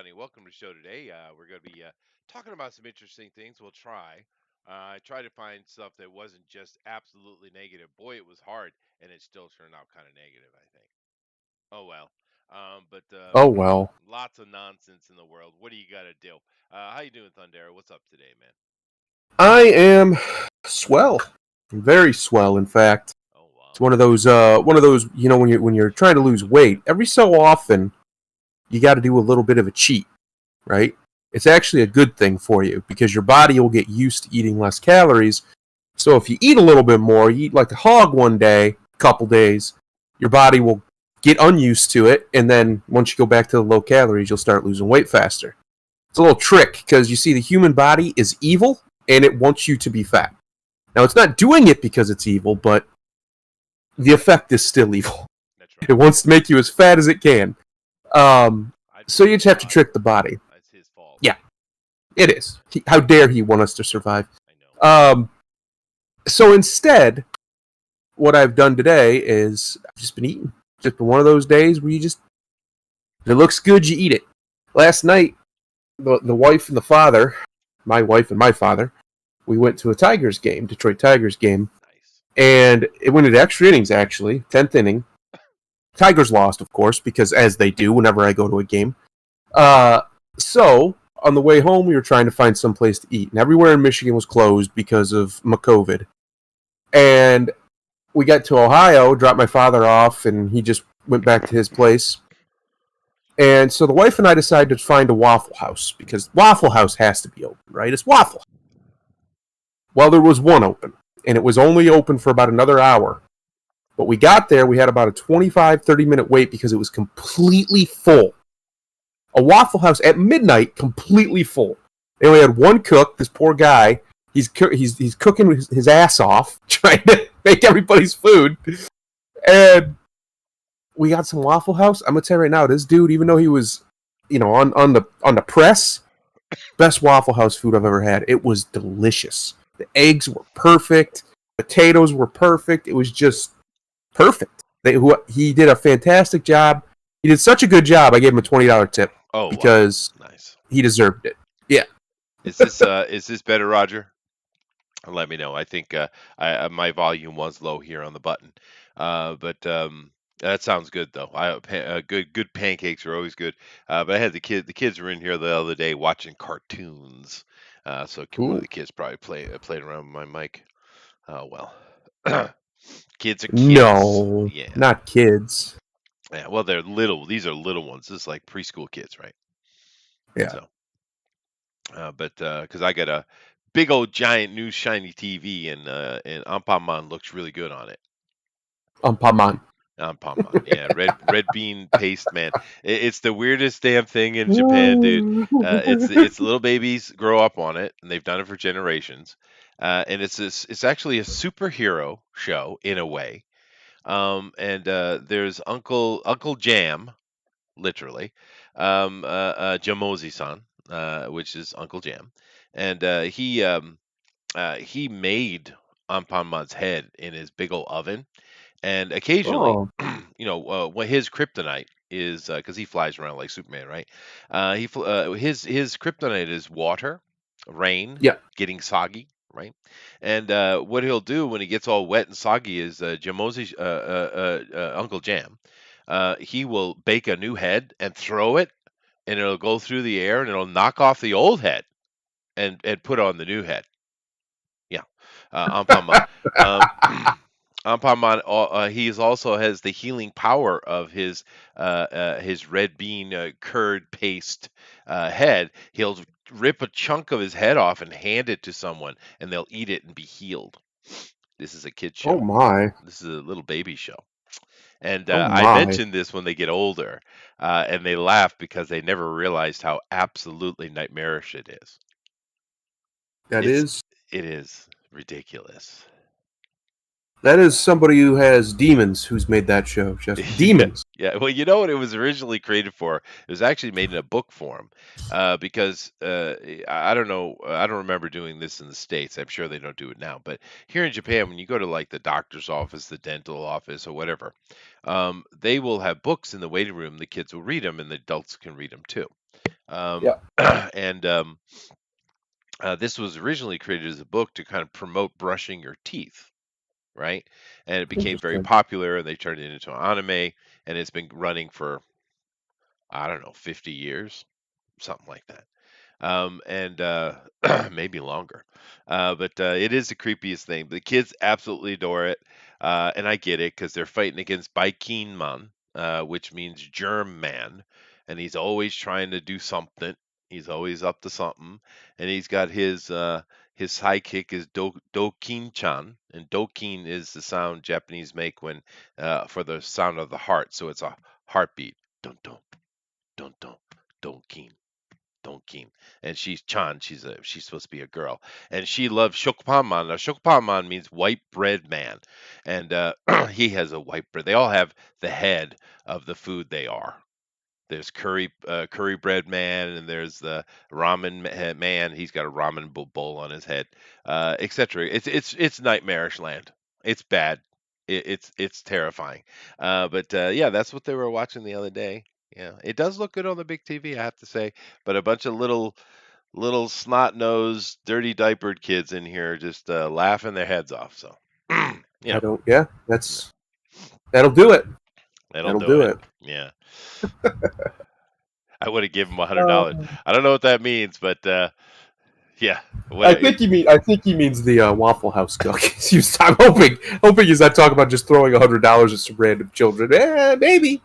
everybody. Welcome to the show today. We're going to be talking about some interesting things. We'll try. I tried to find stuff that wasn't just absolutely negative. Boy, it was hard, and it still turned out kind of negative, I think. Oh, well. But Oh well. lots of nonsense in the world. What do you got to do? How you doing, Thundera? What's up today, man? I am swell. Very swell, in fact. Oh, It's wow. one of those, when you're trying to lose weight, every so often you got to do a little bit of a cheat, right? It's actually a good thing for you because your body will get used to eating less calories. So if you eat a little bit more, you eat like a hog one day, couple days, your body will get unused to it, and then once you go back to the low calories, you'll start losing weight faster. It's a little trick because you see the human body is evil and it wants you to be fat. Now it's not doing it because it's evil, but the effect is still evil. That's It right. wants to make you as fat as it can. I'd So you blame just have to God. trick the body. That's his fault. Yeah, it is. How dare he want us to survive? I know. Um, so instead, what I've done today is I've just been eating. Just been one of those days where if it looks good, you eat it. Last night, the wife and the father, my wife and my father, we went to a Tigers game, Detroit Tigers game, Nice. and it went into extra innings, actually, 10th inning. Tigers lost, of course, because as they do whenever I go to a game. Uh, so, on the way home, we were trying to find some place to eat, and everywhere in Michigan was closed because of COVID. And we got to Ohio, dropped my father off, and he just went back to his place. And so the wife and I decided to find a Waffle House because Waffle House has to be open, right? It's Waffle. Well, there was one open, and it was only open for about another hour. But we got there, we had about a 25, 30-minute wait because it was completely full. A Waffle House at midnight, completely full. They only had one cook, this poor guy. He's cooking his ass off, trying to make everybody's food. And we got some Waffle House. I'm gonna tell you right now, this dude, even though he was, on the press, best Waffle House food I've ever had. It was delicious. The eggs were perfect. Potatoes were perfect. It was just perfect. He did a fantastic job. He did such a good job. I gave him a $20 tip Oh, wow. because Nice. he deserved it. Yeah. Is this better, Roger? Let me know. I think my volume was low here on the button, but that sounds good though. Good pancakes are always good. But I had the kids were in here the other day watching cartoons, so one of Ooh. the kids probably played around with my mic. Oh well, kids are kids. No, Yeah, not kids. yeah. Well, they're little. These are little ones. This is like preschool kids, right? Yeah. So. But because I got a big old giant new shiny TV and Ampaman looks really good on it. Paman. Ampaman, yeah, red bean paste, man. It's the weirdest damn thing in Japan, dude. It's little babies grow up on it, and they've done it for generations. And it's actually a superhero show in a way. And there's Uncle Jam, literally, Jamozi-san, which is Uncle Jam, and he made Anpanman's head in his big old oven, and occasionally, Oh, when his kryptonite is because he flies around like Superman, right? His kryptonite is water, rain, yeah. getting soggy. Right, and what he'll do when he gets all wet and soggy is Jamozi's Uncle Jam. He will bake a new head and throw it, and it'll go through the air, and it'll knock off the old head and put on the new head. Yeah, Anpanman. Um, Anpanman, he's also has the healing power of his red bean curd paste head. He'll rip a chunk of his head off and hand it to someone, and they'll eat it and be healed. This is a kid Oh show. my. This is a little baby show. And Oh I my. mentioned this when they get older, and they laugh because they never realized how absolutely nightmarish it is. That It's is it is ridiculous. that is somebody who has demons who's made that show. Just Yeah, demons. yeah. Well, you know what it was originally created for? It was actually made in a book form, because I don't know. I don't remember doing this in the States. I'm sure they don't do it now. But here in Japan, when you go to like the doctor's office, the dental office, or whatever, they will have books in the waiting room. The kids will read them, and the adults can read them too. Um, Yeah, and This was originally created as a book to kind of promote brushing your teeth, right? And it became very interesting. popular, and they turned it into an anime, and it's been running for, I don't know, 50 years, something like that. And Maybe longer. But It is the creepiest thing. The kids absolutely adore it, and I get it because they're fighting against Baikinman, which means germ man, and he's always trying to do something. He's always up to something, and he's got his sidekick is Dokin-chan, and Dokin is the sound Japanese make when for the sound of the heart. So it's a heartbeat. Dun dun dun dun Dokin. Donkin, and she's Chan. She's supposed to be a girl, and she loves Shokpanman. Now Shokpanman means white bread man, and he has a white bread. They all have the head of the food they are. There's curry bread man, and there's the man. He's got a ramen bowl on his head, etc. It's nightmarish land. It's bad. It's terrifying. But Yeah, that's what they were watching the other day. Yeah, it does look good on the big TV, I have to say. But a bunch of little snot nosed, dirty diapered kids in here just laughing their heads off. So, you I know, don't. Yeah, that'll do it. that'll That'll do do it. it. Yeah. I would have given him $100. Uh, I don't know what that means, but yeah, what I think he mean. I think he means the Waffle House cookies. I'm hoping he's not talking about just throwing $100 at some random children. Maybe.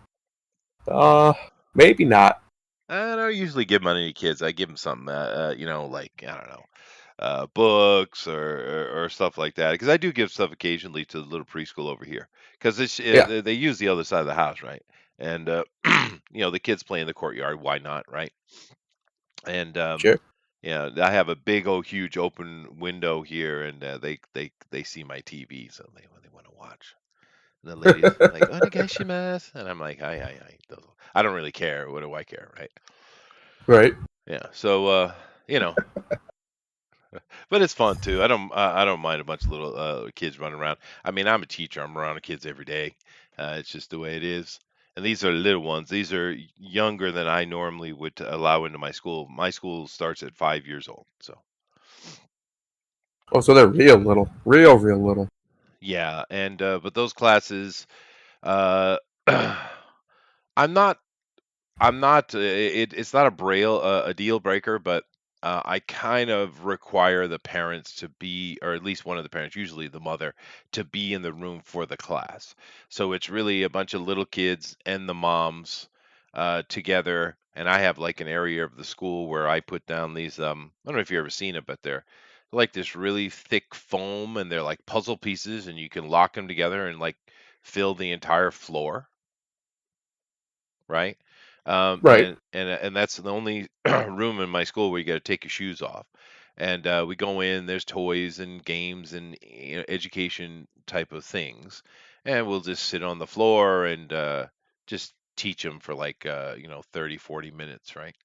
Uh, maybe not. I don't usually give money to kids. I give them something, like I don't know, books or stuff like that. Because I do give stuff occasionally to the little preschool over here. Because Yeah, they use the other side of the house, right? And the kids play in the courtyard. Why not, right? And sure. Yeah, I have a big old huge open window here, and they see my TV, so they want to watch. And the lady's like, "Onegaishimasu," and I'm like, "Hi." I don't really care. What do I care, right? Right. Yeah. You know, but it's fun too. I don't mind a bunch of little kids running around. I mean, I'm a teacher. I'm around the kids every day. It's just the way it is. And these are little ones. These are younger than I normally would allow into my school. My school starts at 5 years old. So Oh, so they're real little, real little. yeah, and but those classes, uh, I'm not it's not a a deal breaker, but I kind of require the parents to be, or at least one of the parents, usually the mother, to be in the room for the class. So it's really a bunch of little kids and the moms together. And I have like an area of the school where I put down these, I don't know if you've ever seen it, but they're like this really thick foam, and they're like puzzle pieces, and you can lock them together and like fill the entire floor, right? Right. And that's the only room in my school where you got to take your shoes off. And we go in. There's toys and games and education type of things, and we'll just sit on the floor and just teach them for like 30, 40 minutes, right?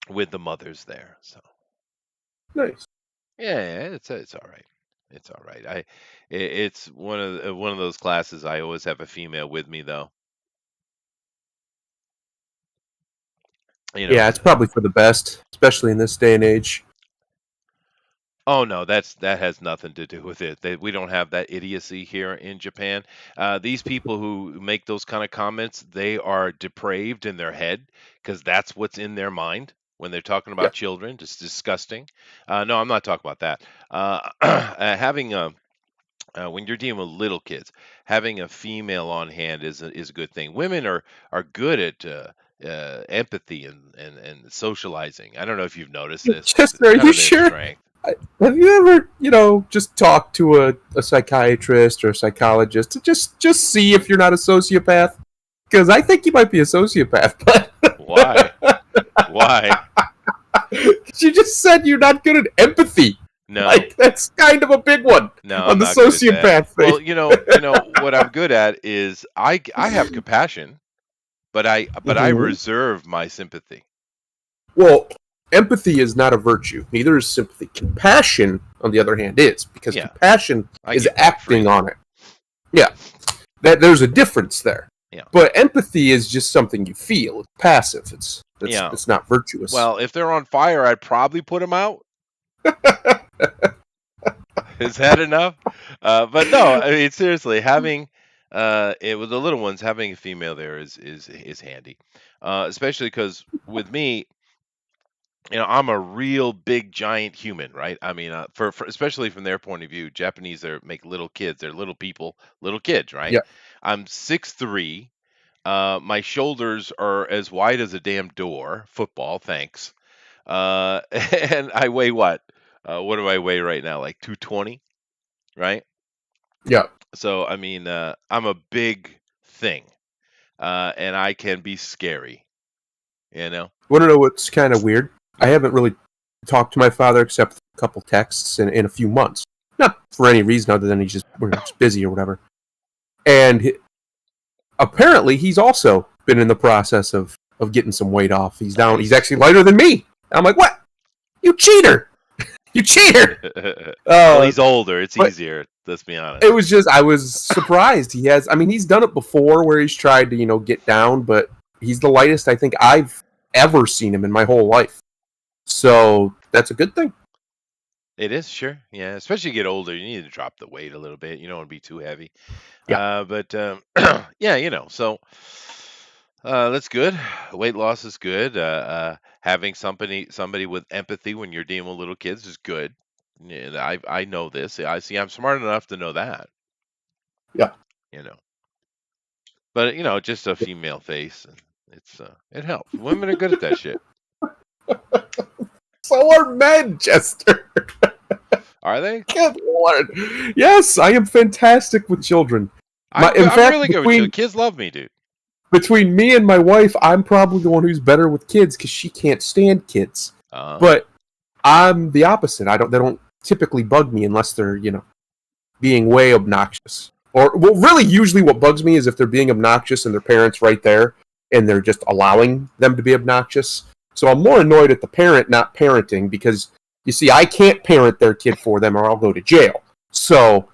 With the mothers there. So Nice. yeah, it's all right. It's all right. It's one of those classes. I always have a female with me though. You know, Yeah, it's probably for the best, especially in this day and age. Oh no, that has nothing to do with it. We don't have that idiocy here in Japan. These people who make those kind of comments, they are depraved in their head because that's what's in their mind when they're talking Yeah. about children. Just disgusting. No, I'm not talking about that. Having a When you're dealing with little kids, having a female on hand is a good thing. Women are good at empathy and socializing. I don't know if you've noticed this. It's Just, are kind you of their sure? strength. Have you ever, just talked to a psychiatrist or a psychologist to just see if you're not a sociopath? Because I think you might be a sociopath, but Why? Why? you just said you're not good at empathy. No, Like, that's kind of a big one no, on I'm the not good at that. sociopath thing. Well, what I'm good at is I have compassion, but I Mhm. reserve my sympathy. Well, empathy is not a virtue. Neither is sympathy. Compassion, on the other hand, is, because Yeah, compassion I is give that acting freely. on it. Yeah, that there's a difference there. Yeah, But empathy is just something you feel. It's passive. It's Yeah. It's not virtuous. Well, if they're on fire, I'd probably put them out. Is that enough? But no, I mean seriously, having it with the little ones, having a female there is handy, especially because with me, I'm a real big giant human, right? I mean, for especially from their point of view, Japanese are make little kids, they're little people, little kids, right? Yeah. I'm 6'3". My shoulders are as wide as a damn door. Football, thanks. And I weigh what? What do I weigh right now? Like 220, right? Yeah. So I mean, I'm a big thing, and I can be scary. You know? Want to know what's kind of weird? I haven't really talked to my father except a couple texts in a few months. Not for any reason other than we're just busy or whatever. And apparently, he's also been in the process of getting some weight off. He's down. He's Nice. actually lighter than me. I'm like, what? You cheater! You cheater! Well, Uh, he's older. It's but easier. Let's be honest. it was just I was surprised. He has. I mean, he's done it before where he's tried to get down, but he's the lightest I think I've ever seen him in my whole life. So that's a good thing. It is sure, yeah. Especially you get older, you need to drop the weight a little bit. You don't want to be too heavy. Yeah. But yeah, so that's good. Weight loss is good. Having somebody with empathy when you're dealing with little kids is good. And I know this. I see. I'm smart enough to know that. Yeah. You know, but just a female face, and it helps. Women are good at that shit. So are men, Chester. Are they? Good Lord. Yes, I am fantastic with children. In I'm fact, really good with children. Kids love me, dude. between me and my wife, I'm probably the one who's better with kids because she can't stand kids. Uh, But I'm the opposite. They don't typically bug me unless they're being way obnoxious. Or well, really, usually what bugs me is if they're being obnoxious and their parents right there and they're just allowing them to be obnoxious. So I'm more annoyed at the parent not parenting because you see, I can't parent their kid for them or I'll go to jail. So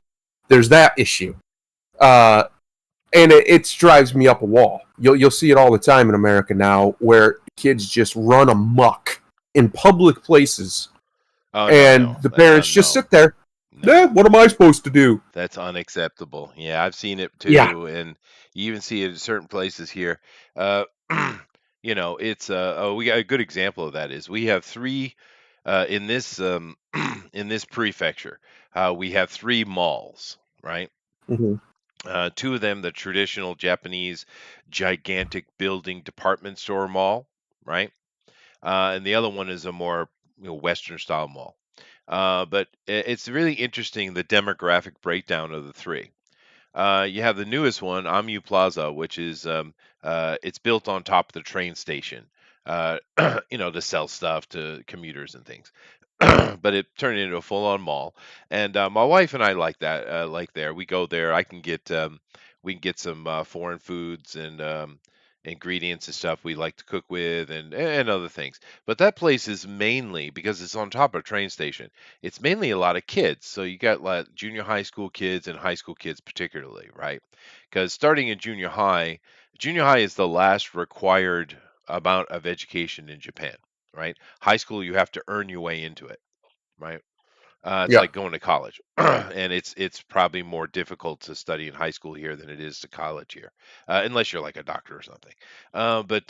there's that issue. Uh, and it drives me up a wall. You'll see it all the time in America now, where kids just run amok in public places, oh no, and no, the that's parents just no, sit there. no. What am I supposed to do? That's unacceptable. Yeah, I've seen it Yeah. too, and you even see it in certain places here. Uh, it's oh, we got a good example of that is we have three in this in this prefecture. We have three malls, right? Hmm. Two of them, the traditional Japanese gigantic building department store mall, right? And the other one is a more Western style mall. But it's really interesting the demographic breakdown of the three. You have the newest one, Amu Plaza, which is it's built on top of the train station, uh, to sell stuff to commuters and things. But it turned into a full-on mall, and my wife and I like that. Like there, we go there. We can get some foreign foods and ingredients and stuff we like to cook with, and other things. But that place is mainly because it's on top of a train station. It's mainly a lot of kids. So you got like junior high school kids and high school kids particularly, right? Because starting in junior high is the last required amount of education in Japan, right? High school, you have to earn your way into it, right? It's Yeah. like going to college, and it's probably more difficult to study in high school here than it is to college here, unless you're like a doctor or something. But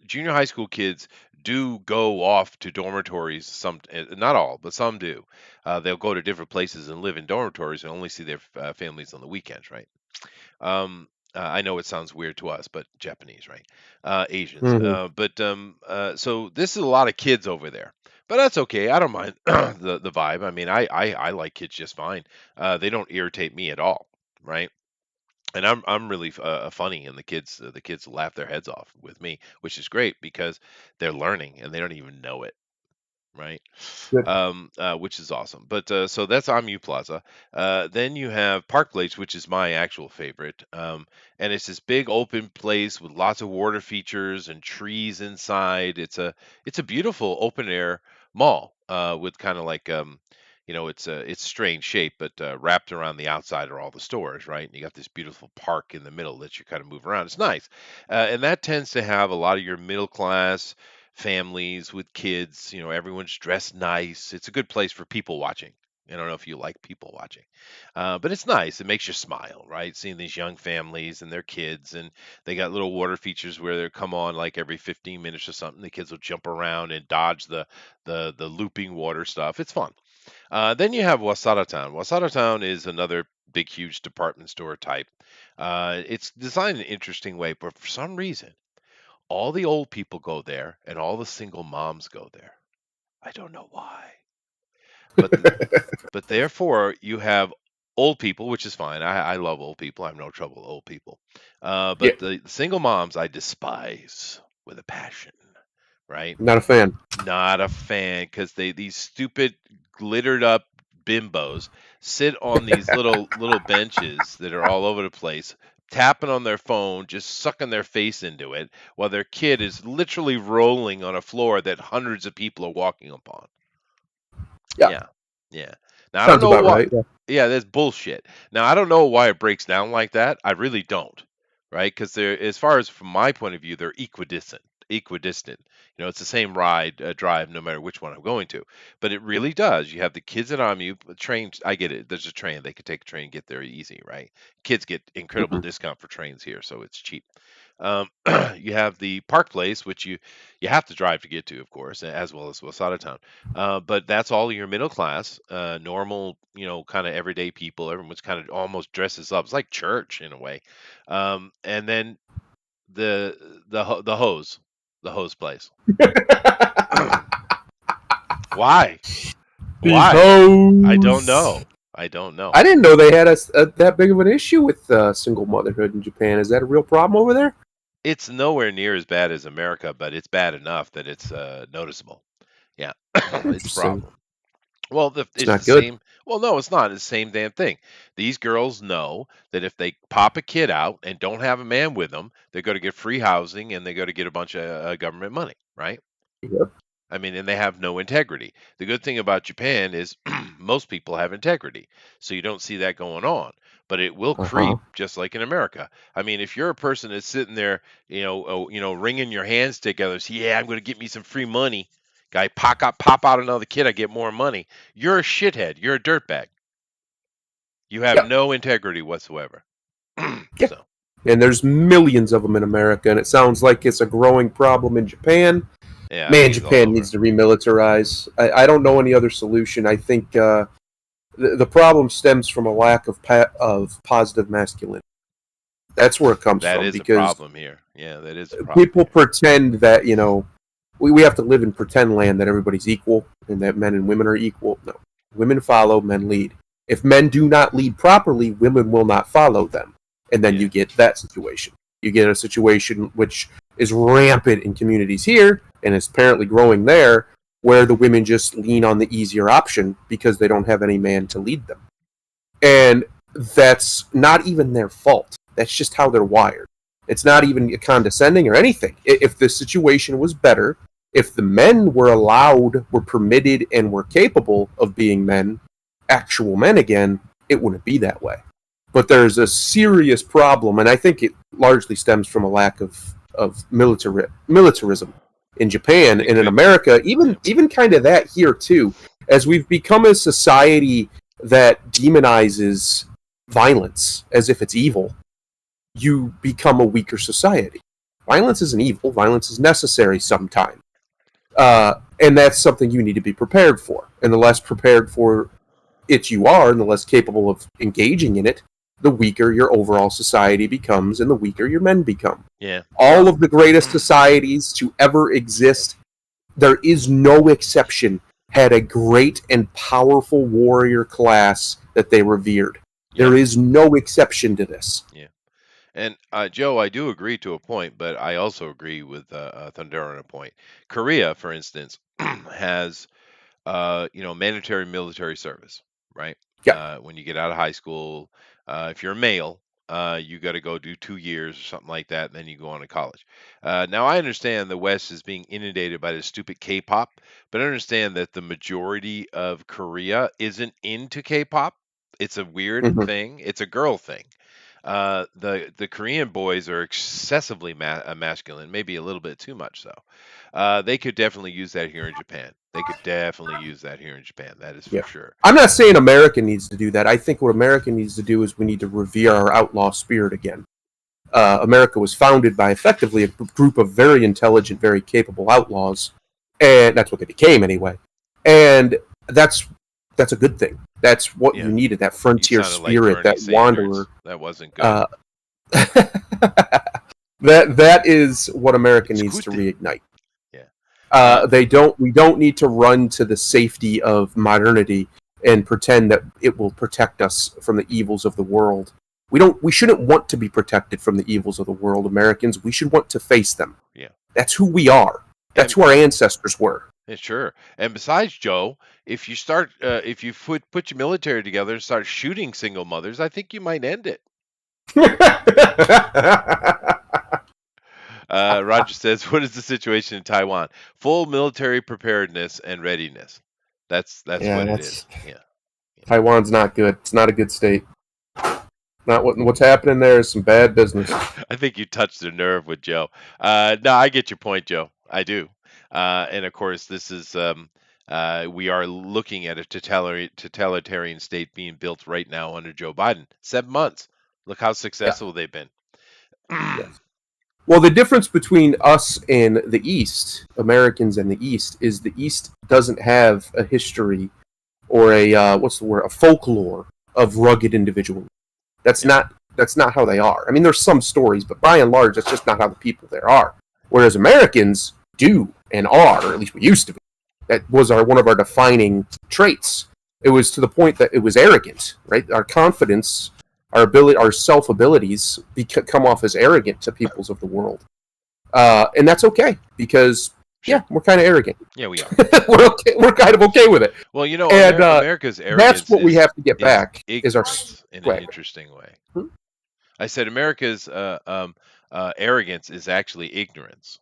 Junior high school kids do go off to dormitories. Some, not all, but some do. They'll go to different places and live in dormitories and only see their families on the weekends, right? I know it sounds weird to us, but Japanese, right? Asians. Hmm. So this is a lot of kids over there, but that's okay. I don't mind the vibe. I mean, I like kids just fine. They don't irritate me at all, right? And I'm really funny, and the kids laugh their heads off with me, which is great because they're learning and they don't even know it, right? Good. Which is awesome. But so that's Amu Plaza. Then you have Park Place, which is my actual favorite. And it's this big open place with lots of water features and trees inside. It's a beautiful open air mall with kind of like it's strange shape, but wrapped around the outside are all the stores, right? And you got this beautiful park in the middle that you kind of move around. It's nice, and that tends to have a lot of your middle class families with kids. Everyone's dressed nice. It's a good place for people watching. I don't know if you like people watching, but it's nice. It makes you smile, right? Seeing these young families and their kids, and they got little water features where they come on like every 15 minutes or something. The kids will jump around and dodge the looping water stuff. It's fun. Then you have Wasada Town. Wasada Town is another big, huge department store type. It's designed in an interesting way, but for some reason, all the old people go there and all the single moms go there. I don't know why. But but therefore, you have old people, which is fine. I love old people. I have no trouble with old people. Yeah, But the single moms I despise with a passion, right? not a fan. Not a fan because these stupid glittered up bimbos sit on these little benches that are all over the place, tapping on their phone, just sucking their face into it, while their kid is literally rolling on a floor that hundreds of people are walking upon. Yeah, Yeah. Yeah. Now I don't sounds know about what. right. Yeah. Yeah, that's bullshit. Now I don't know why it breaks down like that. I really don't. Right? Because they're, as far as from my point of view, they're equidistant. Equidistant. It's the same ride, drive, no matter which one I'm going to. But it really does. You have the kids at OMU trains. I get it. There's a train. They could take a train and get there easy, right? Kids get incredible Mhm. discount for trains here, so it's cheap. Um, you have the Park Place, which you have to drive to get to, of course, as well as Wasada Town. But that's all your middle class, normal, kind of everyday people. Everyone's kind of almost dresses up. It's like church in a way. And then the hose place. Why? These Why? I don't hoes. know. I don't know. I didn't know they had that big of an issue with single motherhood in Japan. Is that a real problem over there? It's nowhere near as bad as America, but it's bad enough that it's noticeable. Yeah, it's a Interesting. problem. Well, It's it's the not good. same. Well, no, it's not. It's the same damn thing. These girls know that if they pop a kid out and don't have a man with them, they're going to get free housing and they're going to get a bunch of government money, right? Yep. I mean, and they have no integrity. The good thing about Japan is most people have integrity, so you don't see that going on. But it will Uh huh. creep just like in America. I mean, if you're a person that's sitting there, wringing your hands together, say, "Yeah, I'm going to get me some free money." Guy pop out another kid, I get more money. You're a shithead. You're a dirtbag. You have Yeah. no integrity whatsoever. Yeah. So And there's millions of them in America, and it sounds like it's a growing problem in Japan. yeah, I Man, think it's all Japan over. needs to remilitarize. I don't know any other solution. I think the problem stems from a lack of positive masculinity. That's where it comes That from is a because problem here. Yeah, that is a problem people here. pretend that we have to live in pretend land that everybody's equal and that men and women are equal. No, women follow, men lead. If men do not lead properly, women will not follow them, and then Yeah, you get that situation. You get a situation which is rampant in communities here and is apparently growing there, where the women just lean on the easier option because they don't have any man to lead them. And that's not even their fault. That's just how they're wired. It's not yeah, even condescending or anything. If the situation was better, if the men were allowed, were permitted, and were capable of being men, actual men again, it wouldn't be that way. But there's a serious problem, and I think it largely stems from a lack of militarism in Japan it and in could be. America, Yeah, even kind of that here too, as we've become a society that demonizes violence as if it's evil, you become a weaker society. Violence isn't evil. Violence is necessary sometimes. And that's something you need to be prepared for. And the less prepared for it you are, and the less capable of engaging in it, the weaker your overall society becomes, and the weaker your men become. yeah. All Well, of the greatest societies to ever exist, there is no exception, had a great and powerful warrior class that they revered. yep, There is no exception to this. yeah. And Joe, I do agree to a point, but I also agree with Thunder on a point. Korea, for instance, has mandatory military service, right? Yeah. When you get out of high school, if you're a male, you got to go do 2 years or something like that, and then you go on to college. Now, I understand the West is being inundated by this stupid K-pop, but I understand that the majority of Korea isn't into K-pop. It's a weird Hmm. thing. It's a girl thing. The Korean boys are excessively masculine, maybe a little bit too much so. They could definitely use that here in Japan. They could definitely use that here in Japan. That is for Yeah. sure. I'm not saying America needs to do that. I think what America needs to do is we need to revere our outlaw spirit again. America was founded by effectively a group of very intelligent, very capable outlaws, and that's what they became anyway. And that's that's a good thing. That's what you Yeah, needed. That you frontier sounded like spirit, Bernie that wanderer. Sanders. That wasn't good. Uh, that is what America It's needs to good. reignite. Yeah. Uh, We don't need to run to the safety of modernity and pretend that it will protect us from the evils of the world. We shouldn't want to be protected from the evils of the world, Americans. We should want to face them. yeah. That's who we are. That's And who our ancestors were. yeah, sure. And besides, Joe, if you put your military together and start shooting single mothers, I think you might end it. Roger says, "What is the situation in Taiwan? Full military preparedness and readiness. That's Yeah, what it that's is. Yeah, yeah. Taiwan's not good. It's not a good state. Not what's happening there is some bad business. I think you touched the nerve with Joe. No, I get your point, Joe. I do. And of course, this is we are looking at a totalitarian state being built right now under Joe Biden. 7 months. Look how Yeah. successful they've been. Yes. Well, the difference between us and the East, Americans and the East, is the East doesn't have a history or a what's the word, a folklore of rugged individuals. That's Yeah, not that's not how they are. I mean, there's some stories, but by and large, that's just not how the people there are. Whereas Americans do and are, or at least we used to be. That was one of our defining traits. It was to the point that it was arrogant, right? Our confidence, our ability, our self abilities come off as arrogant to peoples of the world, and that's okay because sure. yeah, we're kind of arrogant. Yeah, we are. We're okay. We're kind of okay with it, Well, you know, and America's that's arrogance what we have to get is back. Is our ignorance in an swag. interesting way. Hmm? I said America's arrogance is actually ignorance.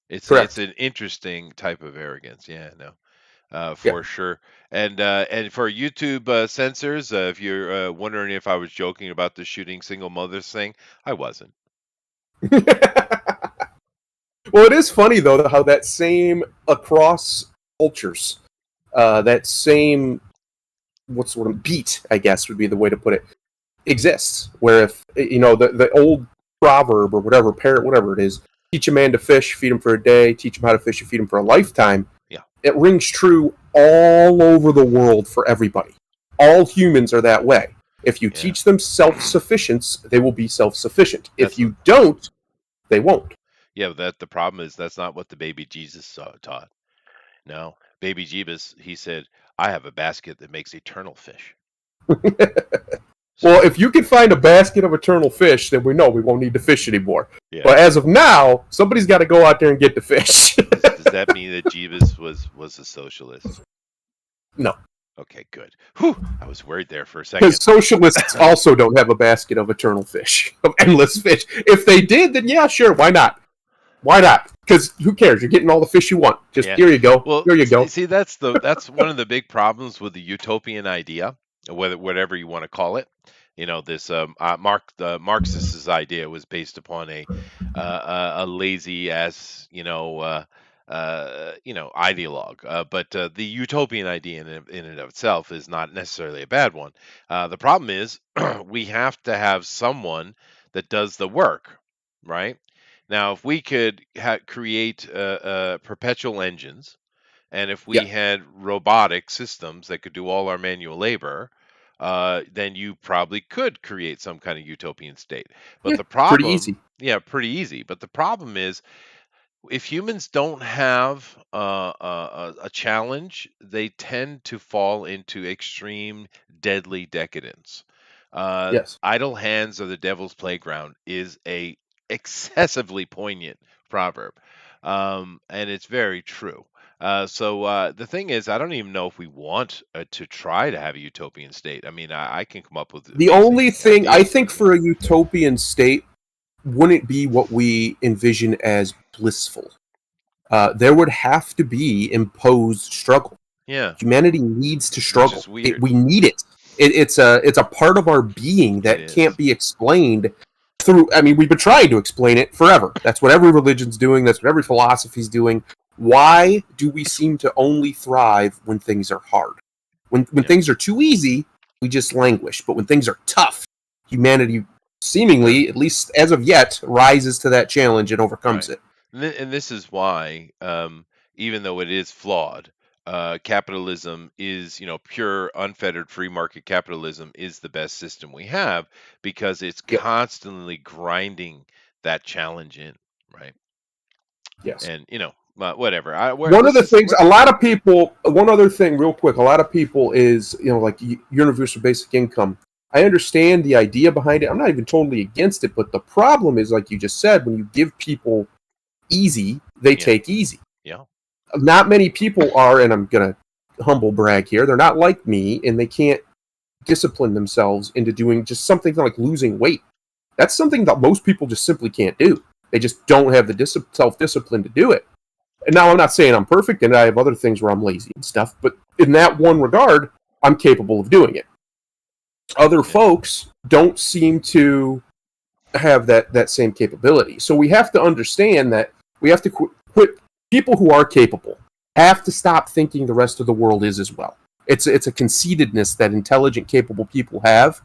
It's Correct. an interesting type of arrogance. Yeah, no, Yeah. for sure. And for YouTube censors, if you're wondering if I was joking about the shooting single mothers thing, I wasn't. Well, it is funny though how that same across cultures, that same what's sort of beat, I guess would be the way to put it, exists. Where if the old proverb or whatever parrot, whatever it is, teach a man to fish, feed him for a day, teach him how to fish, and feed him for a lifetime. Yeah, It rings true all over the world for everybody. All humans are that way. If you yeah. teach them self-sufficiency, they will be self-sufficient. If That's you don't, they won't. yeah. That the problem is that's not what the baby Jesus taught. No, baby Jesus, he said, "I have a basket that makes eternal fish." Well, So if you can find a basket of eternal fish, then we know we won't need to fish anymore. yeah. But as of now, somebody's got to go out there and get the fish. Does that mean that Jeebus was a socialist? No, Okay, good. Whew, I was worried there for a second. because socialists also don't have a basket of eternal fish, of endless fish. If they did, then yeah, sure, why not? Why not? Because who cares? You're getting all the fish you want. Just Yeah. here you go. Well, Here you go. see, that's one of the big problems with the utopian idea, whatever you want to call it. You know, this Marxist's idea was based upon a lazy ass, ideologue. But the utopian idea in and of itself is not necessarily a bad one. The problem is we have to have someone that does the work, right? Now, if we could create perpetual engines, and if we Yeah, had robotic systems that could do all our manual labor, then you probably could create some kind of utopian state. But yeah, the pretty problem, easy. yeah, pretty easy. But the problem is, if humans don't have a challenge, they tend to fall into extreme, deadly decadence. Yes. Idle hands are the devil's playground is a excessively poignant proverb, and it's very true. So the thing is, I don't even know if we want to try to have a utopian state. I mean, I can come up with The amazing only thing I ideas, but think for a utopian state wouldn't be what we envision as blissful. There would have to be imposed struggle. yeah, Humanity needs to which struggle. is weird. We need it. It's a part of our being It that can't is. be explained through. I mean, we've been trying to explain it forever. That's what every religion's doing. That's what every philosophy's doing. Why do we seem to only thrive when things are hard? When Yeah. things are too easy, we just languish. But when things are tough, humanity Uh, seemingly, at least as of yet, rises to that challenge and overcomes right. it. And this is why, even though it is flawed, capitalism is, pure, unfettered free market capitalism is the best system we have because it's Yep. constantly grinding that challenge in, right? Yes. And whatever. I where One of this the is things where a lot of people, one other thing real quick, a lot of people is, like universal basic income. I understand the idea behind it. I'm not even totally against it, but the problem is, like you just said, when you give people easy, they yeah, take easy. yeah, Not many people are, and I'm gonna humble brag here, they're not like me, and they can't discipline themselves into doing just something like losing weight. That's something that most people just simply can't do. They just don't have the self discipline to do it. And now I'm not saying I'm perfect, and I have other things where I'm lazy and stuff, but in that one regard, I'm capable of doing it. Other yeah. folks don't seem to have that same capability. So we have to understand that we have to quit. People who are capable have to stop thinking the rest of the world is as well. It's a conceitedness that intelligent, capable people have,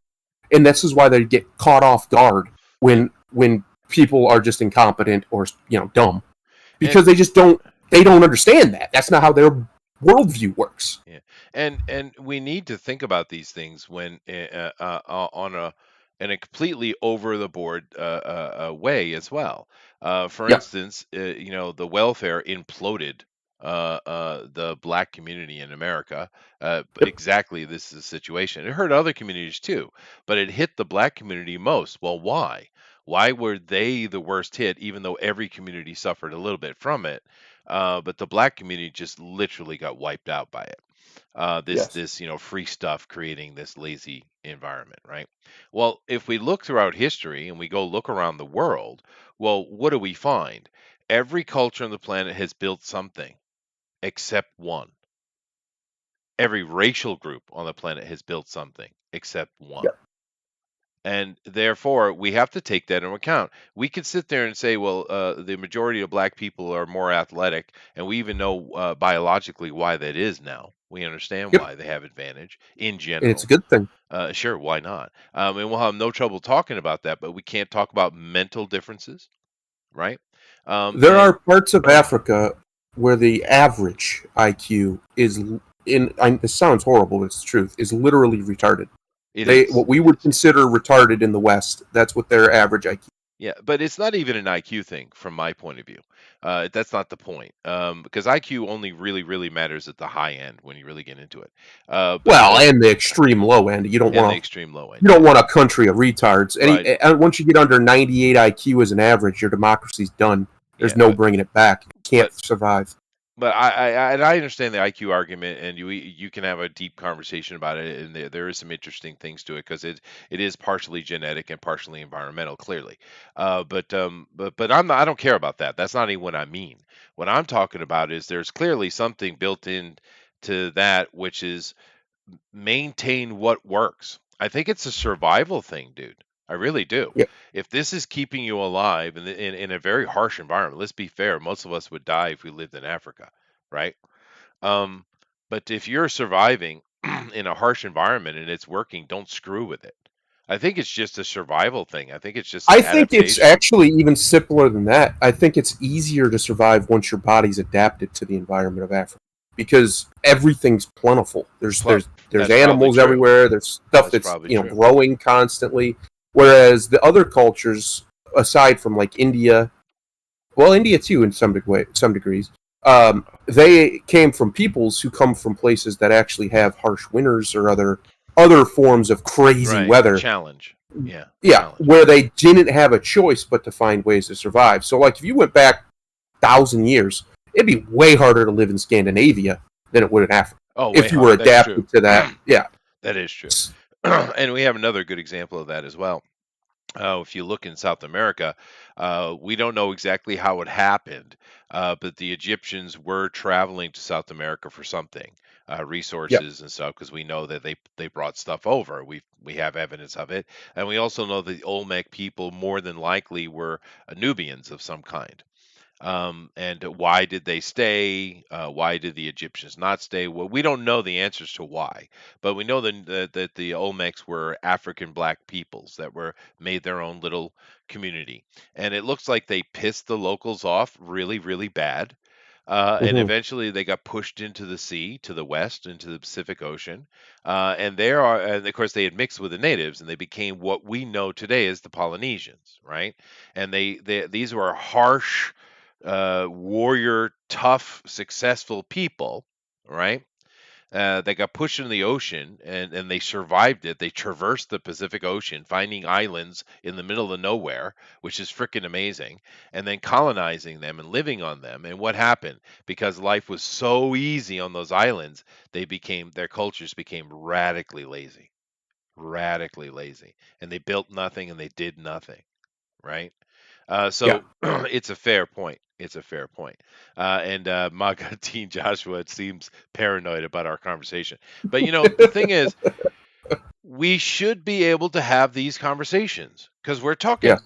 and this is why they get caught off guard Yeah. when people are just incompetent or dumb, And because they don't understand that. That's not how their worldview works. yeah, and we need to think about these things when on a in a completely over the board way as well. For Yeah, instance, the welfare imploded the black community in America. yep, Exactly, this is the situation. It hurt other communities too, but it hit the black community most. Well, why? Why were they the worst hit, even though every community suffered a little bit from it? But the black community just literally got wiped out by it. yes. This free stuff creating this lazy environment, right? Well, if we look throughout history and we go look around the world, well, what do we find? Every culture on the planet has built something except one. Every racial group on the planet has built something except one. Yeah, And therefore, we have to take that into account. We could sit there and say, well, the majority of black people are more athletic, and we even know biologically why that is now. We understand yep. why they have advantage in And it's a general. good thing. Sure, why not? And we'll have no trouble talking about that, but we can't talk about mental differences, right? There And are parts of Africa where the average IQ is this sounds horrible, but it's the truth, is literally retarded. it They is, what we it would is. consider retarded in the West, that's what their average IQ. Yeah, but it's not even an IQ thing from my point of view. That's not the point, because IQ only really matters at the high end when you really get into it. But Well, and the extreme low end. You don't and the want extreme low end, you yeah, don't want a country of retards. right, Once you get under 98 IQ as an average, your democracy's done. yeah. There's no bringing it back. You can't But survive. but I understand the IQ argument, and you can have a deep conversation about it, and there is some interesting things to it because it is partially genetic and partially environmental, clearly. But I don't care about that. That's not even what I mean. What I'm talking about is there's clearly something built in to that which is maintain what works. I think it's a survival thing, dude. I really do. Yeah, If this is keeping you alive in a very harsh environment, let's be fair, most of us would die if we lived in Africa, right? Um, but if you're surviving in a harsh environment and it's working, don't screw with it. I think it's just a survival thing. I think it's just an I think it's adaptation. actually even simpler than that. I think it's easier to survive once your body's adapted to the environment of Africa, because everything's plentiful. There's Pl- there's there's That's probably animals true. everywhere. There's stuff That's that's probably true. growing constantly. Whereas the other cultures, aside from like India, well, India too, in some degrees, they came from peoples who come from places that actually have harsh winters or other forms of crazy Right. weather. Challenge. Yeah. Yeah, Challenge. where they didn't have a choice but to find ways to survive. So, like, if you went back 1,000 years, it'd be way harder to live in Scandinavia than it would in Africa Oh, way if you were hard. That's true. adapted to that. Yeah. That is true. And we have another good example of that as well. If you look in South America, we don't know exactly how it happened, but the Egyptians were traveling to South America for something, Yep. resources and stuff, because we know that they brought stuff over. We have evidence of it, and we also know the Olmec people more than likely were Nubians of some kind. And why did they stay? Why did the Egyptians not stay? Well, we don't know the answers to why, but we know that the Olmecs were African black peoples that were made their own little community, and it looks like they pissed the locals off really, really bad. And Hmm. eventually they got pushed into the sea to the west, into the Pacific Ocean. And of course, they had mixed with the natives and they became what we know today as the Polynesians, right? And these were harsh, warrior, tough, successful people, right? They got pushed into the ocean and they survived it. They traversed the Pacific Ocean, finding islands in the middle of nowhere, which is freaking amazing, and then colonizing them and living on them. And what happened? Because life was so easy on those islands, their cultures became radically lazy, and they built nothing and they did nothing, right? Yeah. So it's a fair point. It's a fair point. And Magateen Joshua seems paranoid about our conversation. But the thing is, we should be able to have these conversations because we're Yeah. talking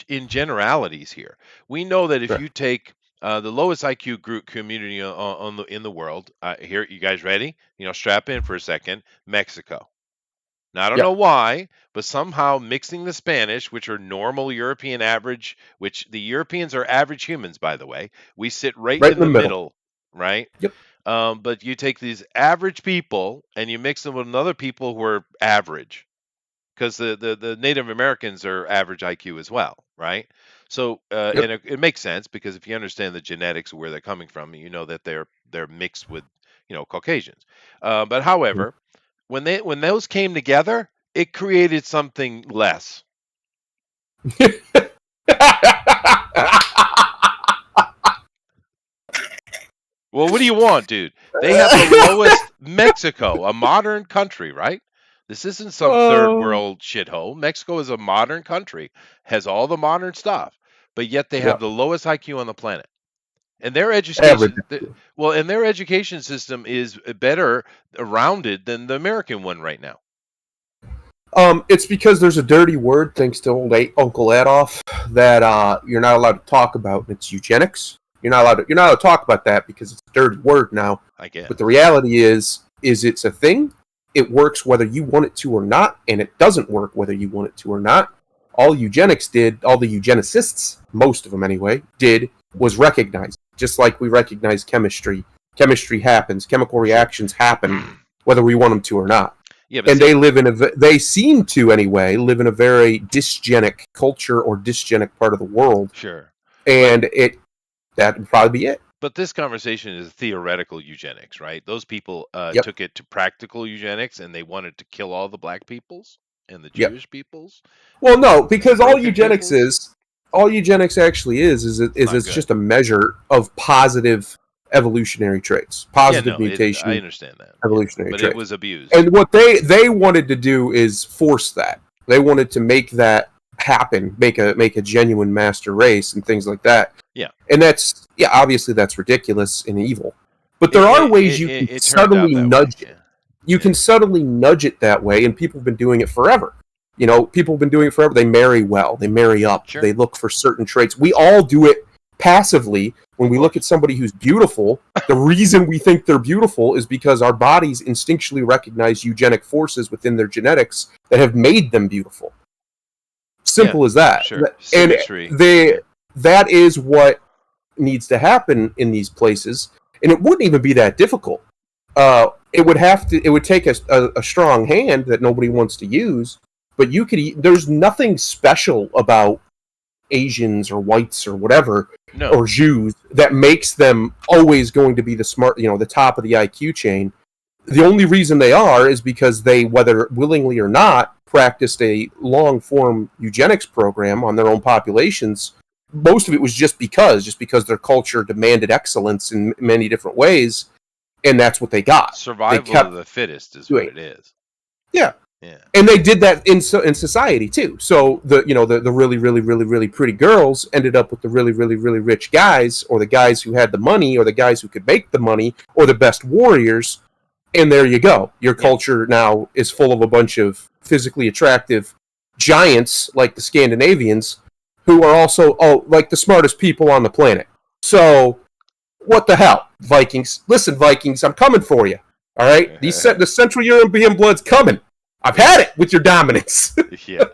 in generalities here. We know that if Right. you take the lowest IQ group community in the world, here, you guys ready? Strap in for a second. Mexico. Now, I don't Yeah. know why, but somehow mixing the Spanish, which are normal European average, which the Europeans are average humans, by the way, we sit right Right in in the the middle. middle, right? Yep. But you take these average people and you mix them with other people who are average, because the Native Americans are average IQ as well, right? So, Yep. and it makes sense because if you understand the genetics of where they're coming from, you know that they're mixed with, Caucasians. But however, when those came together, it created something less. Well, what do you want, dude? They have the lowest Mexico, a modern country, right? This isn't some third Oh. world shithole. Mexico is a modern country, has all the modern stuff, but yet they have Yeah. the lowest IQ on the planet. And their Average. their education system is better rounded than the American one right now. It's because there's a dirty word, thanks to old Uncle Adolf, that you're not allowed to talk about, and it's eugenics. You're not allowed to talk about that because it's a dirty word now. I guess. But the reality is it's a thing. It works whether you want it to or not, and it doesn't work whether you want it to or not. All eugenics did, all the eugenicists, most of them anyway, did was recognize. Just like we recognize chemistry. Chemistry happens. Chemical Sure. reactions happen whether we want them to or not. Yeah, but And see, they seem to anyway live in a very dysgenic culture or dysgenic part of the world, sure. But and that would probably be it. But this conversation is theoretical eugenics, right? Those people Yep. took it to practical eugenics, and they wanted to kill all the black peoples and the Yep. Jewish peoples Well, no, and the because broken peoples. all eugenics actually It's not it's good. just a measure of positive evolutionary traits, Yeah, positive no, I mutation understand that. Yeah, evolutionary but it traits. was abused. And what they wanted to do is force that. They wanted to make that happen, make a genuine master race and things like that. Yeah, And obviously that's ridiculous and evil. But it there are it ways it, you can it, it turned out subtly that way. nudge it. Yeah, You yeah, can subtly nudge it that way, and people have been doing it forever. People have been doing it forever. They marry well, they marry up, sure, they look for certain traits. We all do it passively when of we look at course. somebody who's beautiful. The reason we think they're beautiful is because our bodies instinctually recognize eugenic forces within their genetics that have made them beautiful. Yeah, Simple as that. sure. And Symmetry. they Yeah, that is what needs to happen in these places, and it wouldn't even be that difficult. It would take a strong hand that nobody wants to use, but there's nothing special about Asians or whites or whatever no. or Jews that makes them always going to be the smart, the top of the IQ chain. The only reason they are is because they, whether willingly or not, practiced a long form eugenics program on their own populations most of it was just because their culture demanded excellence in many different ways, and that's what they got. They Survival of kept the fittest is what doing it is. yeah, Yeah. and they did that in society too. So the really really really really pretty girls ended up with the really really really rich guys, or the guys who had the money, or the guys who could make the money, or the best warriors. And there you go. Your Yeah. culture now is full of a bunch of physically attractive giants like the Scandinavians, who are also like the smartest people on the planet. So what the hell, Vikings? Listen, Vikings, I'm coming for you. All right, the Central European blood's coming. I've had it with your dominance. Yeah.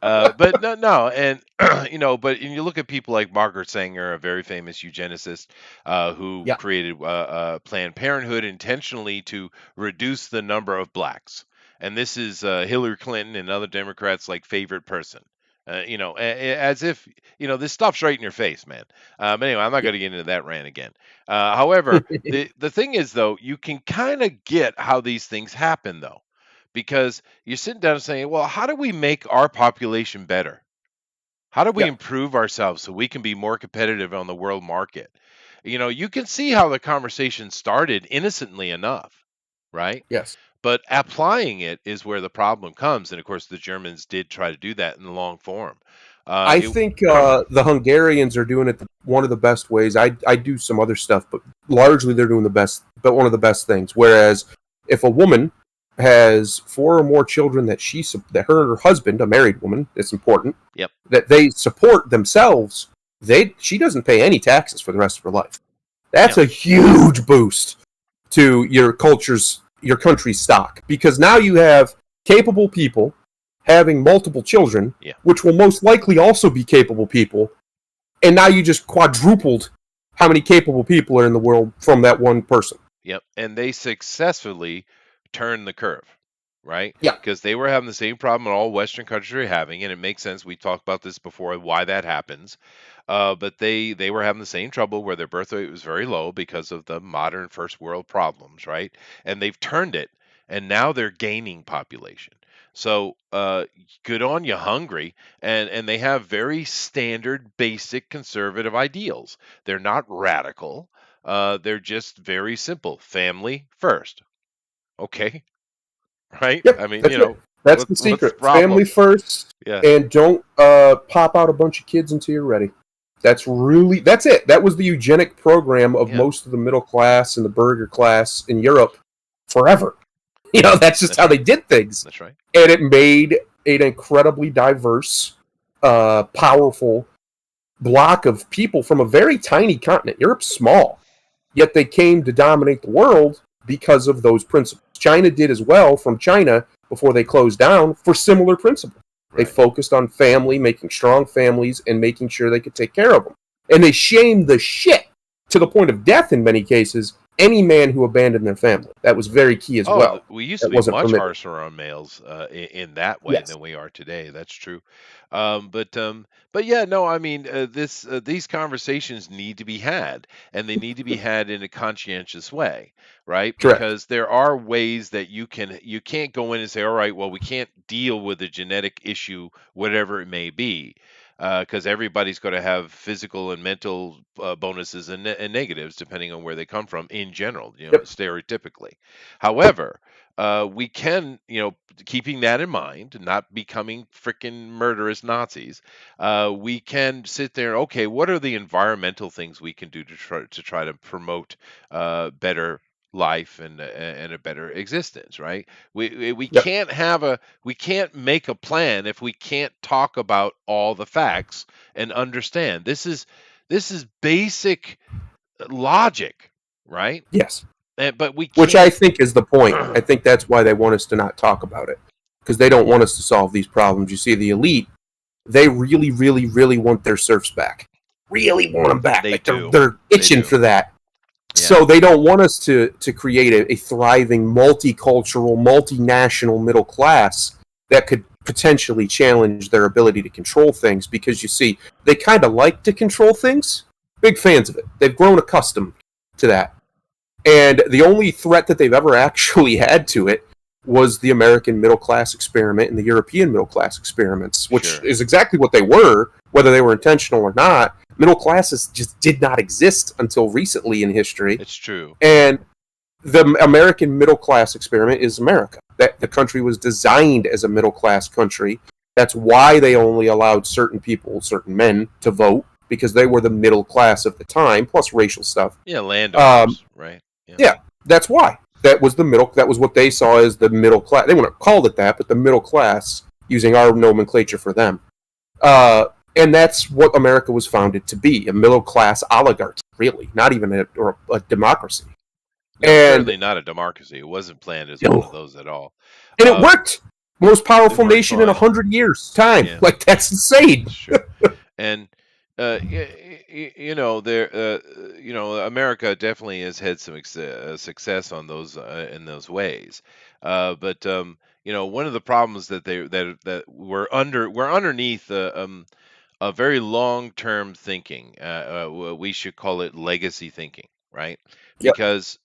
But no, and but and you look at people like Margaret Sanger, a very famous eugenicist, who Yeah, created Planned Parenthood intentionally to reduce the number of blacks. And this is Hillary Clinton and other Democrats' like favorite person. As if this stuff's right in your face, man. Anyway, I'm not yeah, going to get into that rant again. However, the thing is, though, you can kind of get how these things happen, though, because you're sitting down and saying, well, how do we make our population better? How do we yeah, improve ourselves so we can be more competitive on the world market? You can see how the conversation started innocently enough, right? yes. But applying it is where the problem comes. And of course, the Germans did try to do that in the long form. I It, think the Hungarians are doing it one of the best ways. I do some other stuff, but largely they're doing the best, but one of the best things. Whereas if a woman has 4 or more children that her and her husband, a married woman, it's important yep, that they support themselves. She doesn't pay any taxes for the rest of her life. That's yeah, a huge boost to your country's stock, because now you have capable people having multiple children, yeah. which will most likely also be capable people, and now you just quadrupled how many capable people are in the world from that one person. Yep, and they successfully turned the curve, right? Yeah, Because they were having the same problem all Western countries are having, and it makes sense. We talked about this before, why that happens. But they were having the same trouble where their birth rate was very low because of the modern first world problems, right? And they've turned it, and now they're gaining population. So good on you, Hungary, and they have very standard, basic conservative ideals. They're not radical. They're just very simple. Family first. Okay, right? yep, I mean, that's it. That's the what's the secret. problem? Family first, Yeah, and don't pop out a bunch of kids until you're ready. That's it. That was the eugenic program of yeah, most of the middle class and the burger class in Europe forever. That's just that's how they right. did things. That's right. And it made an incredibly diverse, powerful block of people from a very tiny continent. Europe's small, yet they came to dominate the world because of those principles. China did as well from China before they closed down for similar principles. They Right. focused on family, making strong families, and making sure they could take care of them. And they shamed the shit, to the point of death in many cases, any man who abandoned their family. That was very key as Oh, well. we used to That be wasn't much permitted. harsher on males in that way Yes. than we are today. That's true. But yeah, no, I mean, these conversations need to be had, and they need to be had in a conscientious way, right? Correct. Because there are ways that you can't go in and say, all right, well, we can't deal with a genetic issue, whatever it may be. Because everybody's going to have physical and mental bonuses and negatives depending on where they come from in general, Yep. stereotypically. However, we can, keeping that in mind, not becoming freaking murderous Nazis, we can sit there. Okay, what are the environmental things we can do to try to promote better life and a better existence, right? We Yep. can't make a plan if we can't talk about all the facts and understand. This is basic logic, right? Yes. But we Which I can't. think is the point. I think that's why they want us to not talk about it, because they don't Yeah, want us to solve these problems. You see, the elite, they really, really, really want their serfs back. Really want them back. they Like they're do. they're They itching do. for that. Yeah. So they don't want us to create a thriving, multicultural, multinational middle class that could potentially challenge their ability to control things. Because you see, they kind of like to control things. Big fans of it. They've grown accustomed to that. And the only threat that they've ever actually had to it was the American middle class experiment and the European middle class experiments, which Sure. is exactly what they were, whether they were intentional or not. Middle classes just did not exist until recently in history. It's true. And the American middle class experiment is America. That the country was designed as a middle class country. That's why they only allowed certain people, certain men, to vote because they were the middle class of the time, plus racial stuff. Yeah, Um, landowners, right? Yeah. yeah, that's why. That was the middle. That was what they saw as the middle class. They wouldn't have called it that, but the middle class, using our nomenclature for them. And that's what America was founded to be—a middle class oligarchy, really, not even a democracy. No, And certainly not a democracy. It wasn't planned as you one of know, those at all. and it Uh, worked. Most it powerful worked nation in fine. 100 years time. Yeah, Like that's insane. that's true. And America definitely has had some success on those in those ways. But one of the problems that we're underneath a very long-term thinking. We should call it legacy thinking, right? Yep. Because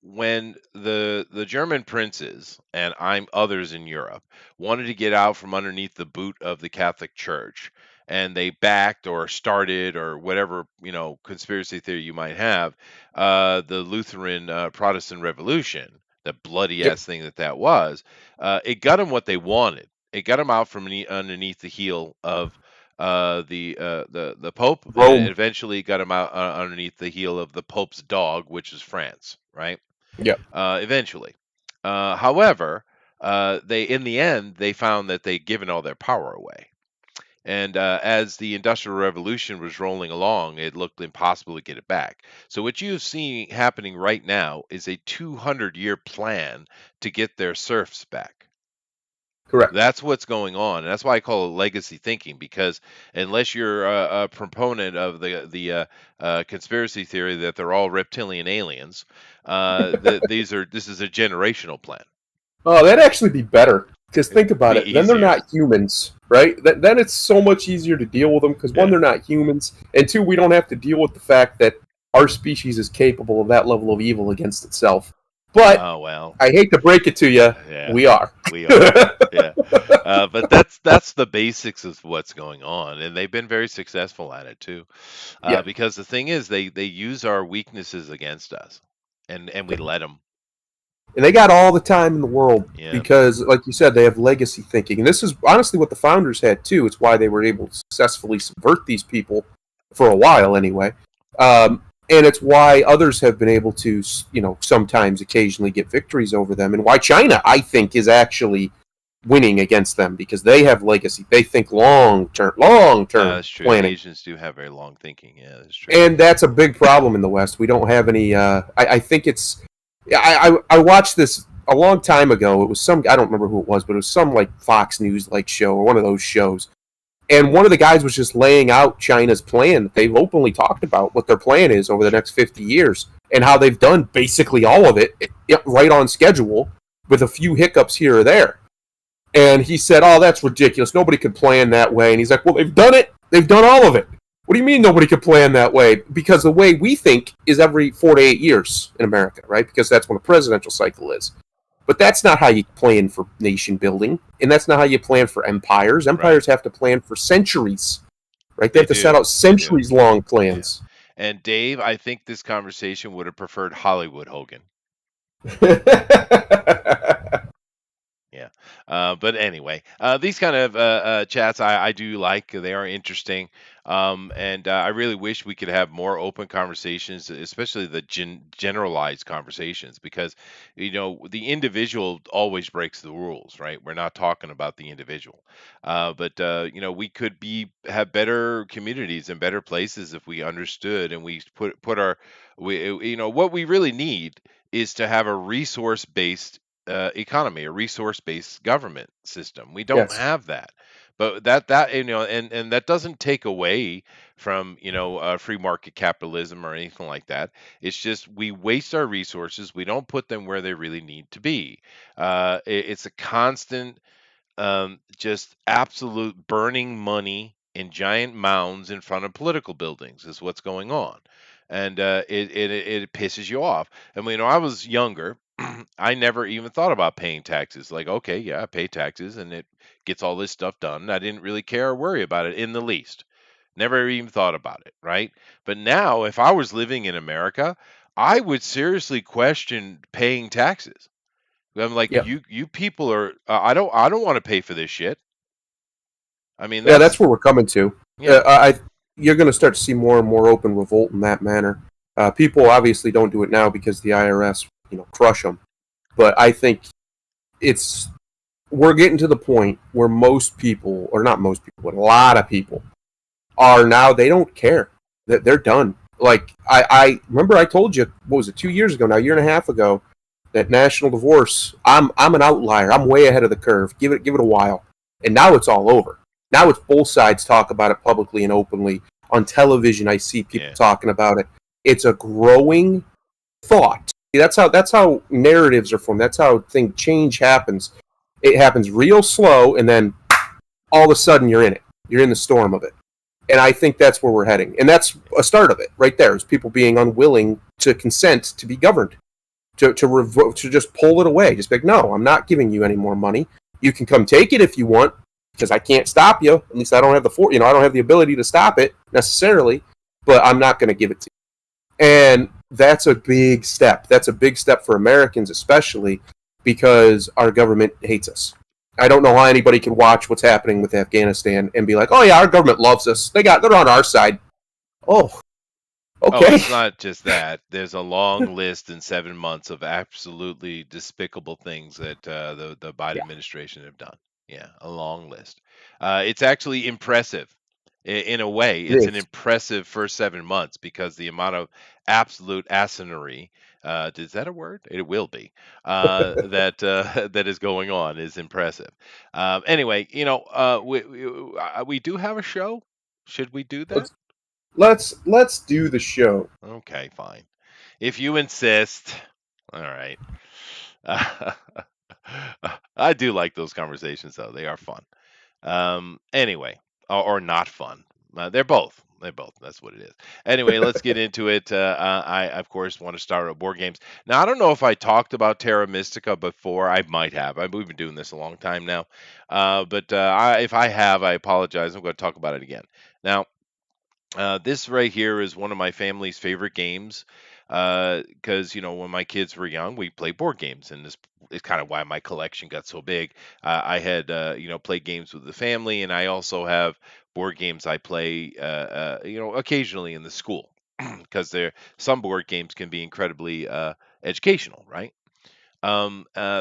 when the German princes and I'm others in Europe wanted to get out from underneath the boot of the Catholic Church, and they backed or started or whatever conspiracy theory you might have, the Lutheran Protestant Revolution, the bloody Yep. ass thing that was, it got them what they wanted. It got them out from underneath the heel of the Pope, and it Rome. eventually got him out underneath the heel of the Pope's dog, which is France, right? Yep. Eventually, however, they in the end they found that they'd given all their power away, and as the Industrial Revolution was rolling along, it looked impossible to get it back. So what you see happening right now is a 200-year plan to get their serfs back. Correct. That's what's going on, and that's why I call it legacy thinking. Because unless you're a proponent of the conspiracy theory that they're all reptilian aliens, this is a generational plan. Oh, that'd actually be better. Because think It'd about be it. Then they're easier. not humans, right? Then it's so much easier to deal with them because one, Yeah. they're not humans, and two, we don't have to deal with the fact that our species is capable of that level of evil against itself. But Oh well. I hate to break it to you, Yeah, we are. we are. Yeah. But that's the basics of what's going on, and they've been very successful at it too. Yeah. Because the thing is, they use our weaknesses against us, and we let them. And they got all the time in the world Yeah. because, like you said, they have legacy thinking. And this is honestly what the founders had too. It's why they were able to successfully subvert these people for a while, anyway. And it's why others have been able to, sometimes occasionally get victories over them, and why China, I think, is actually winning against them because they have legacy. They think long term That's true. planning, Asians do have very long thinking. Yeah, that's true. and that's a big problem in the West. We don't have any. I think it's. I watched this a long time ago. It was some. I don't remember who it was, but it was some like Fox News like show or one of those shows. And one of the guys was just laying out China's plan. They've openly talked about what their plan is over the next 50 years and how they've done basically all of it right on schedule with a few hiccups here or there. And he said, "Oh, that's ridiculous. Nobody could plan that way." And he's like, "Well, they've done it. They've done all of it. What do you mean nobody could plan that way? Because the way we think is every 4 to 8 years in America, right? Because that's when a presidential cycle is. But that's not how you plan for nation building, and that's not how you plan for empires. Right. Empires have to plan for centuries, right? They They have to set do. out They do. centuries long Yeah. plans." And Dave, I think this conversation would have preferred Hollywood Hogan. Yeah. But anyway, these kind of chats I do like. They are interesting. And I really wish we could have more open conversations, especially the generalized conversations, because, the individual always breaks the rules, right? We're not talking about the individual. But we could have better communities and better places if we understood and we put our, what we really need is to have a resource based economy, a resource-based government system. We don't Yes. have that, but and that doesn't take away from free market capitalism or anything like that. It's just we waste our resources. We don't put them where they really need to be. It's a constant just absolute burning money in giant mounds in front of political buildings is what's going on, and it pisses you off. I mean, I was younger. I never even thought about paying taxes. Like, okay, yeah, I pay taxes and it gets all this stuff done. I didn't really care or worry about it in the least. Never even thought about it, right? But now, if I was living in America, I would seriously question paying taxes. I'm like, Yep. you people are. I don't want to pay for this shit. I mean, Yeah, that's that's where we're coming to. yeah, You're going to start to see more and more open revolt in that manner. People obviously don't do it now because the IRS, crush them. But I think it's we're getting to the point where most people, or not most people, but a lot of people are now they don't care. They're done. Like I remember I told you what was it 2 years ago now, a year and a half ago, that national divorce. I'm an outlier. I'm way ahead of the curve. Give it a while, and now it's all over. Now it's both sides talk about it publicly and openly on television. I see people yeah, talking about it. It's a growing thought. That's how narratives are formed. That's how change happens. It happens real slow, and then all of a sudden you're in it. You're in the storm of it. And I think that's where we're heading. And that's a start of it right there, is people being unwilling to consent to be governed, to just pull it away. Just be like, no, I'm not giving you any more money. You can come take it if you want, because I can't stop you. At least I don't have I don't have the ability to stop it necessarily, but I'm not going to give it to you. And that's a big step. That's a big step for Americans, especially because our government hates us. I don't know how anybody can watch what's happening with Afghanistan and be like, "Oh yeah, our government loves us. They're on our side." Oh, oh, okay. it's not just that. There's a long list in 7 months of absolutely despicable things that the Biden Yeah, administration have done. Yeah, a long list. It's actually impressive. In a way, it it's an is. impressive first 7 months because the amount of absolute asinery, is that a word? It will be, that that is going on is impressive. Anyway, we do have a show. Should we do that? Let's let's do the show. Okay, fine. If you insist. All right. I do like those conversations, though. They are fun. Anyway, or not fun. They're both. They're both. That's what it is. Anyway, let's get into it. I, of course, want to start with board games. Now, I don't know if I talked about Terra Mystica before. I might have. We've been doing this a long time now. But if I have, I apologize. I'm going to talk about it again. Now, this right here is one of my family's favorite games because when my kids were young, we played board games, and this is kind of why my collection got so big. I had played games with the family, and I also have board games I play occasionally in the school because there some board games can be incredibly educational, right?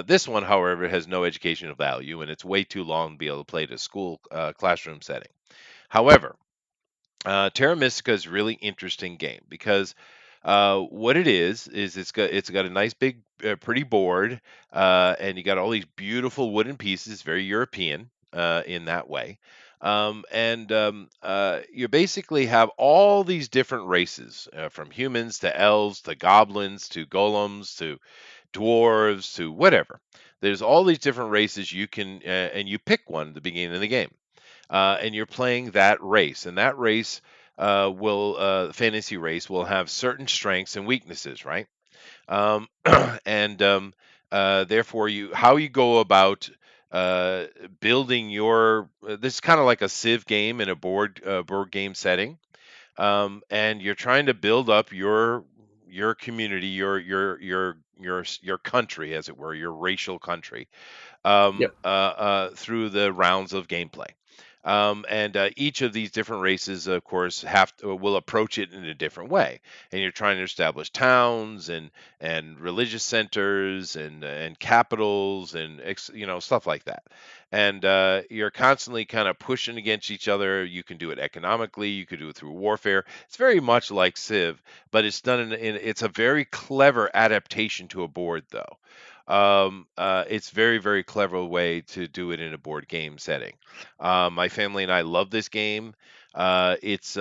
This one, however, has no educational value, and it's way too long to be able to play at a school classroom setting. However, Terra Mystica is a really interesting game because what it is it's got a nice big pretty board, and you got all these beautiful wooden pieces, very European in that way. You basically have all these different races, from humans to elves to goblins to golems to dwarves to whatever. There's all these different races you can, and you pick one at the beginning of the game, and you're playing that race, and that race will fantasy race will have certain strengths and weaknesses, right? Um, and Therefore, you how you go about uh, building your this is kind of like a Civ game in a board game setting, and you're trying to build up your community, your country, as it were, your racial country, Yep. through the rounds of gameplay. And each of these different races, of course, will approach it in a different way. And you're trying to establish towns and religious centers and capitals and stuff like that. And you're constantly kind of pushing against each other. You can do it economically. You could do it through warfare. It's very much like Civ, but it's done it's a very clever adaptation to a board, though. It's very, very clever way to do it in a board game setting. My family and I love this game. It's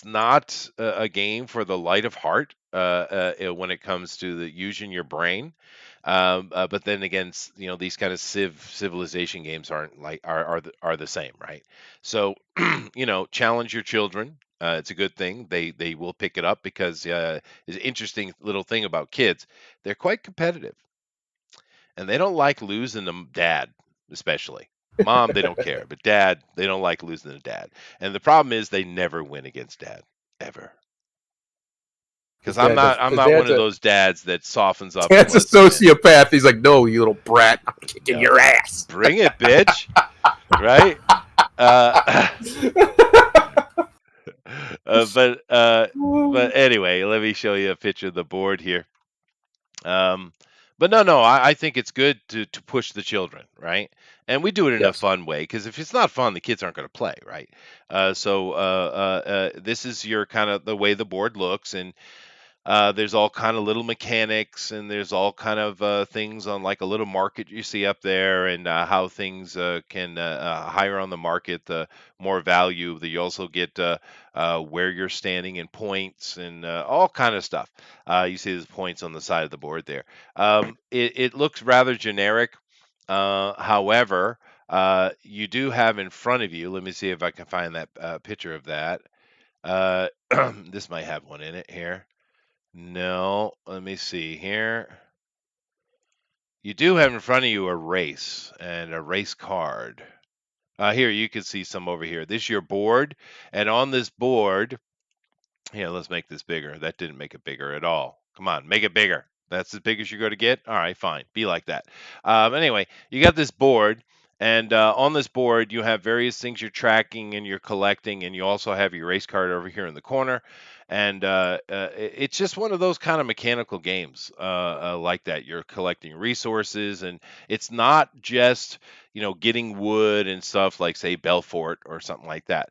not a game for the light of heart when it comes to using your brain. But then again, these kind of civilization games aren't like are the same, right? So challenge your children. It's a good thing. They will pick it up because it's an interesting little thing about kids. They're quite competitive, and they don't like losing to dad, especially. Mom, they don't care, but dad, they don't like losing to dad. And the problem is they never win against dad, ever. Because His dad does I'm because not one of those dads that softens up and dad's a wants to win. sociopath. He's like, no, you little brat, I'm kicking No, your ass. bring it, bitch. Right? Uh, uh, but uh, but anyway, let me show you a picture of the board here. Um, but no, I think it's good to push the children, right? And we do it in a Yes. fun way because if it's not fun, the kids aren't going to play, right? This is your kind of the way the board looks, and there's all kind of little mechanics, and there's all kind of things on like a little market you see up there, and how things can higher on the market, the more value. That you also get where you're standing in points and all kind of stuff. You see there's points on the side of the board there. It looks rather generic. However, you do have in front of you. Let me see if I can find that picture of that. Uh, this might have one in it here. No, let me see here. You do have in front of you a race and a race card. Here, you can see some over here. This is your board, and on this board, here, let's make this bigger. That didn't make it bigger at all. Come on, make it bigger. That's as big as you're going to get? All right, fine. Be like that. Anyway, you got this board, and on this board, you have various things you're tracking and you're collecting, and you also have your race card over here in the corner. And it's just one of those kind of mechanical games like that. You're collecting resources, and it's not just getting wood and stuff like, say, Belfort or something like that.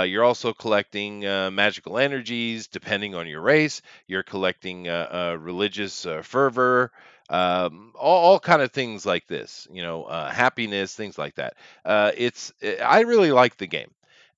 You're also collecting magical energies depending on your race. You're collecting religious fervor, all kind of things like this. Happiness, things like that. I really like the game.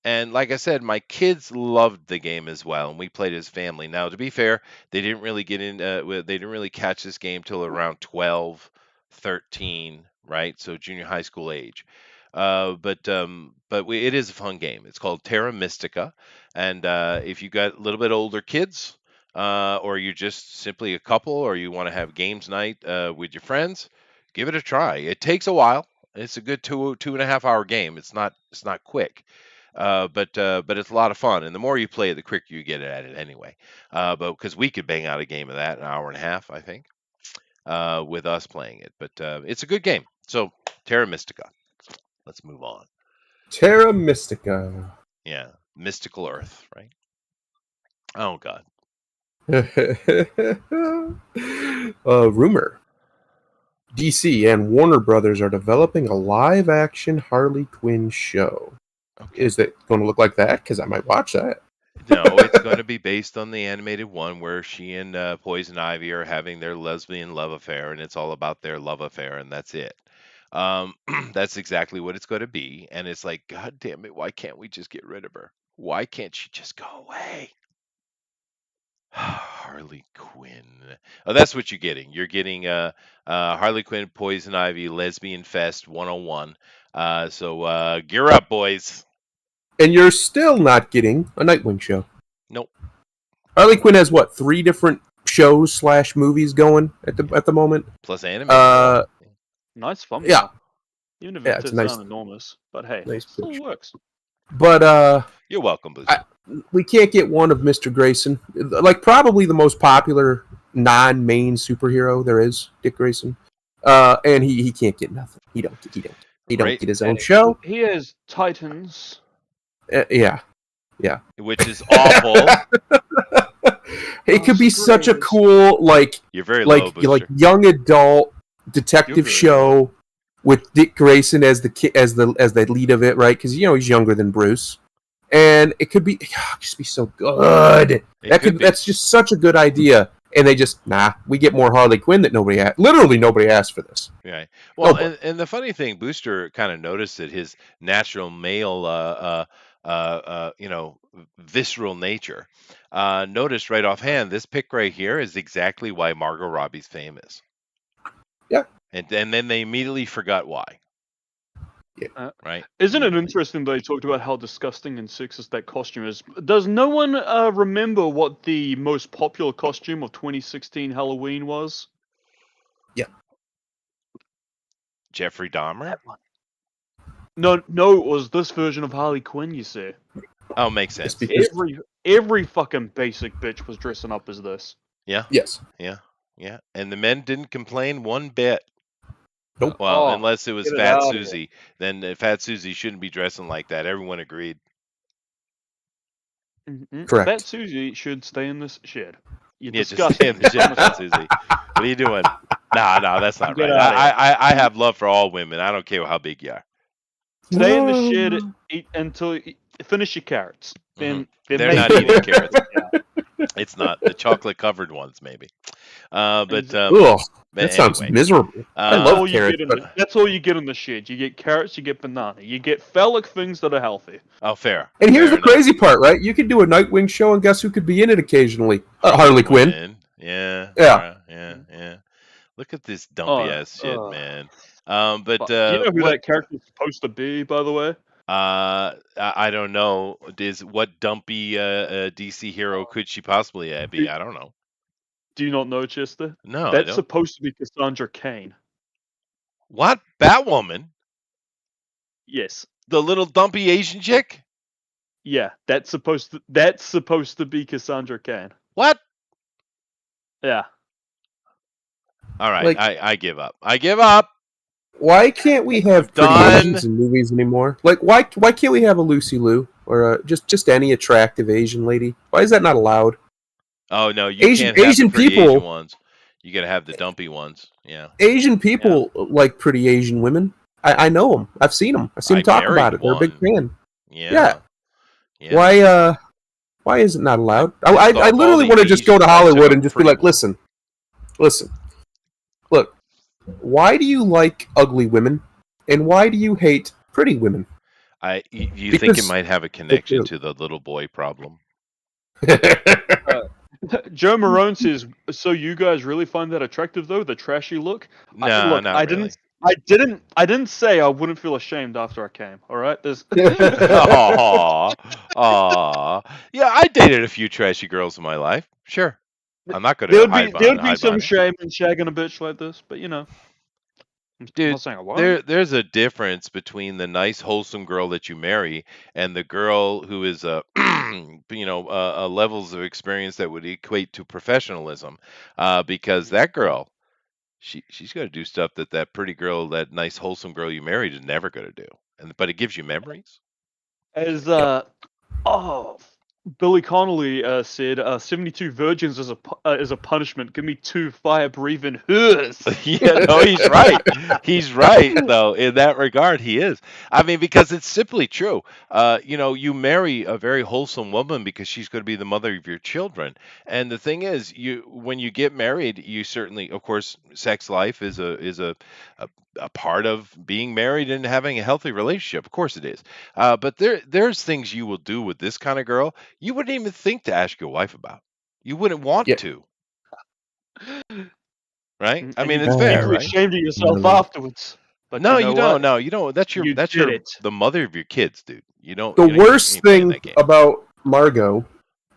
And like I said, my kids loved the game as well, and we played as family. Now, to be fair, they didn't really get in. They didn't really catch this game till around 12, 13, right? So junior high school age. It is a fun game. It's called Terra Mystica, and if you got a little bit older kids, or you're just simply a couple, or you want to have games night with your friends, give it a try. It takes a while. It's a good 2.5 hour game. It's not quick, but it's a lot of fun. And the more you play it, the quicker you get at it anyway. But because we could bang out a game of that in an hour and a half, I think, with us playing it. But it's a good game. So Terra Mystica. Let's move on. Terra Mystica. Yeah, mystical Earth, right? Oh God. Rumor. DC and Warner Brothers are developing a live-action Harley Quinn show. Okay. Is it going to look like that? Because I might watch that. No, it's going to be based on the animated one where she and Poison Ivy are having their lesbian love affair, and it's all about their love affair, and that's it. Um, that's exactly what it's going to be. And it's like, God damn it, why can't we just get rid of her? Why can't she just go away? Harley Quinn. Oh, that's what you're getting. You're getting Harley Quinn, Poison Ivy, Lesbian Fest 101. So gear up, boys. And you're still not getting a Nightwing show. Nope. Harley Quinn has what, 3 different shows / movies going at the moment? Plus animated. Uh, Nice fun. yeah, Even if yeah, it it's a does nice, sound enormous, but hey, nice still picture. works. But You're welcome, Booster. we can't get one of Mr. Grayson. Like probably the most popular non-main superhero there is, Dick Grayson. And he can't get nothing. He don't Right. get his own show. He has Titans. Yeah. Which is awful. It could be such a Strange. cool You're very low, Booster. like young adult detective You're very show with Dick Grayson as the lead of it, right? Because he's younger than Bruce, and it could be just be so good. That's just such a good idea, and they just we get more Harley Quinn that literally nobody asked for this. Right. Well, Nobody. and the funny thing, Booster kind of noticed that his natural male, visceral nature. Noticed right offhand, this pick right here is exactly why Margot Robbie's famous. Yeah. And then they immediately forgot why. right? Isn't it interesting they talked about how disgusting and sexist that costume is? Does no one remember what the most popular costume of 2016 Halloween was? Jeffrey Dahmer. That one. No, it was this version of Harley Quinn. You see, Oh, makes Just sense. because. every fucking basic bitch was dressing up as this. Yeah, Yes. yeah, yeah. And the men didn't complain one bit. Nope. Well, Oh, unless it was get it Fat out of here. Susie, then Fat Susie shouldn't be dressing like that. Everyone agreed. Correct. Fat Susie should stay in this shed. You're Yeah, just stay in disgusting. the shed, Fat Susie. What are you doing? No, that's not Get right. outta here. I have love for all women. I don't care how big you are. Stay in the shed, eat until you finish your carrots. Then They're not maybe eating carrots. It's not the chocolate covered ones, maybe. But Ugh, that sounds anyway, miserable. I that's all love you carrots, get in but that's all you get in the shed. You get carrots, you get banana, you get phallic things that are healthy. oh, fair. and here's Fair the crazy part, right? You could do a Nightwing show, and guess who could be in it occasionally? Harley Quinn. Yeah. Yeah. Yeah. Look at this dumpy ass shit, man. But Do you know who what? that character is supposed to be, by the way? I don't know. What dumpy DC hero could she possibly be? I don't know. Do you not know, Chester? No, I That's don't. supposed to be Cassandra Cain. What? Batwoman? Yes. The little dumpy Asian chick? Yeah, that's supposed to be Cassandra Cain. What? Yeah. All right, Like- I give up. I give up. Why can't we have pretty Done. Asians in movies anymore? Like, why can't we have a Lucy Liu or just any attractive Asian lady? Why is that not allowed? Oh no, you Asian- can't have Asian the pretty people- Asian ones. You gotta have the dumpy ones. Yeah. Asian people like pretty Asian women. I know them. I've seen them. I've seen them talk married about it. They're a big fan. Yeah. Why is it not allowed? Pissed I off all literally the want to just go to Asian guys Hollywood that and are just be pretty like, listen, look, why do you like ugly women, and why do you hate pretty women? You think it Because- might have a connection to the little boy problem? Joe Marone says, "So you guys really find that attractive, though? The trashy look?" No, not really. I didn't say I wouldn't feel ashamed after I came. All right, there's. Aw. Yeah, I dated a few trashy girls in my life. Sure. I'm not going to There'd hide be behind some it. shame in shagging a bitch like this, but you know. I'm Dude, not saying I won't. there's a difference between the nice, wholesome girl that you marry and the girl who is levels of experience that would equate to professionalism. Because that girl, she's going to do stuff that pretty girl, that nice, wholesome girl you married is never going to do. But it gives you memories. As Billy Connolly said, 72 virgins is a punishment. Give me 2 fire-breathing hers. Yeah, no, he's right. He's right, though. In that regard, he is. I mean, because it's simply true. You marry a very wholesome woman because she's going to be the mother of your children. And the thing is, when you get married, you certainly, of course, sex life is a part of being married and having a healthy relationship. Of course, it is. But there's things you will do with this kind of girl you wouldn't even think to ask your wife about. You wouldn't want to. Right? I mean, it's fair, You're right? ashamed of yourself afterwards. But No, you you know don't. No, you don't. That's You the mother of your kids, dude. You don't. The you ain't worst playing thing that game. about Margot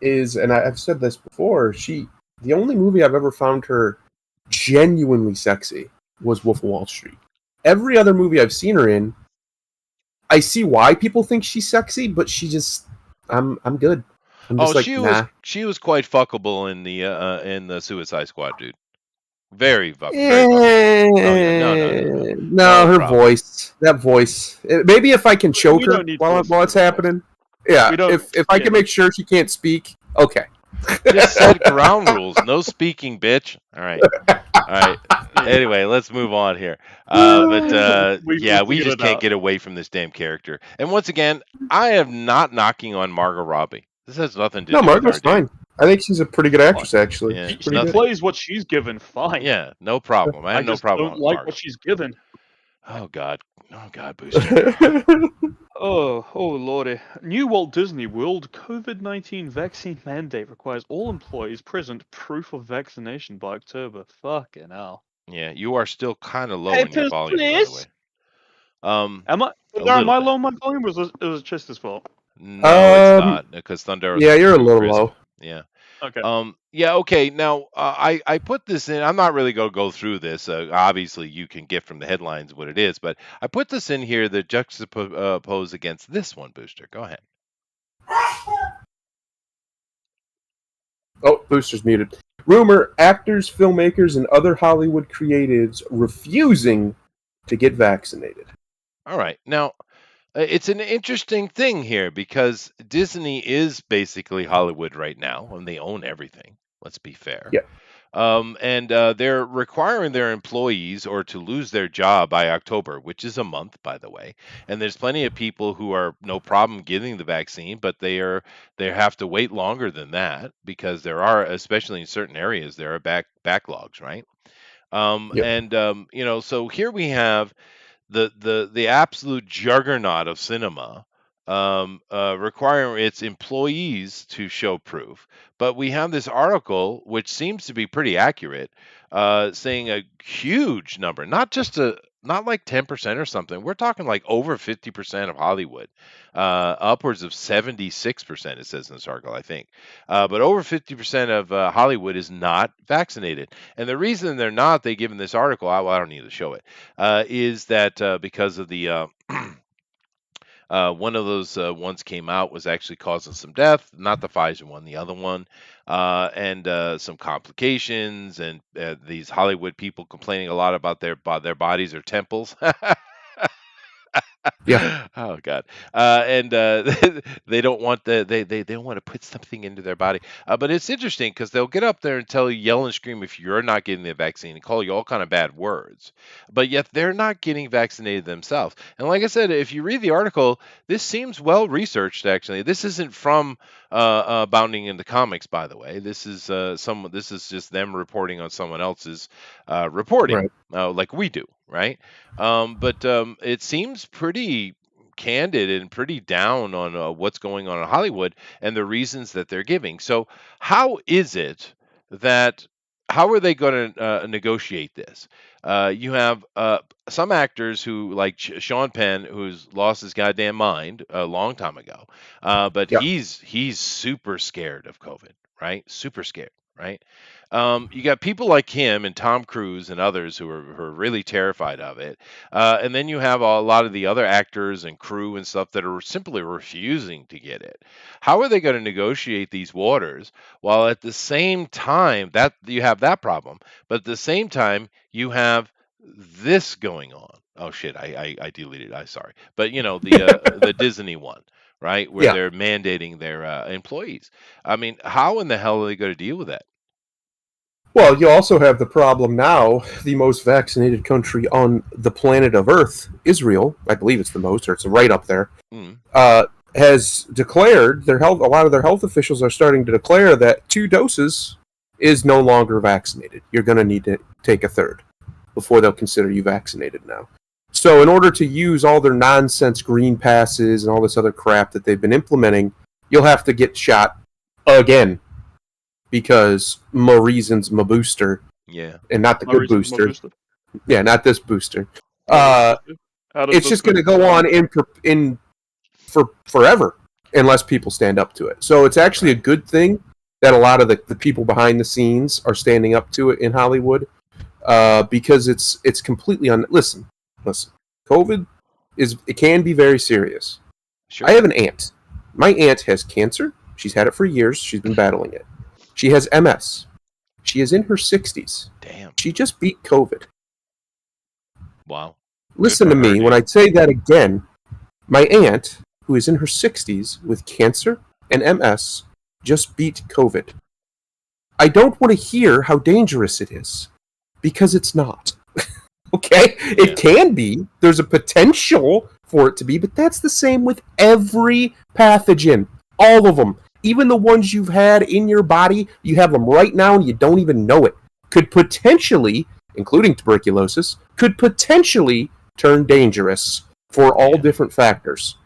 is, and I've said this before, the only movie I've ever found her genuinely sexy was Wolf of Wall Street. Every other movie I've seen her in, I see why people think she's sexy, but I'm good. I'm just she was quite fuckable in the Suicide Squad, dude. Very fuckable. No, her voice. That voice. Maybe if I can choke her while it's happening. Yeah, if I can make sure she can't speak, okay. Just set ground rules. No speaking, bitch. All right. Anyway, let's move on here. We just can't get away from this damn character. And once again, I am not knocking on Margot Robbie. This has nothing to do with her. No, Margot's fine. I think she's a pretty good actress, actually. Yeah, she plays what she's given fine. Yeah, no problem. I have no problem. I don't like what she's given. Oh God, Booster. Oh lordy. New Walt Disney World COVID-19 vaccine mandate requires all employees present proof of vaccination by October. Fucking hell. Yeah, you are still kind of low in your volume, by the way. Am I? A Darren, am little I bit. low on my volume, or was it Chester's fault? No, it's Um, not because Thunderos yeah, is you're a too little crisp. low. Yeah. Okay. Yeah, okay. Now, I put this in. I'm not really going to go through this. Obviously, you can get from the headlines what it is, but I put this in here that juxtapose against this one, Booster. Go ahead. Oh, Booster's muted. Rumor: actors, filmmakers, and other Hollywood creatives refusing to get vaccinated. All right. Now, it's an interesting thing here because Disney is basically Hollywood right now, and they own everything. Let's be fair. Yeah, And they're requiring their employees or to lose their job by October, which is a month, by the way. And there's plenty of people who are no problem getting the vaccine, but they have to wait longer than that because there are, especially in certain areas, there are backlogs, right? yep, So here we have the absolute juggernaut of cinema, requiring its employees to show proof. But we have this article which seems to be pretty accurate, saying a huge number, not like 10% or something. We're talking like over 50% of Hollywood, upwards of 76%. It says in this article, I think, but over 50% of Hollywood is not vaccinated, and the reason they're not, they give in this article. I don't need to show it, is that because of the one of those ones came out was actually causing some death, not the Pfizer one, the other one, and some complications, and these Hollywood people complaining a lot about their bodies or temples. yeah. Oh God. And they don't want they don't want to put something into their body. But it's interesting because they'll get up there and tell you, yell and scream if you're not getting the vaccine, and call you all kind of bad words. But yet they're not getting vaccinated themselves. And like I said, if you read the article, this seems well researched. Actually, this isn't from Bounding into Comics, by the way. This is This is just them reporting on someone else's reporting, Right. like we do, right? But it seems pretty candid and pretty down on what's going on in Hollywood and the reasons that they're giving. So, how is it that how are they going to negotiate this? You have some actors who, like Sean Penn, who's lost his goddamn mind a long time ago, but Yeah. he's super scared of COVID, right? Super scared, right? You got people like him and Tom Cruise and others who are really terrified of it. And then you have a lot of the other actors and crew and stuff that are simply refusing to get it. How are they going to negotiate these waters while at the same time that you have that problem, but at the same time you have this going on? Oh shit, I deleted. I sorry, but the Disney one, right, where Yeah. they're mandating their employees. I mean, how in the hell are they going to deal with that? Well, you also have the problem now. The most vaccinated country on the planet of Earth, Israel, I believe it's the most, or it's right up there, Mm, uh, has declared their health. A lot of their health officials are starting to declare that 2 doses is no longer vaccinated. You're going to need to take a third before they'll consider you vaccinated now. So, in order to use all their nonsense green passes and all this other crap that they've been implementing, you'll have to get shot again because my reason's my booster yeah. and not the My good reason, my booster. booster. Yeah, not this booster. My Uh, booster. How does it's this just going to booster go sound? on in for forever unless people stand up to it. So it's actually a good thing that a lot of the people behind the scenes are standing up to it in Hollywood, because it's completely listen. COVID it can be very serious. I Sure. have an aunt. My aunt has cancer. She's had it for years. She's been battling it. She has MS. She is in her 60s. Damn. She just beat COVID. Wow. Good Listen for to her, me when dude. I say that again. My aunt, who is in her 60s with cancer and MS, just beat COVID. I don't want to hear how dangerous it is because it's not. Okay? It Yeah. can be. There's a potential for it to be, but that's the same with every pathogen. All of them. Even the ones you've had in your body, you have them right now and you don't even know it. Could potentially, including tuberculosis, could potentially turn dangerous for all Yeah. different factors.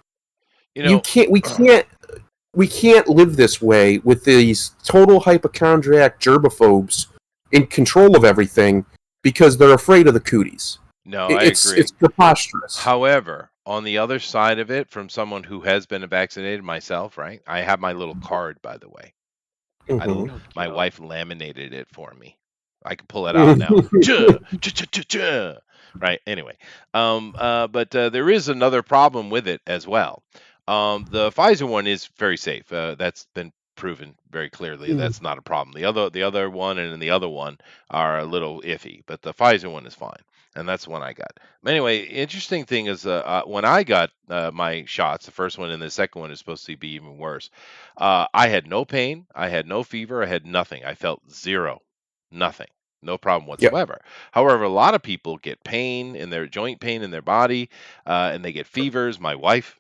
You You know, can't we can't live this way with these total hypochondriac gerbophobes in control of everything because they're afraid of the cooties. No, I It's agree. preposterous. However, on the other side of it, from someone who has been vaccinated myself, right? I have my little card, by the way. Hmm. Oh My god. wife laminated it for me. I can pull it out now. Chuh, chuh, chuh, chuh, chuh. Right. Anyway, but there is another problem with it as well. The Pfizer one is very safe. That's been proven very clearly. That's not a problem. The other one and then the other one are a little iffy, but the Pfizer one is fine, and that's the one I got. Anyway, interesting thing is when I got my shots, the first one and the second one is supposed to be even worse. I had no pain, I had no fever, I had nothing. I felt zero, nothing, no problem Yep. whatsoever. However, a lot of people get pain in their joint pain in their body, and they get fevers. My wife,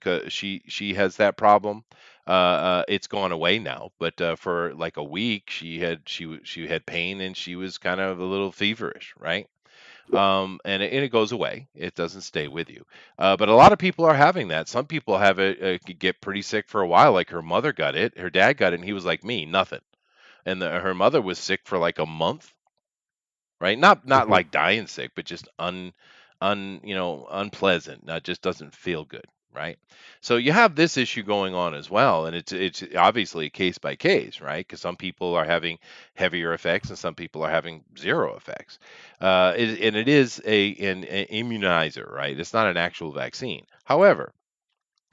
'cause she has that problem. It's gone away now, but for like a week, she had pain and she was kind of a little feverish, right? And it goes away. It doesn't stay with you. But a lot of people are having that. Some people have it could get pretty sick for a while. Like her mother got it, her dad got it, and he was like me, nothing. And her mother was sick for like a month, right? Not Hmm. like dying sick, but just unpleasant. Just doesn't feel good, right? So you have this issue going on as well, and it's obviously case by case, right? Because some people are having heavier effects, and some people are having zero effects. And it is an immunizer, right? It's not an actual vaccine. However,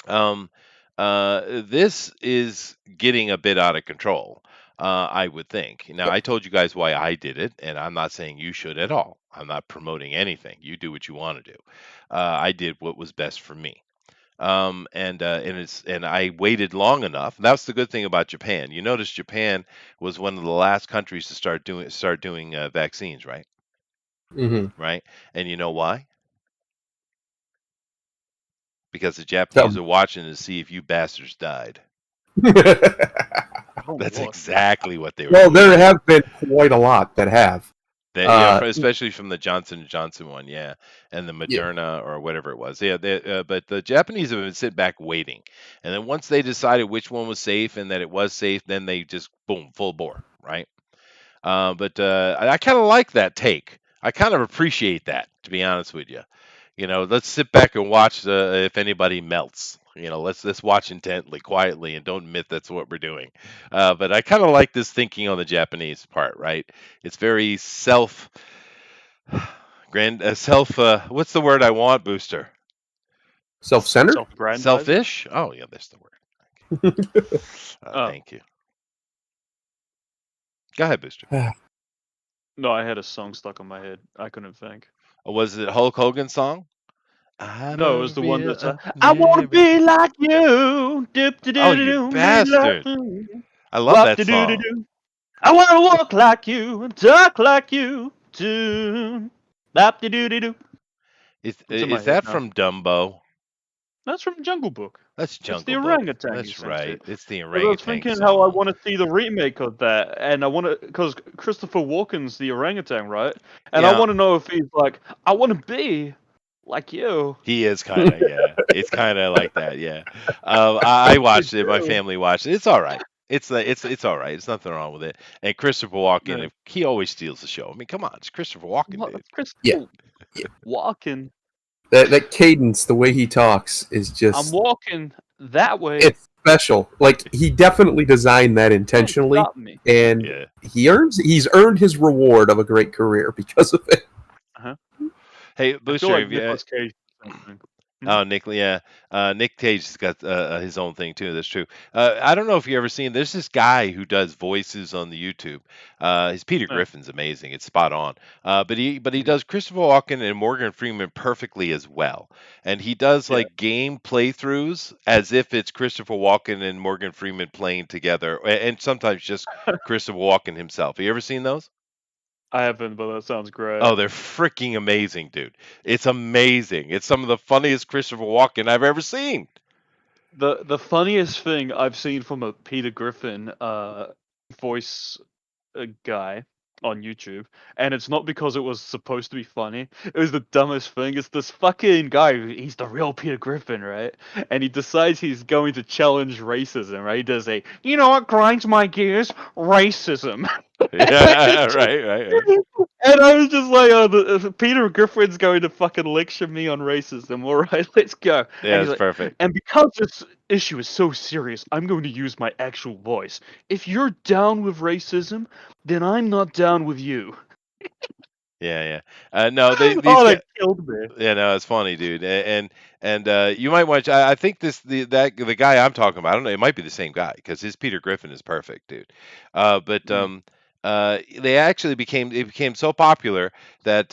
um, this is getting a bit out of control, I would think. Now, I told you guys why I did it, and I'm not saying you should at all. I'm not promoting anything. You do what you want to do. I did what was best for me. And I waited long enough. That's the good thing about Japan. You notice Japan was one of the last countries to start doing vaccines, right? Hmm. Right? And you know why? Because the So, Japanese are watching to see if you bastards died. Oh That's lord. exactly what they were well, doing. there have been quite a lot that have. That yeah, Uh, especially from the Johnson& Johnson one, yeah, and the yeah. Moderna or whatever it was. Yeah, but the Japanese have been sitting back waiting, and then once they decided which one was safe and that it was safe, then they just boom, full bore, right? But I kind of like that take. I kind of appreciate that, to be honest with you. Let's sit back and watch if anybody melts. Let's watch intently, quietly, and don't admit that's what we're doing. But I kind of like this thinking on the Japanese part, right? It's very self. What's the word I want, Booster? Self-centered. Self-aggrandizing? Selfish. Oh yeah, that's the word. Oh. Thank you. Go ahead, Booster. No, I had a song stuck on my head. I couldn't think. Was it Hulk Hogan song? I No, it was don't the one real that's I wanna be like you. Doop de Oh, doo you doo be like bastard! you. I love Wop that de doo doo song. doo. I wanna walk like you and talk like you too. Bop de doo doo doo. Is It's in my is head that now. from Dumbo? That's from Jungle Book. That's It's the Jungle Book. orangutan who That's sings right. it. It's the Because I was orangutan thinking how I song. want to see the remake of that, and I want to, because Christopher Walken's the orangutan, right? And I Yeah, want to know if he's like, I want to be like you. he is kind of, yeah. It's kind of like that, yeah. I I watched it. My do. family watched it. It's all right. It's all right. There's nothing wrong with it. And Christopher Walken, Yeah. if he always steals the show. I mean, come on, it's Christopher Walken, What? dude. Yeah. Christopher Walken. That cadence, the way he talks, is I'm just walking that way. it's special. Like he definitely designed that Can't intentionally, stop me. and Yeah. he's earned his reward of a great career because of it. Uh-huh. Hey, I feel Booster, like have you? Nicolas Cage. Or something. Oh, Nick, yeah. Nick Cage has got his own thing too. That's true. I don't know if you ever seen. There's this guy who does voices on the YouTube. His Peter Yeah. Griffin's amazing. It's spot on. But he Mhm. does Christopher Walken and Morgan Freeman perfectly as well. And he does Yeah. like game playthroughs as if it's Christopher Walken and Morgan Freeman playing together, and sometimes just Christopher Walken himself. Have you ever seen those? I haven't, but that sounds Oh, great. they're freaking amazing, dude. It's amazing. It's some of the funniest Christopher Walken I've ever seen. The funniest thing I've seen from a Peter Griffin voice guy on YouTube, and it's not because it was supposed to be funny. It was the dumbest thing. It's this fucking guy. He's the real Peter Griffin, right? And he decides he's going to challenge racism, right? He does you know what grinds my gears? Racism. Yeah, right, right, right. And I was just like, oh, Peter Griffin's going to fucking lecture me on racism. All right, let's go. Yeah, And he's it's like, perfect. and because this issue is so serious, I'm going to use my actual voice. If you're down with racism, then I'm not down with you. Yeah, yeah. No, these Oh, guys. that killed me. Yeah, no, it's funny, dude. And you might watch. I think the guy I'm talking about. I don't know. It might be the same guy because his Peter Griffin is perfect, dude. But Mm. they actually became so popular that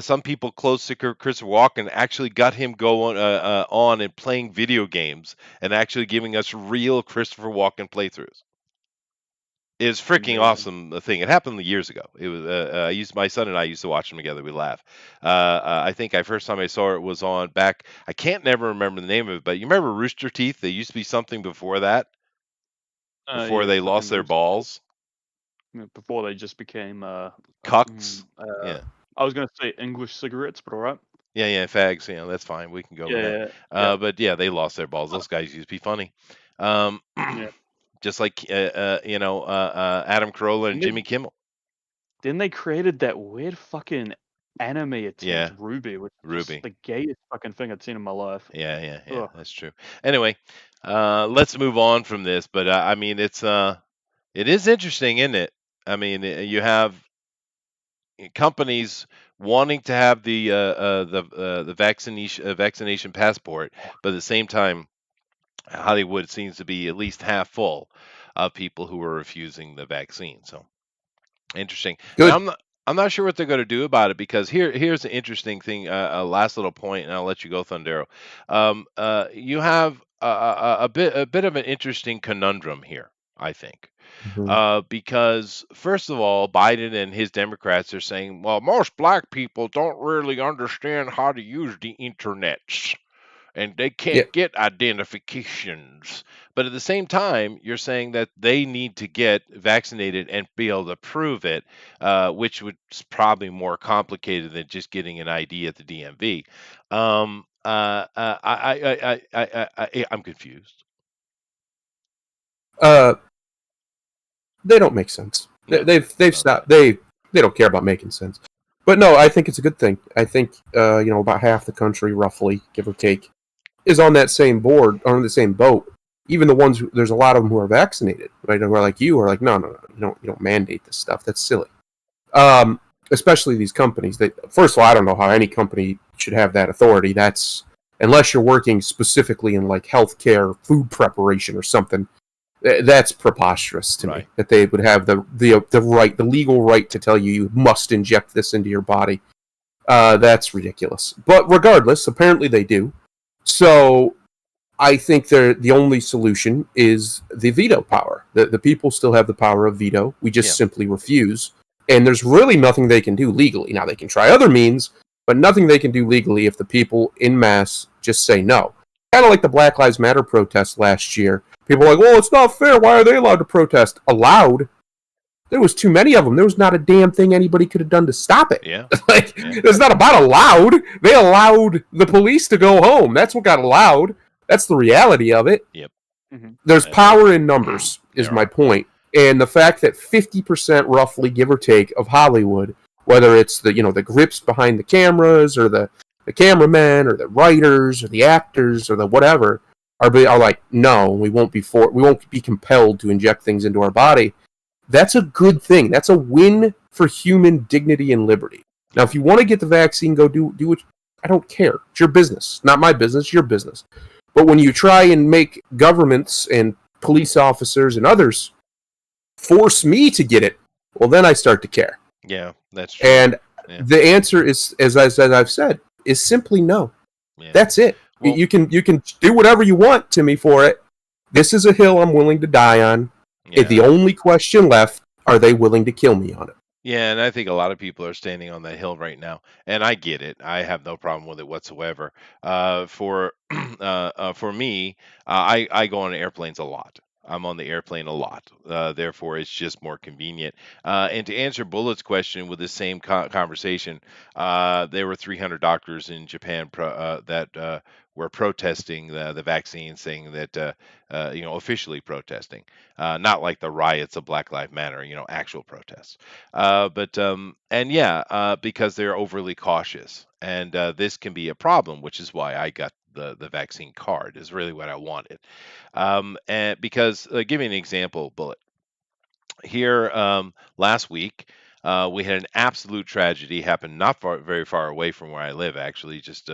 some people close to Christopher Walken actually got him going on and playing video games and actually giving us real Christopher Walken playthroughs. It's freaking Amazing. awesome thing. It happened years ago. It was I used my son and I used to watch them together. We laugh. I think I first time I saw it was on back. I can't never remember the name of it, but you remember Rooster Teeth? There used to be something before that, before Yeah, they fucking lost their Rooster Teeth. balls. Yeah, before they just became Cucks. Yeah, I was gonna say English cigarettes, but all right. yeah, yeah. Fags. Yeah, that's fine. We can go with Yeah, that. yeah, yeah. But yeah, they lost their balls. Those guys used to be funny. Um, Yeah. just like Adam Carolla and And they, Jimmy Kimmel. then they created that weird fucking anime attempt, Yeah, Ruby, which is just Ruby. the gayest fucking thing I'd seen in my life. Yeah, yeah, yeah, Ugh. that's true. Anyway, let's move on from this, but I mean, it is interesting, isn't it? I mean, you have companies wanting to have the vaccination passport, but at the same time, Hollywood seems to be at least half full of people who are refusing the vaccine. So interesting. Now Good. I'm not sure what they're going to do about it because here's the interesting thing. A last little point, and I'll let you go, Thundero. You have a bit of an interesting conundrum here, I think, Mhm. because first of all, Biden and his Democrats are saying, well, most black people don't really understand how to use the internet and they Yeah. can't get identifications. But at the same time, you're saying that they need to get vaccinated and be able to prove it, which was probably more complicated than just getting an ID at the DMV. I'm confused. Uh, they don't make sense. No. They've Okay. stopped. They don't care about making sense. But no, I think it's a good thing. I think about half the country, roughly, give or take, is on that same board, on the same boat. Even the ones there's a lot of them who are vaccinated, right? Who are like you are like, no, no, no, you don't mandate this stuff. That's silly. Um, Especially these companies. That first of all, I don't know how any company should have that authority. That's unless you're working specifically in like healthcare, food preparation, or something. That's preposterous to me Right. that they would have the right, the legal right to tell you you must inject this into your body. That's ridiculous. But regardless, apparently they do. So I think the only solution is the veto power. The people still have the power of veto. We Yeah. just simply refuse. And there's really nothing they can do legally. Now, they can try other means, but nothing they can do legally if the people in mass just say no. Kind of like the Black Lives Matter protest last year. People are like, well, it's not fair. Why are they allowed to protest? Allowed? There was too many of them. There was not a damn thing anybody could have done to stop it. Yeah. Like, Yeah. it's not about allowed. They allowed the police to go home. That's what got allowed. That's the reality of it. Yep. Hmm. There's That's right. power in numbers, is There my are. point. And the fact that 50%, roughly, give or take, of Hollywood, whether it's the grips behind the cameras or the cameramen or the writers or the actors or the whatever, are like, no, we won't be compelled to inject things into our body. That's a good thing. That's a win for human dignity and liberty. Now, if you want to get the vaccine, go do it. I don't care. It's your business, not my business. Your business. But when you try and make governments and police officers and others force me to get it, well, then I start to care. Yeah, that's true. And Yeah. the answer is, as I've said, is simply no. Yeah. That's it. Well, You can do whatever you want to me for it. This is a hill I'm willing to die on. yeah. The only question left: are they willing to kill me on it? Yeah, and I think a lot of people are standing on that hill right now, and I get it. I have no problem with it whatsoever. For me, I go on airplanes a lot. I'm on the airplane a lot. Therefore, it's just more convenient. And to answer Bullet's question with the same conversation, there were 300 doctors in Japan that were protesting the vaccine, saying that, officially protesting, not like the riots of Black Lives Matter, actual protests. And yeah, because they're overly cautious. And this can be a problem, which is why I got the vaccine card, is really what I wanted. And because, give me an example, Bullet. Here, last week, we had an absolute tragedy happen not very far away from where I live, actually, just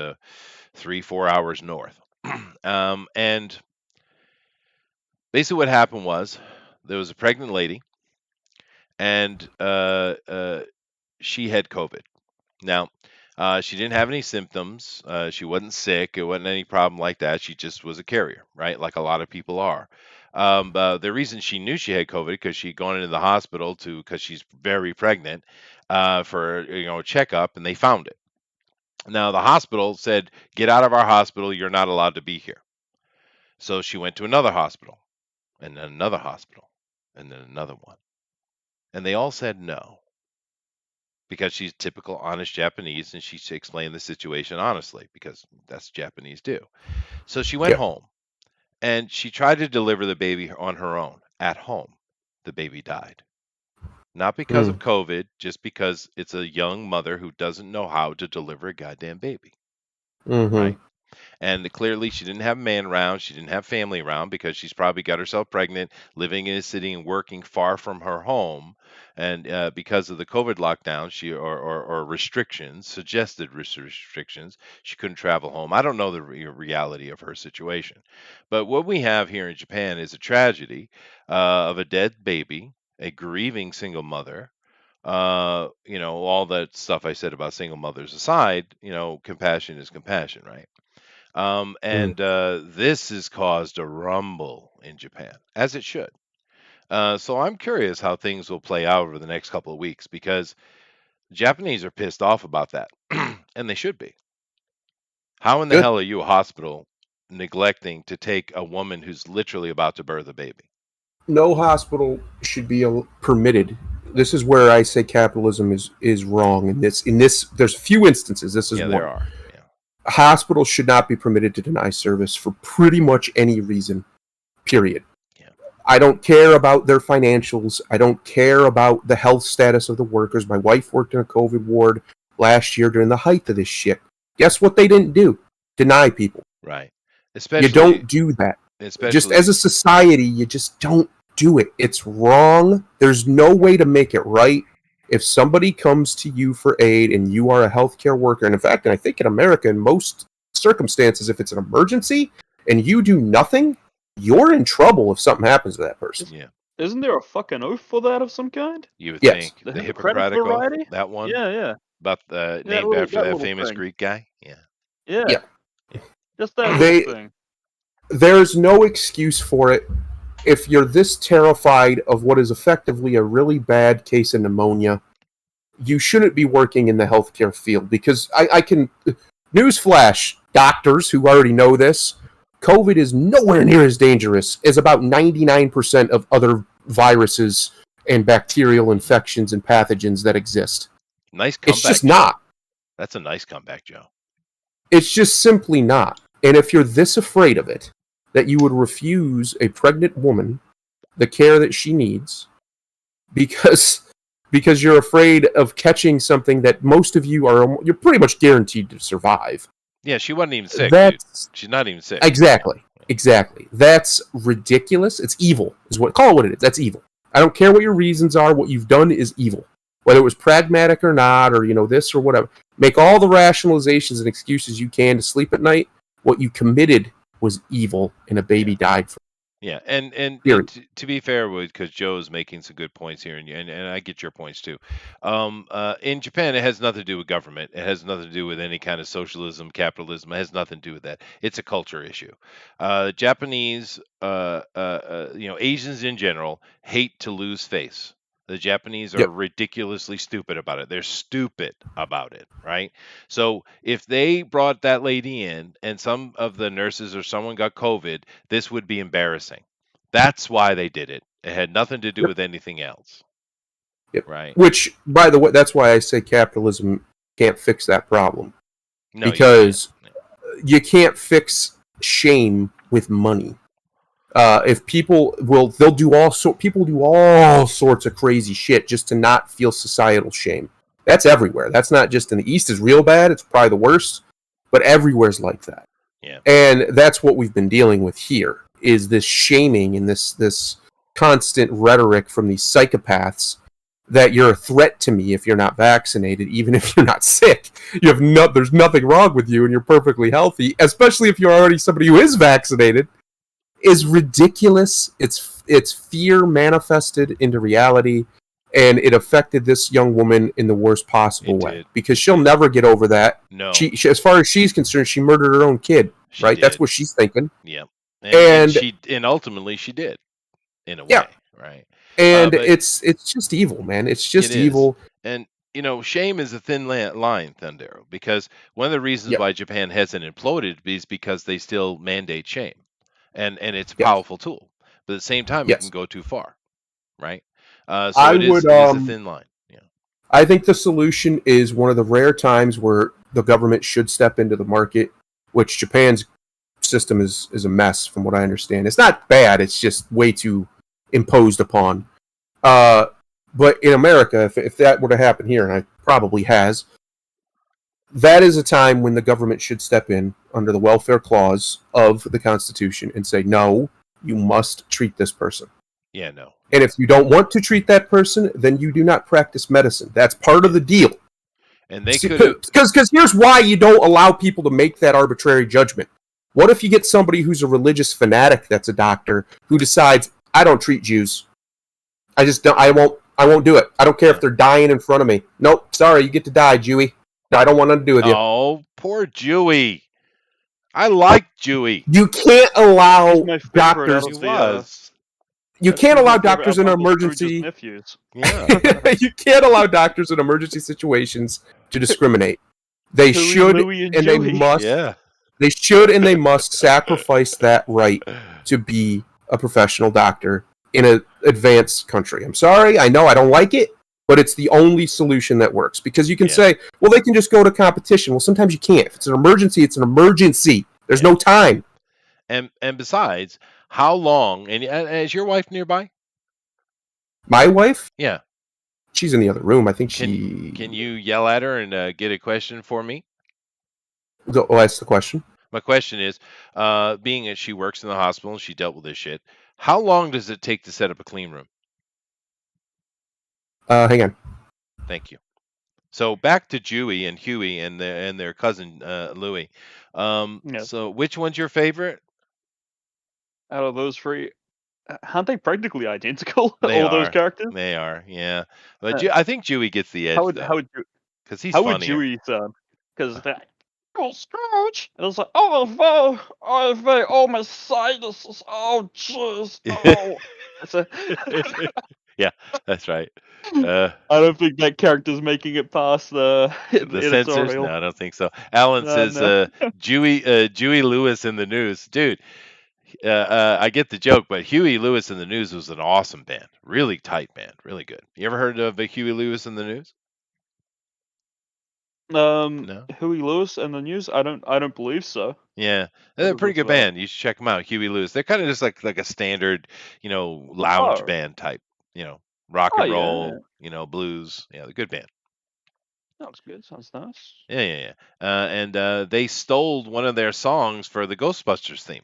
3, 4 hours north. And basically, what happened was there was a pregnant lady, and she had COVID. Now, she didn't have any symptoms. She wasn't sick. It wasn't any problem like that. She just was a carrier, right? Like a lot of people are. But the reason she knew she had COVID because she'd gone into the hospital because she's very pregnant for a checkup, and they found it. Now the hospital said, "Get out of our hospital. You're not allowed to be here." So she went to another hospital, and then another hospital, and then another one, and they all said no, because she's typical honest Japanese, and she explained the situation honestly because that's Japanese do. So she went Yep. home, and she tried to deliver the baby on her own at home. The baby died. Not because of Mm. COVID, just because it's a young mother who doesn't know how to deliver a goddamn baby, Mm-hmm. right? And clearly, she didn't have a man around. She didn't have family around because she's probably got herself pregnant, living in a city and working far from her home. And because of the COVID lockdown, or restrictions, suggested restrictions, she couldn't travel home. I don't know the reality of her situation, but what we have here in Japan is a tragedy of a dead baby, a grieving single mother. All that stuff I said about single mothers aside, compassion is compassion, right? Mm. And this has caused a rumble in Japan, as it should. So I'm curious how things will play out over the next couple of weeks because Japanese are pissed off about that, and they should be. How in the Good. hell are you a hospital neglecting to take a woman who's literally about to birth a baby? No hospital should be permitted. This is where I say capitalism is wrong. In this, there's a few instances. This is Yeah, there one. are. Yeah, Hospitals should not be permitted to deny service for pretty much any reason. Period. yeah, I don't care about their financials. I don't care about the health status of the workers. My wife worked in a COVID ward last year during the height of this shit. Guess what they didn't do? Deny people. right. You Especially, don't do that. Just as especially, a society, you just don't do it. It's wrong. There's no way to make it right. If somebody comes to you for aid and you are a healthcare worker, and in fact, and I think in America, in most circumstances, if it's an emergency and you do nothing, you're in trouble if something happens to that person. Is- yeah, Isn't there a fucking oath for that of some kind? you would Yes. think The the Hippocratic Hippocratic Oath, variety? that one, Yeah, yeah. about Yeah, named after that that little famous thing. Greek guy. Yeah, Yeah, Yeah. yeah, just that little They thing. there's no excuse for it. If you're this terrified of what is effectively a really bad case of pneumonia, you shouldn't be working in the healthcare field because I can. Newsflash, doctors who already know this, COVID is nowhere near as dangerous as about 99% of other viruses and bacterial infections and pathogens that exist. nice It's comeback, just Joe. not. That's a nice comeback, Joe. It's just simply not. And if you're this afraid of it, that you would refuse a pregnant woman the care that she needs because you're afraid of catching something that most of you're pretty much guaranteed to survive. Yeah, she wasn't even sick, dude. That's She's not even sick. exactly. Exactly. That's ridiculous. It's evil. Is what call it what it is. That's evil. I don't care what your reasons are. What you've done is evil. Whether it was pragmatic or not, or this or whatever. Make all the rationalizations and excuses you can to sleep at night. What you committed was evil, and a Yeah. baby died from Yeah, and period. to be fair, because Joe's making some good points here, and I get your points too. In Japan, it has nothing to do with government. It has nothing to do with any kind of socialism, capitalism. It has nothing to do with that. It's a culture issue. Japanese, Asians in general hate to lose face. The Japanese are Yep. ridiculously stupid about it. They're stupid about it, right? So if they brought that lady in and some of the nurses or someone got COVID, this would be embarrassing. That's why they did it. It had nothing to do Yep. with anything else, Yep. right? Which, by the way, that's why I say capitalism can't fix that problem, No, you can't. because you can't fix shame with money. If people they'll do people do all sorts of crazy shit just to not feel societal shame. That's everywhere. That's not just in the East is real bad. It's probably the worst, but everywhere's like that. Yeah. And that's what we've been dealing with here is this shaming and this constant rhetoric from these psychopaths that you're a threat to me if you're not vaccinated, even if you're not sick. There's nothing wrong with you and you're perfectly healthy, especially if you're already somebody who is vaccinated. Is ridiculous. It's fear manifested into reality, and it affected this young woman in the worst possible way because she'll never get over that. No. She, as far as she's concerned, she murdered her own kid. She right? did. That's what she's thinking. Yeah. And ultimately she did, in a way, Yeah. right? And But it's just evil, man. It's just it is. evil. And shame is a thin line, Thundero, because one of the reasons Yep. why Japan hasn't imploded is because they still mandate shame, and it's a Yes. powerful tool. But at the same time, it Yes. can go too far, right? So I it is a thin line. Yeah. I think the solution is one of the rare times where the government should step into the market, which Japan's system is a mess, from what I understand. It's not bad; it's just way too imposed upon. But in America, if that were to happen here, and it probably has, that is a time when the government should step in under the welfare clause of the Constitution and say, no, you must treat this person. Yeah, no. And if you don't want to treat that person, then you do not practice medicine. That's part of the deal. And they could, because here's why you don't allow people to make that arbitrary judgment. What if you get somebody who's a religious fanatic that's a doctor who decides, I don't treat Jews. I just don't. I won't do it. I don't care if they're dying in front of me. Nope, sorry, you get to die, Jewy. No, I don't want nothing to do with you. Oh, poor Jewy. I like Jewy. You can't allow doctors. He was. You can't allow doctors in emergency. Yeah. You can't allow doctors in emergency situations to discriminate. They should and they must. Yeah. They should and they must sacrifice that right to be a professional doctor in an advanced country. I'm sorry, I know I don't like it, but it's the only solution that works. Because you can say, well, they can just go to competition. Well, sometimes you can't. If it's an emergency, it's an emergency. There's no time. And besides, how long? And is your wife nearby? My wife? Yeah. She's in the other room. I think Can you yell at her and get a question for me? Oh, that's the question. My question is, being that she works in the hospital and she dealt with this shit, how long does it take to set up a clean room? Hang on. Thank you. So back to Jewy and Huey and their cousin Louie. So which one's your favorite? Out of those three, aren't they practically identical? They all are. Those characters. They are, yeah. But I think Jewy gets the edge. How would because he's how funnier. would Jewy sound? Because oh, Scrooge! And it's like, oh, my sinuses, oh, jeez, oh. Yeah, that's right. I don't think that character's making it past the censors. No, I don't think so. Alan says, Jewy Lewis in the News, dude. I get the joke, but Huey Lewis in the News was an awesome band, really tight band, really good. You ever heard of Huey Lewis in the News? No. Huey Lewis and the News? I don't believe so. Yeah, they're a pretty good band. You should check them out. Huey Lewis. They're kind of just like a standard, lounge band type. Rock and roll. Yeah. Blues. Yeah, they're a good band. Sounds good. Sounds nice. Yeah. And they stole one of their songs for the Ghostbusters theme.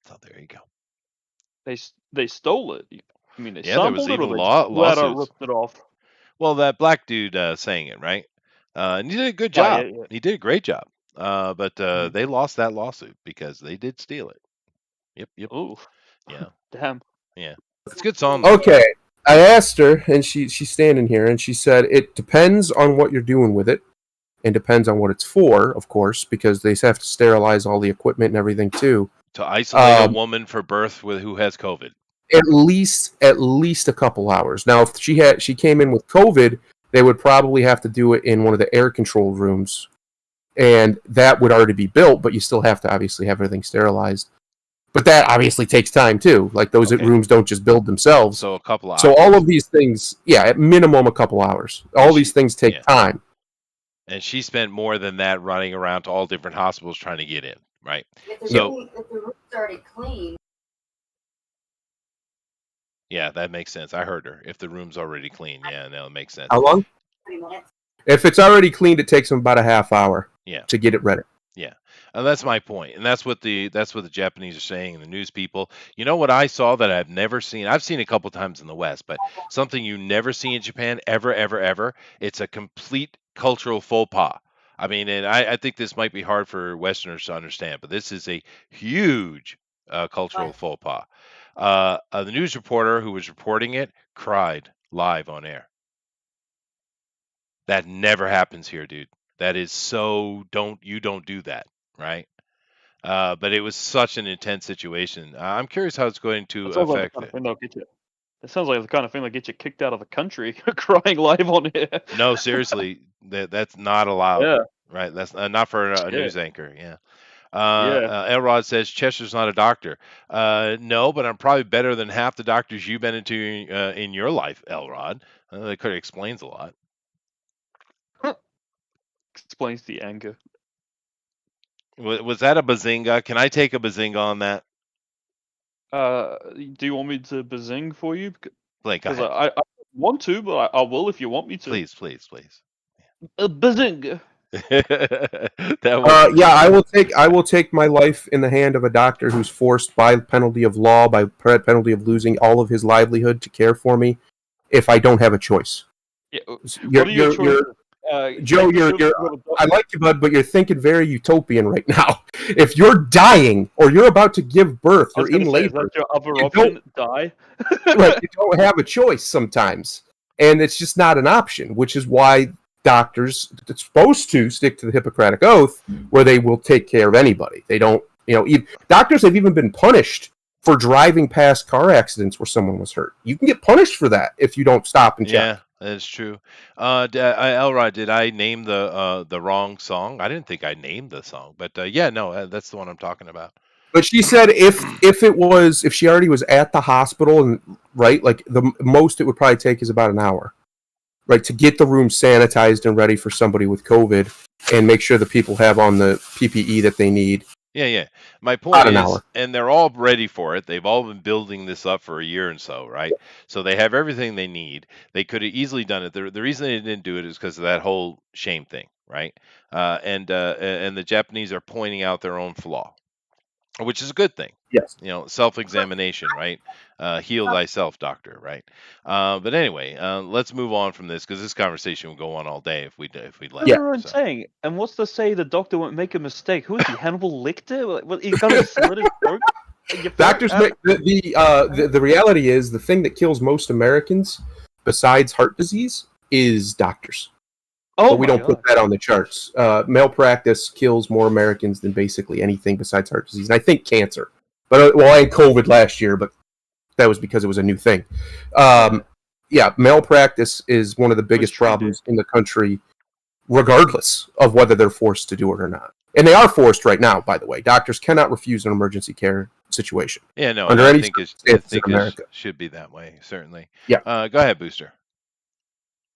So there you go. They stole it. I mean, they there was sampled it, even or lawsuits. ripped it off. Well, that black dude sang it, right? And he did a good job. Yeah. He did a great job. But they lost that lawsuit because they did steal it. Yep. Ooh. Yeah. Damn. Yeah. It's a good song, though. Okay. I asked her, and she's standing here, and she said it depends on what you're doing with it, and depends on what it's for, of course, because they have to sterilize all the equipment and everything too. To isolate a woman for birth who has COVID. At least a couple hours. Now, if she came in with COVID, they would probably have to do it in one of the air controlled rooms, and that would already be built, but you still have to obviously have everything sterilized. But that obviously takes time too. Like those Okay. rooms don't just build themselves. So a couple of So hours. all of these things, yeah, at minimum a couple hours. All these things take time. And she spent more than that running around to all different hospitals trying to get in, right? If the room's already clean. Yeah, that makes sense. I heard her. If the room's already clean, yeah, no, it makes sense. How long? 3 minutes. If it's already cleaned, it takes them about a half hour. Yeah. To get it ready. Yeah, and that's my point, and that's what the Japanese are saying, and the news people. You know what I saw that I've never seen? I've seen a couple times in the West, but something you never see in Japan ever, ever, ever. It's a complete cultural faux pas. I mean, and I think this might be hard for Westerners to understand, but this is a huge cultural faux pas. The news reporter who was reporting it cried live on air. That never happens here, dude. That is so don't do that, right? But it was such an intense situation. I'm curious how it's going to That sounds like the affect kind of it. thing that'll get you. It sounds like the kind of thing that gets you kicked out of the country, crying live on air. No, seriously, that's not allowed. Yeah. Right. That's not for a Yeah. news anchor. Yeah. Yeah. Elrod says Chester's not a doctor. No, but I'm probably better than half the doctors you've been into in your life, Elrod. That could explains a lot. Explains the anger. Was that a bazinga? Can I take a bazinga on that? Do you want me to bazing for you? Blake, Because I want to, but I will if you want me to. please. A bazing. I will take my life in the hand of a doctor who's forced by penalty of law, by penalty of losing all of his livelihood to care for me, if I don't have a choice. Yeah, what are your choices? Joe, I like you, bud, but you're thinking very utopian right now. If you're dying or you're about to give birth, you're in labor. Is that your other option? Die? Right, you don't have a choice sometimes, and it's just not an option. Which is why doctors are supposed to stick to the Hippocratic Oath, where they will take care of anybody. They don't, doctors have even been punished for driving past car accidents where someone was hurt. You can get punished for that if you don't stop and check. Yeah, that's true. Elrod, did I name the wrong song? I didn't think I named the song, but that's the one I'm talking about. But she said if she already was at the hospital, and right, like the most it would probably take is about an hour, right, to get the room sanitized and ready for somebody with COVID, and make sure the people have on the PPE that they need. Yeah. My point is, and they're all ready for it. They've all been building this up for a year and so, right? So they have everything they need. They could have easily done it. The reason they didn't do it is because of that whole shame thing, right? And the Japanese are pointing out their own flaw, which is a good thing. Yes. Self-examination, right? Heal thyself, doctor, right? But anyway, let's move on from this because this conversation will go on all day if we let. Yeah. Saying, and what's to say the doctor won't make a mistake? Who is he? Hannibal Lecter? Well, he's gonna slit his throat. Doctors make the reality is the thing that kills most Americans, besides heart disease, is doctors. But we don't put that on the charts. Malpractice kills more Americans than basically anything besides heart disease, and I think cancer. But I had COVID last year, but that was because it was a new thing. Malpractice is one of the biggest problems in the country, regardless of whether they're forced to do it or not. And they are forced right now, by the way. Doctors cannot refuse an emergency care situation. Yeah, no, under I any think America. It should be that way, certainly. Yeah. Go ahead, Booster.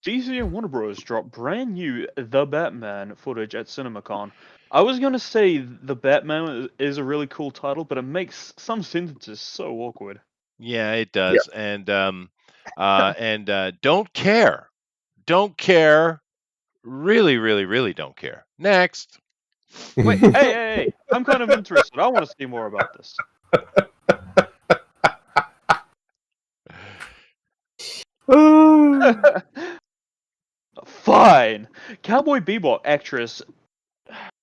DC and Warner Bros. Dropped brand new The Batman footage at CinemaCon. I was going to say The Batman is a really cool title, but it makes some sentences so awkward. Yeah, it does. Yeah. And don't care. Don't care. Really, really, really don't care. Next. Wait, hey. I'm kind of interested. I want to see more about this. Fine. Cowboy Bebop actress,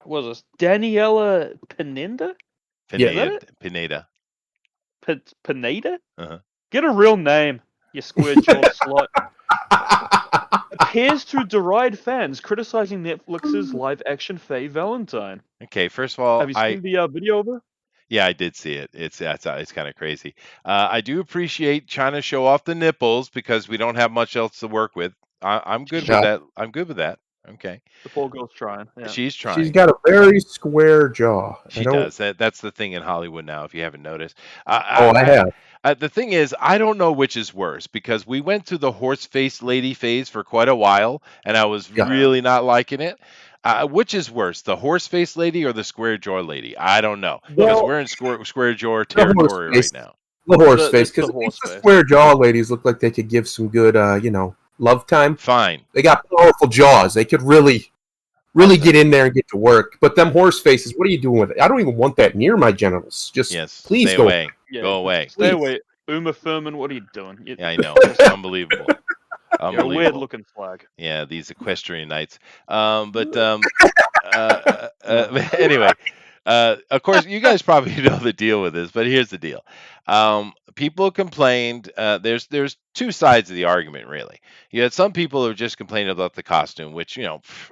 what was this? Daniela Pineda? Pineda. Pineda? Uh-huh. Get a real name, you square-jawed slut. Appears to deride fans criticizing Netflix's live-action Faye Valentine. Okay, first of all, have you seen the video of her? Yeah, I did see it. It's kind of crazy. I do appreciate trying to show off the nipples because we don't have much else to work with. I'm good with that. I'm good with that. Okay. The poor girl's trying. Yeah. She's She's trying. got a very square jaw. I She don't. does. That's the thing in Hollywood now, if you haven't noticed. Oh, I have. The thing is, I don't know which is worse because we went through the horse-faced lady phase for quite a while, and I was Yeah. really not liking it. Which is worse, the horse-faced lady or the square jaw lady? I don't know because Well, we're in square jaw the horse territory right face. now. The horse The- face, it's the because at least horse the face. square jaw ladies look like they could give some good, love time. Fine. They got powerful jaws. They could really get in there and get to work. But them horse faces, what are you doing with it? I don't even want that near my genitals. Just Yes. please Stay go. away. Yeah, Go away. Stay Please. away. Uma Thurman, what are you doing? Yeah, I know. It's unbelievable. You're a Unbelievable. weird looking flag. Yeah, these equestrian knights. Anyway, of course, you guys probably know the deal with this, but here's the deal. People complained. There's two sides of the argument, really. You had some people who just complained about the costume, which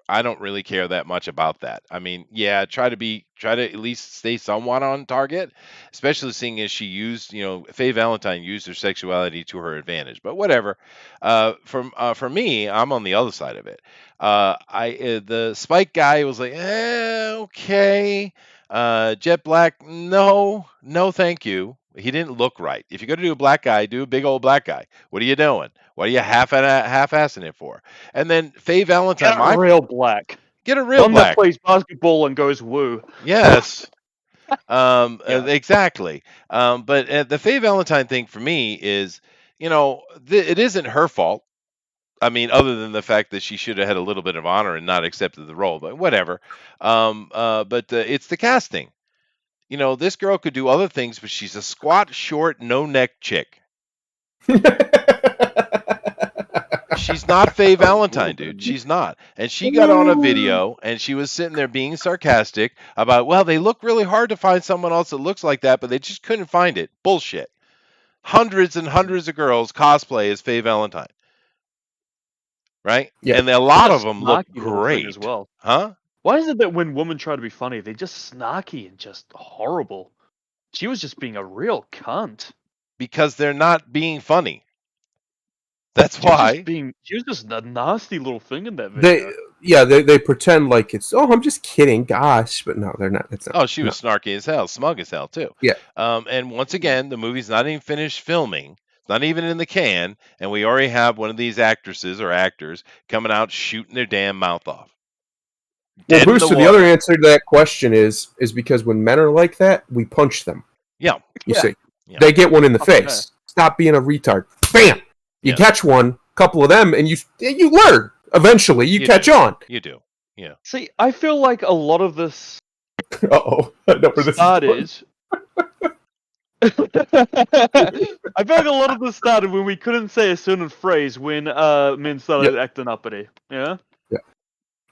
I don't really care that much about that. I mean, yeah, try to at least stay somewhat on target, especially seeing as she used, Faye Valentine used her sexuality to her advantage. But whatever. For me, I'm on the other side of it. The Spike guy was like, okay. Jet Black, no, thank you. He didn't look right. If you're gonna do a black guy, do a big old black guy. What are you doing? What are you half-assing it for? And then Faye Valentine, Get a real black. get a real One black. that plays basketball and goes woo. Yes. Yeah. Exactly. But the Faye Valentine thing for me is, it isn't her fault. I mean, other than the fact that she should have had a little bit of honor and not accepted the role, but whatever. But it's the casting. This girl could do other things, but she's a squat, short, no neck chick. She's not Faye Valentine, dude. She's not. And she got on a video and she was sitting there being sarcastic about, well, they look really hard to find someone else that looks like that, but they just couldn't find it. Bullshit. Hundreds and hundreds of girls cosplay as Faye Valentine. Right? Yeah. And a lot What a of them look snarky little thing great. as well. Huh? Why is it that when women try to be funny, they're just snarky and just horrible? She was just being a real cunt. Because they're not being funny. That's She was why. she was just a nasty little thing in that video. They pretend like it's, I'm just kidding, gosh, but no, they're not. It's not. Oh, she was snarky as hell, smug as hell too. Yeah. And once again, the movie's not even finished filming. It's not even in the can, and we already have one of these actresses or actors coming out shooting their damn mouth off. Well, Dead in Booster, the water. other answer to that question is because when men are like that, we punch them. Yeah. You Yeah. see, Yeah. they get one in the Okay. face. Stop being a retard. Bam! You Yeah. catch one, couple of them, and you learn. Eventually, you catch on. You do. Yeah. See, I feel like a lot of this Uh-oh. I know where this is going. started. I feel like a lot of this started when we couldn't say a certain phrase when men started acting uppity. Yeah.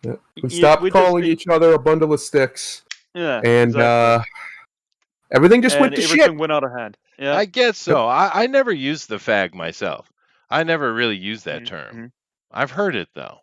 Yeah. We Yeah, stopped we just calling need- each other a bundle of sticks, Yeah. and exactly. everything just went And to everything shit. went out of hand. Yeah. I guess so. I never used the fag myself. I never really used that term. Mhm. I've heard it though.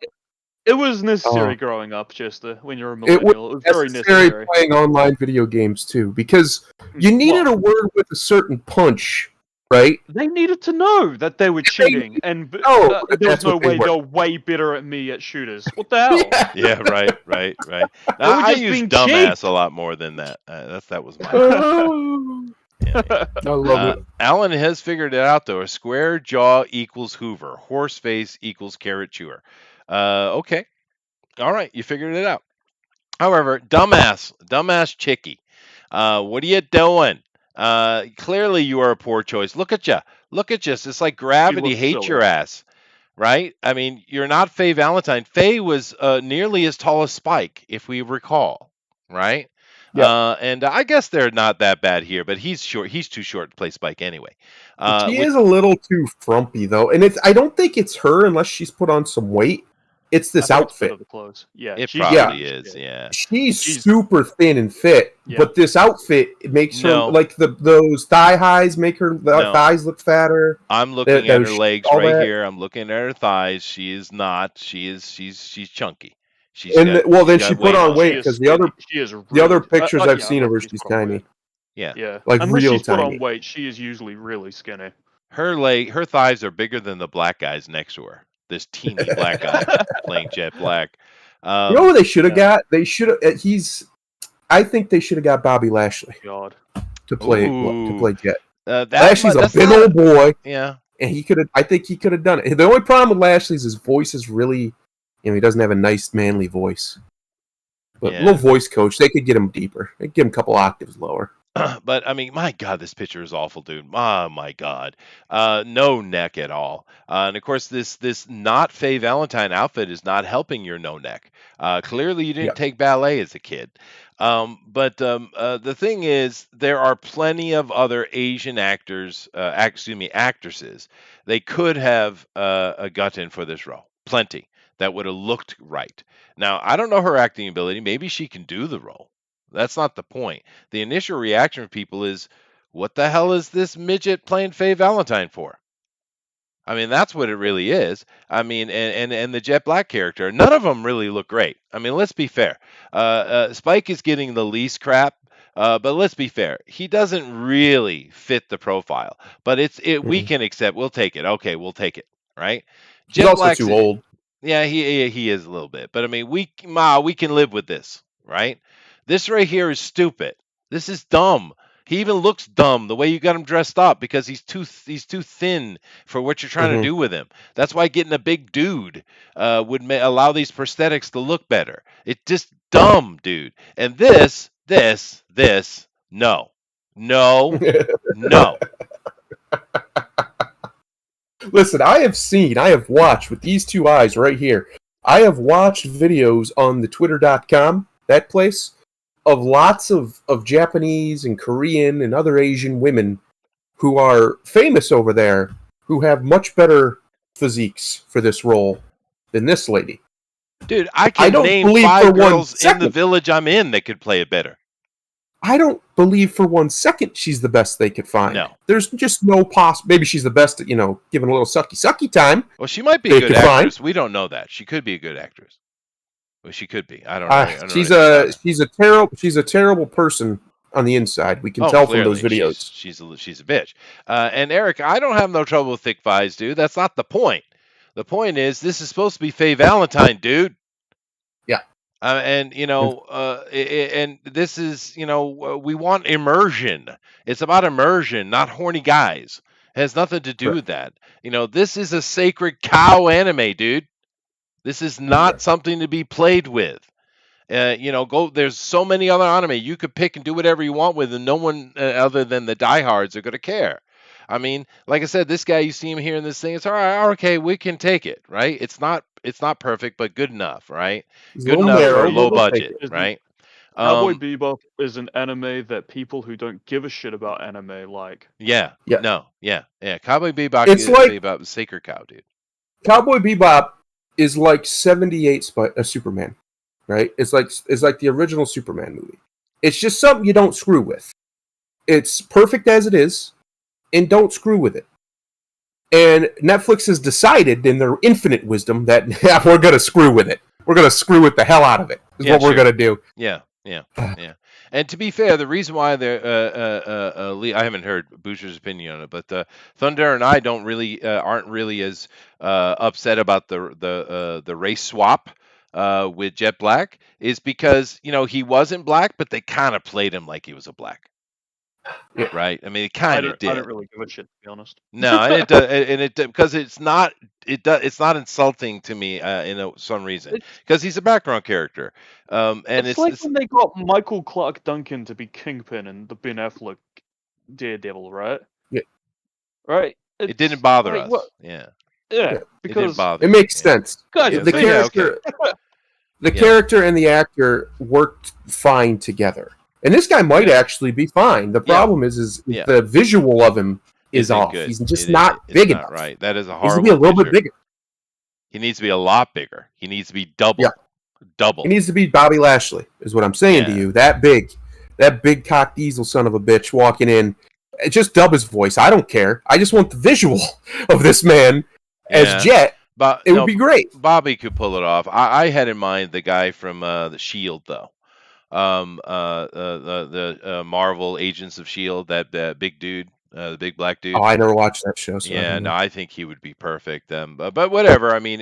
It was necessary Oh. growing up, Chester. When you're a It was millennial, it was very necessary necessary. playing online video games too, because you needed Well, a word with a certain punch, right? They needed to know that they were cheating, and know there that was that's no what they way were. they're way better at me at shooters. What the hell? Yeah, right. They Now, were I just use being dumbass cheap. a lot more than that. That was my. Oh, Yeah. I love it. Alan has figured it out though. A square jaw equals Hoover. Horse face equals carrot chewer. Okay. All right, you figured it out. However, dumbass chickie. What are you doing? Clearly you are a poor choice. Look at you. It's like gravity looks hates silly. your ass. Right? I mean, you're not Faye Valentine. Faye was nearly as tall as Spike, if we recall. Right? Yeah. And I guess they're not that bad here, but he's short. He's too short to play Spike anyway. She is a little too frumpy though, and I don't think it's her unless she's put on some weight. It's this I think it's outfit. better the clothes. Yeah, It she's probably huge, is. yeah. Yeah. She's She's- super thin and fit, Yeah. but this outfit it makes her No. like those thigh highs make her No. thighs look fatter. I'm looking at her those- legs all right that. here. I'm looking at her thighs. She is not. She's chunky. She's And got, well, then she's she got put on on. weight She is because the other skinny. She is the other really- pictures I've yeah, seen of her, she's she's put on tiny. weight. Yeah. Yeah, Like unless real she's put tiny. on weight, she is usually really skinny. Her thighs are bigger than the black guys next to her. This teeny black guy playing Jet Black. You know who they should have got? They should have. I think they should have got Bobby Lashley God. to play Ooh. Jet. That Lashley's a that's big not old boy, yeah. and he could have. I think he could have done it. The only problem with Lashley's his voice is really, he doesn't have a nice manly voice. But Yeah. little voice coach, they could get him deeper. They could get him a couple octaves lower. But I mean, my God, this picture is awful, dude. Oh my God, no neck at all. And of course, this not Faye Valentine outfit is not helping your no neck. Clearly, you didn't Yeah. take ballet as a kid. But the thing is, there are plenty of other Asian actresses. They could have gotten for this role. Plenty that would have looked right. Now, I don't know her acting ability. Maybe she can do the role. That's not the point. The initial reaction from people is, what the hell is this midget playing Faye Valentine for? I mean, that's what it really is. I mean, and the Jet Black character, none of them really look great. I mean, let's be fair. Spike is getting the least crap, but let's be fair. He doesn't really fit the profile. But we can accept. We'll take it. Okay, we'll take it. Right? He's Jet also Black's too old. Yeah, he is a little bit. But I mean, we can live with this, right? This right here is stupid. This is dumb. He even looks dumb the way you got him dressed up because he's too thin for what you're trying to do with him. That's why getting a big dude would allow these prosthetics to look better. It's just dumb, dude. And this, no, no, no. Listen, I have watched with these two eyes right here. I have watched videos on the twitter.com, that place, of lots of Japanese and Korean and other Asian women who are famous over there who have much better physiques for this role than this lady. Dude, I can don't name believe 5 for one girls in the second- village I'm in that could play it better. I don't believe for one second she's the best they could find. No. There's just no maybe she's the best at, giving a little sucky time. Well, she might be They a good could actress. find. We don't know that. She could be a good actress. Well, she could be. I don't know. I don't She's know anything she's a terrible person on the inside. We can about her. tell Clearly, from those videos. She's a bitch. And Eric, I don't have no trouble with thick thighs, dude. That's not the point. The point is, this is supposed to be Faye Valentine, dude. Yeah. And and this is, we want immersion. It's about immersion, not horny guys. It has nothing to do with that. This is a sacred cow anime, dude. This is not something to be played with. There's so many other anime you could pick and do whatever you want with, and no one other than the diehards are going to care. I mean, like I said, this guy, you see him here in this thing, it's all right, okay, we can take it, right? It's not perfect, but good enough, right? He's Good a little enough narrow, for a but low we'll take budget, it. right? Cowboy Bebop is an anime that people who don't give a shit about anime like. Yeah. Yeah. No. Yeah. Cowboy Bebop It's is like- Bebop, Sacred Cow, dude. Cowboy Bebop is like 78 Superman, right? It's like the original Superman movie. It's just something you don't screw with. It's perfect as it is, and don't screw with it. And Netflix has decided in their infinite wisdom that we're going to screw with it. We're going to screw with the hell out of it. Is Yeah, what we're sure. going to do. Yeah. And to be fair, the reason why I haven't heard Boucher's opinion on it, but Thunder and I aren't really as upset about the race swap with Jet Black is because he wasn't black, but they kind of played him like he was a black. Yeah. Right? I mean, it I kind of don't, did. I don't really give a shit, to be honest. No, and it does, and it because it's not insulting to me some reason because he's a background character, and It's like when they got Michael Clark Duncan to be Kingpin and the Ben Affleck Daredevil, right? Yeah. Right. it didn't bother like, us. what- Yeah, Yeah, it didn't because bother. It makes Yeah. sense. guys, Yeah, The so, yeah, okay. character, the Yeah. character and the actor worked fine together. And this guy might actually be fine. The problem is Yeah. the visual of him is Isn't off. good. He's just It not it's big not enough. right. That is a He needs to horrible. be a little bit picture. bigger. He needs to be a lot bigger. He needs to be double. Yeah. Double. He needs to be Bobby Lashley, is what I'm saying to Yeah. you. That big cock diesel son of a bitch walking in. Just dub his voice. I don't care. I just want the visual of this man Yeah. as Jet. But It would be great. Bobby could pull it off. I had in mind the guy from the Shield, though. The Marvel Agents of Shield, that big dude, the big black dude. Oh, I never watched that show. So I Yeah, don't no, know. I think he would be perfect. But whatever. I mean,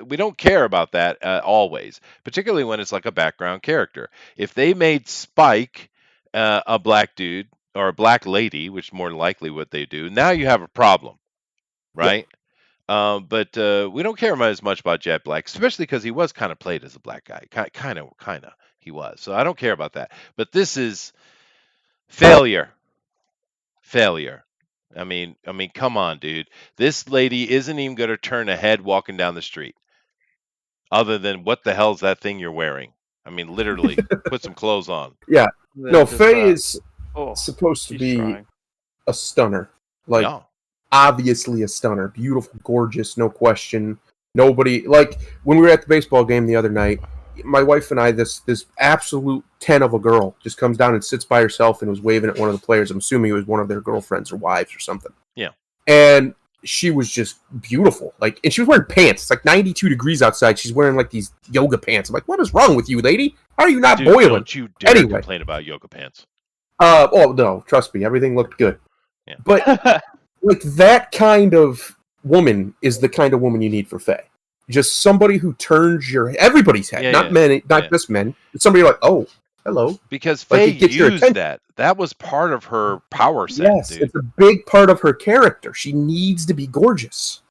we don't care about that always, particularly when it's like a background character. If they made Spike a black dude or a black lady, which is more than likely what they do, now you have a problem, Yeah. right? But we don't care as much about Jet Black, especially because he was kind of played as a black guy. Kind of, he was. So I don't care about that. But this is failure. Failure. I mean, come on, dude. This lady isn't even going to turn a head walking down the street, other than what the hell's that thing you're wearing? I mean, literally, put some clothes on. Yeah. Then No, just, Faye is oh, supposed to she's be trying. a stunner. Like, Yeah. obviously a stunner. Beautiful, gorgeous, no question. Nobody, like, when we were at the baseball game the other night, my wife and I, this absolute 10 of a girl just comes down and sits by herself and was waving at one of the players. I'm assuming it was one of their girlfriends or wives or something. Yeah. And she was just beautiful. Like, and she was wearing pants. It's like 92 degrees outside. She's wearing like these yoga pants. I'm like, what is wrong with you, lady? How are you not Dude, boiling? don't you dare Anyway. complain about yoga pants. Oh no, trust me, everything looked good. Yeah. But like that kind of woman is the kind of woman you need for Faye. Just somebody who turns everybody's head, Yeah, not yeah, men, not yeah. just men. But somebody you're like, oh, hello. Because Like, Faye it gets your used attention. that. That was part of her power set, Yes, dude. it's a big part of her character. She needs to be gorgeous,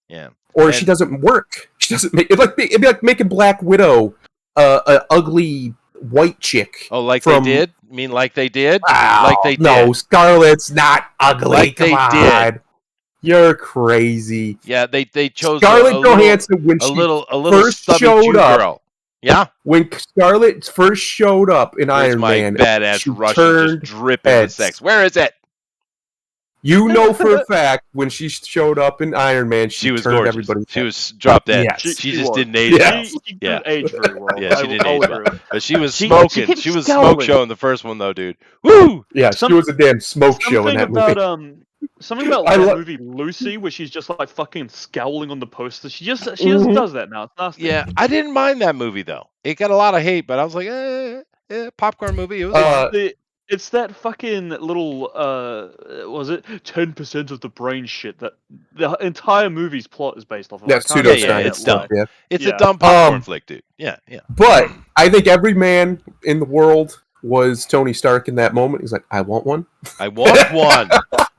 Yeah. or she doesn't work. She doesn't make it'd be like making Black Widow an ugly white chick. Oh, like from, they did? I mean, like they did? Wow, Like they no, did. Scarlett's not ugly. Like Come they on. did. You're crazy. Yeah, they chose Scarlett Johansson when a she little first stubby showed Jew up. girl. Yeah. When Scarlett first showed up in Where's Iron my Man, badass she Russian just turned dripping heads. with sex? Where is it? You know for a fact when she showed up in Iron Man, She was turned gorgeous. everybody's She head. was drop dead. Yes. She She just was. didn't age Yeah. well. She Yeah. didn't age very well. Yeah, she didn't I'll age agree well. with But she was She smoking. kept She was scowling. smoke show in the first one though, dude. Woo! Yeah, Some- she was a damn smoke show in Something that about movie. something about I that lo- movie Lucy, where she's just like fucking scowling on the poster. She just Mhm. does that now. It's nasty. Yeah, I didn't mind that movie though. It got a lot of hate, but I was like, popcorn movie. It was fine. It's that fucking little was it 10% of the brain shit that the entire movie's plot is based off of. That's I can't pseudoscience stand that it's dumb. lie. Yeah. It's Yeah. a dumb popcorn flick, dude. Yeah, yeah. But I think every man in the world was Tony Stark in that moment. He's like, I want one. I want one.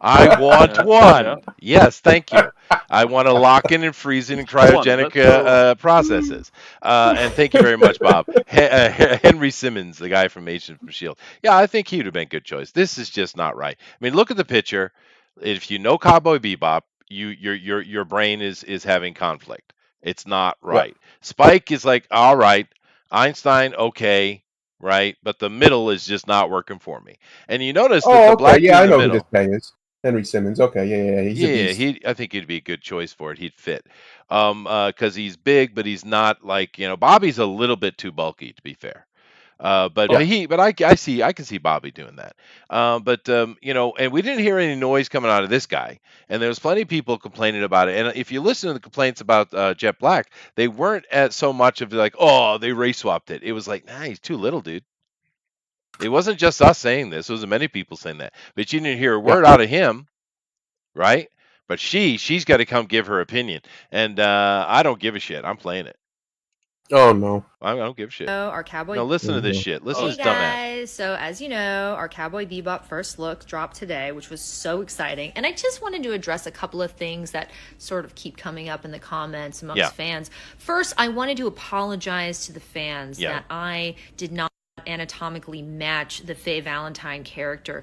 I want Yeah, one. yeah. Yes, thank you. I want to lock in and freeze in and cryogenic processes. And thank you very much, Bob. Henry Simmons, the guy from Agents of S.H.I.E.L.D. Yeah, I think he would have been a good choice. This is just not right. I mean, look at the picture. If you know Cowboy Bebop, your brain is having conflict. It's not right. Spike is like, all right. Einstein, okay. Right, but the middle is just not working for me. And you notice that the black dude I in the know who middle, this guy is. Henry Simmons. Okay, yeah. He's a beast. I think he'd be a good choice for it. He'd fit, because he's big, but he's not like Bobby's a little bit too bulky to be fair. But I can see Bobby doing that. And we didn't hear any noise coming out of this guy, and there was plenty of people complaining about it. And if you listen to the complaints about Jet Black, they weren't at so much of like, oh, they race swapped it. It was like, nah, he's too little, dude. It wasn't just us saying this; it was many people saying that. But you didn't hear a word out of him, right? But she's got to come give her opinion, and I don't give a shit. I'm playing it. Oh no, I don't give a shit. Our Cowboy. No, listen to this shit. Listen to Hey this dumbass. guys, so as you know, our Cowboy Bebop first look dropped today, which was so exciting. And I just wanted to address a couple of things that sort of keep coming up in the comments amongst fans. First, I wanted to apologize to the fans that I did not anatomically match the Faye Valentine character.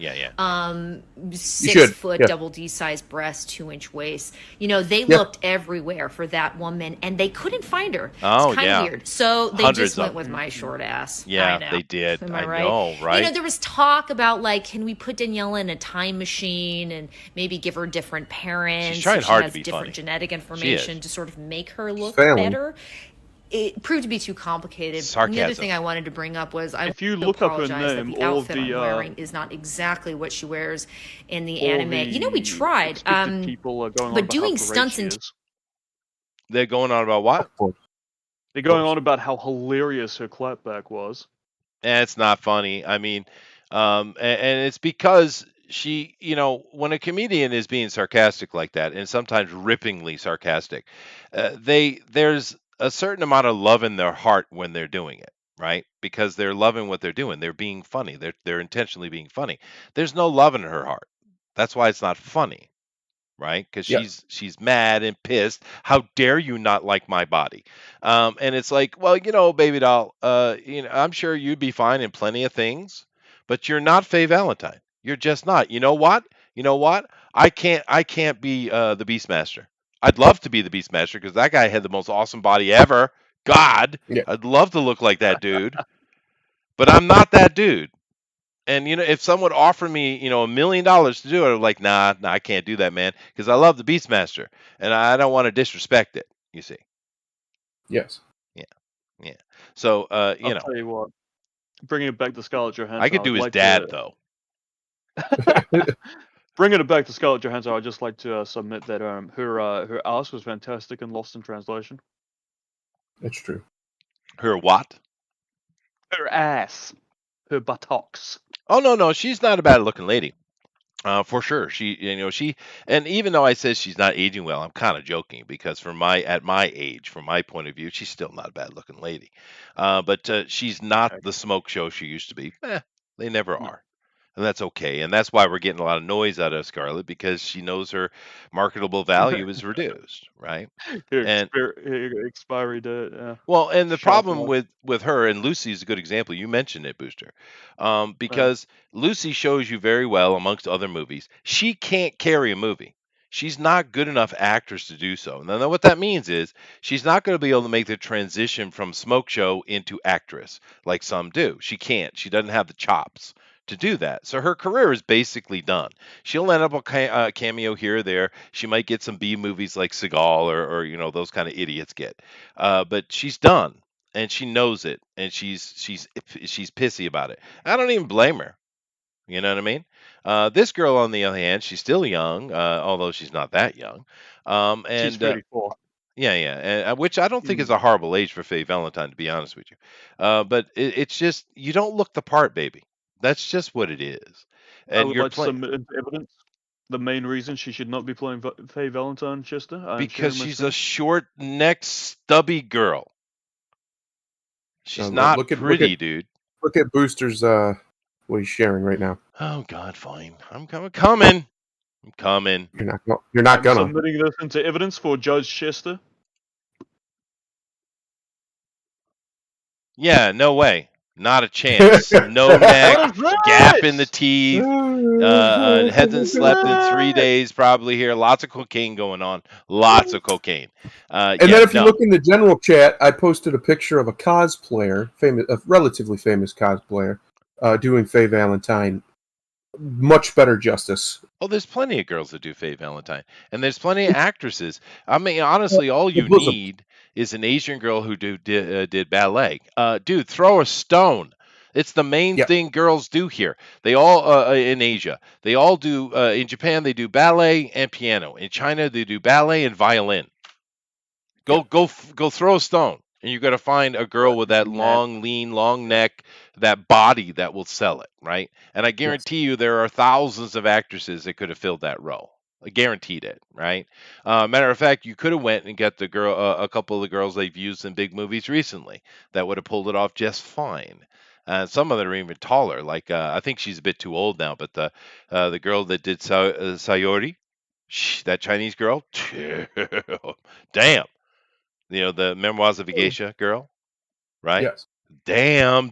6 foot, double D size breast, 2-inch waist. They looked everywhere for that woman and they couldn't find her. Oh, it's kind of weird. So they Hundreds just went of with my short ass. Yeah, they did. Am I right? know, right? There was talk about can we put Daniela in a time machine and maybe give her different parents? She's trying so hard she has to be different funny. genetic information to sort of make her look Failing. better. It proved to be too complicated. Sarcasm. And the other thing I wanted to bring up was If you want to look up her apologize name, that the all outfit the, I'm wearing is not exactly what she wears in the all anime. the We tried. expected people are going on but about doing how great stunts she in is. They're going on about what? They're going on about how hilarious her clapback was. It's not funny. I mean, and it's because she, when a comedian is being sarcastic like that, and sometimes rippingly sarcastic, there's a certain amount of love in their heart when they're doing it, right? Because they're loving what they're doing. They're being funny. They're intentionally being funny. There's no love in her heart. That's why it's not funny, right? Because Yes. she's mad and pissed. How dare you not like my body? And it's like, well, baby doll, I'm sure you'd be fine in plenty of things, but you're not Faye Valentine. You're just not. You know what? You know what? I can't be the Beastmaster. I'd love to be the Beastmaster because that guy had the most awesome body ever. God, Yeah. I'd love to look like that dude, but I'm not that dude. And if someone offered me, $1 million to do it, I'm like, nah, I can't do that, man, because I love the Beastmaster, and I don't want to disrespect it. You see? Yes. Yeah, yeah. So, I'll tell you what. Bringing it back to Scarlett I Johansson, could I'd do his like dad to though. bringing it back to Scarlett Johansson. I'd just like to submit that her ass was fantastic and Lost in Translation. That's true. Her what? Her ass, her buttocks. Oh no, she's not a bad looking lady. For sure, and even though I said she's not aging well, I'm kind of joking because at my age, from my point of view, she's still not a bad looking lady. But she's not Okay. the smoke show she used to be. They never No. are. And that's okay. And that's why we're getting a lot of noise out of Scarlett because she knows her marketable value is reduced, right? And Her expiry date. Yeah. well, and the Shelf problem life. with her and Lucy is a good example. You mentioned it, Booster, Yeah. because Lucy shows you very well amongst other movies. She can't carry a movie. She's not good enough actress to do so. And then what that means is she's not going to be able to make the transition from smoke show into actress like some do. She can't. She doesn't have the chops to do that. So her career is basically done. She'll end up a cameo here or there. She might get some B movies like Seagal or those kind of idiots get. But she's done, and she knows it, and she's pissy about it. I don't even blame her. You know what I mean? This girl, on the other hand, she's still young, although she's not that young. She's And 34. yeah, yeah, and, which I don't think is Mm. a horrible age for Faye Valentine, to be honest with you. But it's just you don't look the part, baby. That's just what it is. I And would you're like to playing submit into evidence the main reason she should not be playing Faye Valentine, Chester. I am because sharing my she's a screen. short-necked, stubby girl. She's not Look at pretty, dude. Booster's what he's sharing right now. Oh God, fine. I'm coming. I'm coming. You're not I'm gonna. submitting this into evidence for Judge Chester. Yeah, no way. Not a chance. No neck, What is gap in the this? teeth. Hasn't slept in 3 days probably here. Lots of cocaine going on. Lots of cocaine. And Yeah, then if you no. look in the general chat, I posted a picture of a cosplayer, a relatively famous cosplayer, doing Faye Valentine much better justice. Oh, there's plenty of girls that do Faye Valentine, and there's plenty of actresses. I mean, honestly, all The you bosom. need is an Asian girl who did ballet. Dude, throw a stone. It's the main Yeah. thing girls do here. They all in Asia. They all do in Japan. They do ballet and piano. In China, they do ballet and violin. Go throw a stone, and you're gonna find a girl with that Mad. long, lean, long neck, that body that will sell it, right? And I guarantee you, there are thousands of actresses that could have filled that role. I guaranteed it, right? Matter of fact, you could have went and got a couple of the girls they've used in big movies recently that would have pulled it off just fine. Some of them are even taller. Like I think she's a bit too old now, but the girl that did Sayori, that Chinese girl, damn. The Memoirs of a Geisha girl, right? Yes. Damn.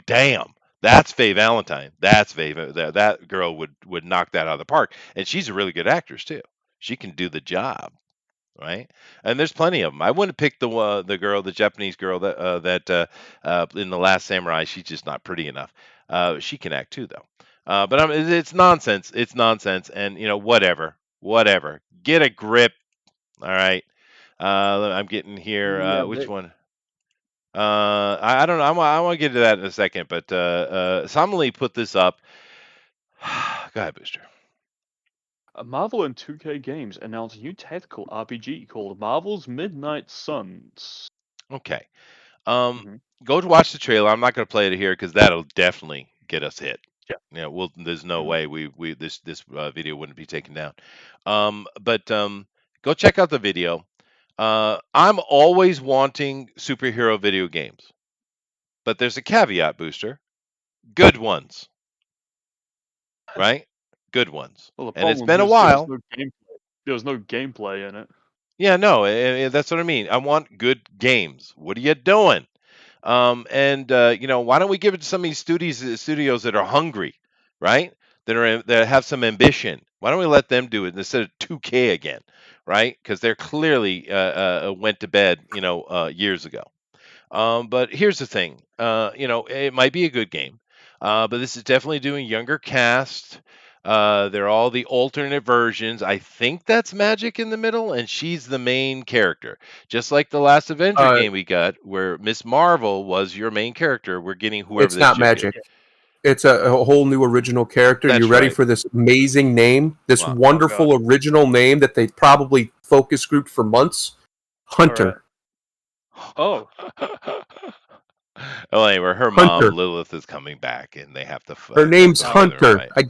That's Faye Valentine. That's Faye. That girl would knock that out of the park, and she's a really good actress too. She can do the job, right? And there's plenty of them. I wouldn't pick the girl, the Japanese girl that in the Last Samurai. She's just not pretty enough. She can act too, though. But it's nonsense. It's nonsense, and whatever. Get a grip. All right. I'm getting here. Yeah, Which one? I don't know. I want to get to that in a second, but Somali put this up. Go ahead, Booster. Marvel and 2K Games announced a new tactical RPG called Marvel's Midnight Suns. Okay. Mhm. Go to watch the trailer. I'm not going to play it here because that'll definitely get us hit. Yeah, well, there's no Mm. way this video wouldn't be taken down. But go check out the video. I'm always wanting superhero video games, but there's a caveat, Booster. Good ones, right? Good ones. Well, the And it's problem been a is while. there was no gameplay in it. Yeah, no, that's what I mean. I want good games. What are you doing? And why don't we give it to some of these studios that are hungry, right? That have some ambition. Why don't we let them do it instead of 2K again, right? Because they're clearly went to bed, years ago. But here's the thing, it might be a good game, but this is definitely doing younger cast. They're all the alternate versions. I think that's Magic in the middle, and she's the main character. Just like the last Avenger Uh, game we got, where Miss Marvel was your main character. We're getting whoever it's this not chick is. magic. It's a whole new original character. You That's ready right. for this amazing name? This Wow. wonderful original name that they probably focus grouped for months? Hunter. Oh, Well, anyway, her Hunter. mom Lilith is coming back, and they have to. Her name's have to find her, Hunter. right?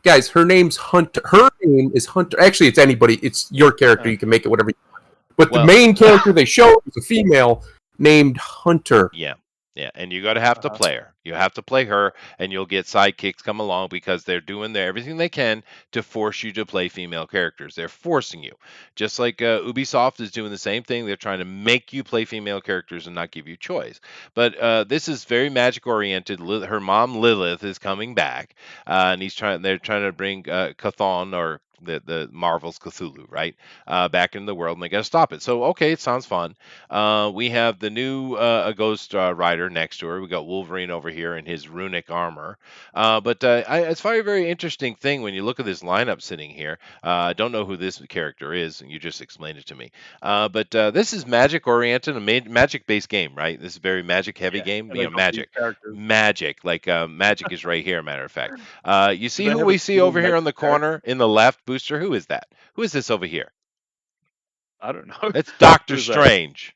Guys, her name's Hunter. Her name is Hunter. Actually, it's anybody. It's your character. You can make it whatever you want. But the Well- main character they showed was a female named Hunter. Yeah. Yeah, and you gotta have to Uh-huh. play her. You have to play her, and you'll get sidekicks come along because they're doing everything they can to force you to play female characters. They're forcing you, just like Ubisoft is doing the same thing. They're trying to make you play female characters and not give you choice. But this is very magic oriented. Her mom Lilith is coming back, and They're trying to bring Cthulhu or the Marvel's Cthulhu, right, back into the world, and they got to stop it. So okay, it sounds fun. We have the new Ghost Rider next to her. We got Wolverine over here in his runic armor. It's a very interesting thing when you look at this lineup sitting here. I don't know who this character is, and you just explained it to me. But this is magic oriented, a magic based game, right? This is a very magic heavy game. and they got these Magic. characters. Magic, like magic is right here. Matter of fact, you see they who have we a see cool over here on the magic character? corner in the left, Booster? Who is that? Who is this over here? I don't know. It's Doctor Who's that? Strange.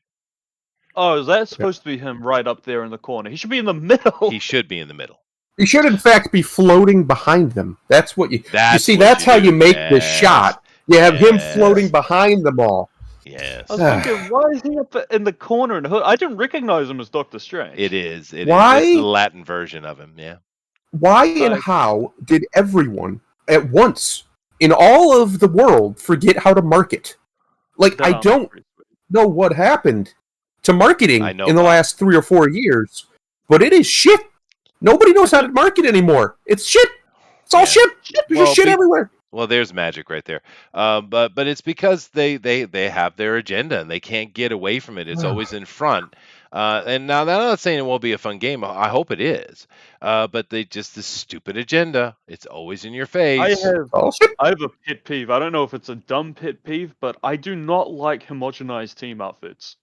Oh, is that supposed to be him right up there in the corner? He should be in the middle. He should be in the middle. He should, in fact, be floating behind them. That's what you see. what That's how do. you make this Yes. shot. You have him Yes. floating behind them all. Yes, I was thinking, why is he up in the corner? I didn't recognize him as Doctor Strange. it is. Why? It's the Latin version of him. Yeah. Why and how did everyone at once in all of the world forget how to market? Like, I don't know what happened to marketing I know, in the Bob. last 3 or 4 years, but it is shit. Nobody knows how to market anymore. It's shit. It's all Yeah. shit. There's Well, just shit everywhere. Well, there's magic right there. But it's because they have their agenda and they can't get away from it. It's always in front. And now I'm not saying it won't be a fun game. I hope it is. But this stupid agenda. It's always in your face. All shit. I have a pet peeve. I don't know if it's a dumb pet peeve, but I do not like homogenized team outfits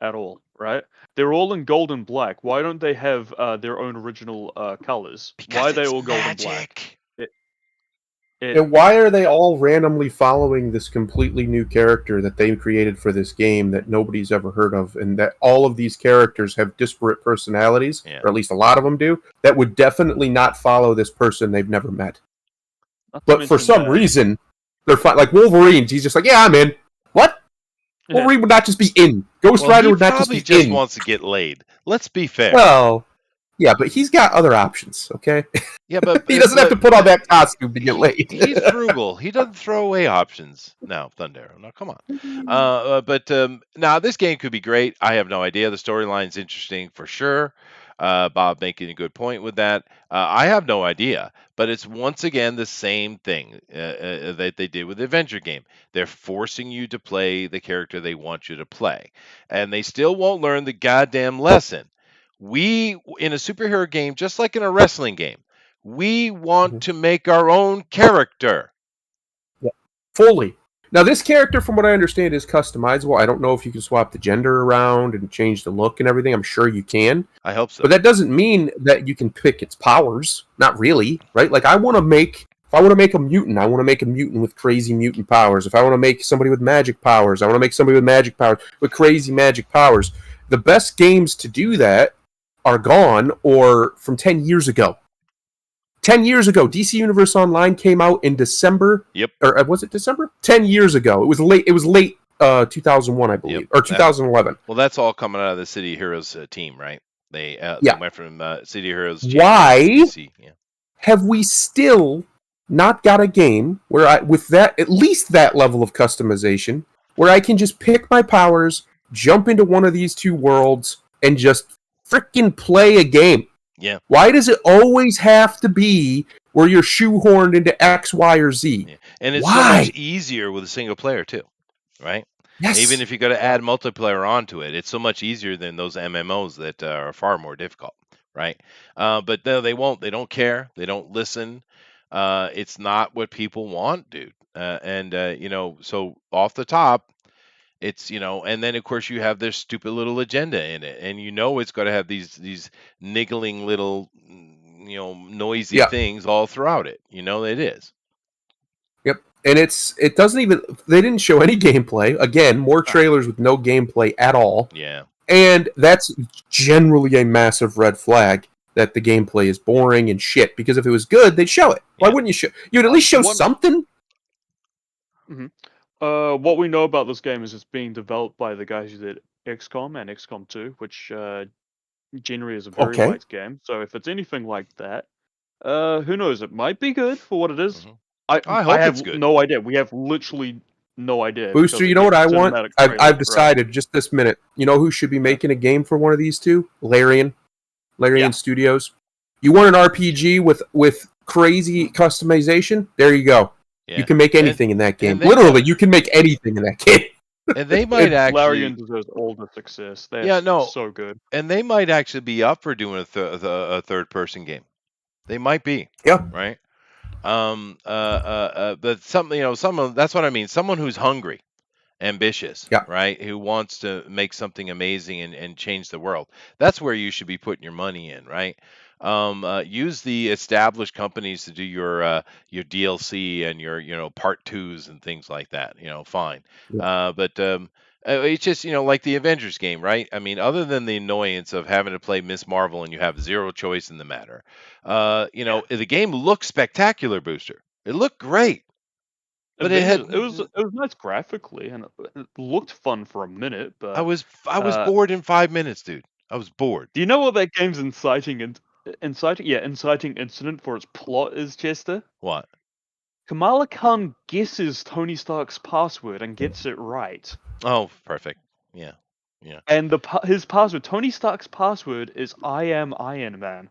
at all. Right? They're all in gold and black. Why don't they have their own original colors? Because Why are they it's all gold and magic. black? And why are they all randomly following this completely new character that they created for this game that nobody's ever heard of, and that all of these characters have disparate personalities, Yeah. or at least a lot of them do, that would definitely not follow this person they've never met. Not to But for mention some that- reason, they're fine. Like Wolverine's, he's just like, yeah, I'm in. What? Yeah. Wolverine would not just be in. Ghost Well, Rider he would not just probably be just in. wants to get laid. Let's be fair. Well, yeah, but he's got other options, okay? Yeah, but He doesn't have to put on that costume to get laid. He's frugal. He doesn't throw away options. No, Thundero. No, come on. Now this game could be great. I have no idea. The storyline's interesting for sure. Bob making a good point with that. I have no idea, but it's once again the same thing that they did with the Avenger game. They're forcing you to play the character they want you to play, and they still won't learn the goddamn lesson. We, in a superhero game, just like in a wrestling game, we want to make our own character. Fully. Now, this character, from what I understand, is customizable. I don't know if you can swap the gender around and change the look and everything. I'm sure you can. I hope so. But that doesn't mean that you can pick its powers. Not really, right? Like, if I want to make a mutant, I want to make a mutant with crazy mutant powers. If I want to make somebody with magic powers, I want to make somebody with magic powers, with crazy magic powers. The best games to do that are gone or from 10 years ago. 10 years ago, DC Universe Online came out in December. Yep. Or was it December? 10 years ago. It was late 2001, I believe. Yep. Or 2011. Well, that's all coming out of the City Heroes team, right? They Yeah. went from City Heroes. Why DC. Yeah. have we still not got a game where with that, at least that level of customization, where I can just pick my powers, jump into one of these two worlds, and just freaking play a game? Yeah. Why does it always have to be where you're shoehorned into X, Y, or Z? Yeah. And it's Why? so much easier with a single player too, right? Yes. Even if you got to add multiplayer onto it, it's so much easier than those MMOs that are far more difficult, right? But no, they won't. They don't care. They don't listen. It's not what people want, dude. So off the top, it's and then of course you have this stupid little agenda in it, and it's got to have these niggling little noisy things all throughout it. It is. Yep. And it doesn't even, they didn't show any gameplay. Again, more trailers with no gameplay at all. Yeah. And that's generally a massive red flag that the gameplay is boring and shit, because if it was good, they'd show it. Why wouldn't you show? You'd at least show something. Mm-hmm. What we know about this game is it's being developed by the guys who did XCOM and XCOM 2, which generally is a very light game. So if it's anything like that, who knows? It might be good for what it is. Mm-hmm. I hope have it's good. No idea. We have literally no idea. Booster, you know what I want? I've decided just this minute. You know who should be making a game for one of these two? Larian Studios. You want an RPG with crazy customization? There you go. Yeah. You can make anything in that game. Literally, you can make anything in that game. And they might actually. Larian deserves all the success. They're so good. And they might actually be up for doing a third-person game. They might be. Yeah. Right. But someone. That's what I mean. Someone who's hungry, ambitious, right? Who wants to make something amazing and change the world. That's where you should be putting your money in, right? Use the established companies to do your DLC and your part 2s and things like that. Fine. But it's just like the Avengers game, right? I mean, other than the annoyance of having to play Miss Marvel and you have zero choice in the matter, the game looked spectacular, Booster. It looked great. But it was nice graphically and it looked fun for a minute. But I was bored in 5 minutes, dude. I was bored. Do you know what that game's inciting incident for its plot is, Chester? What? Kamala Khan guesses Tony Stark's password and gets it right. Oh, perfect. Yeah. And his password, Tony Stark's password, is "I am Iron Man."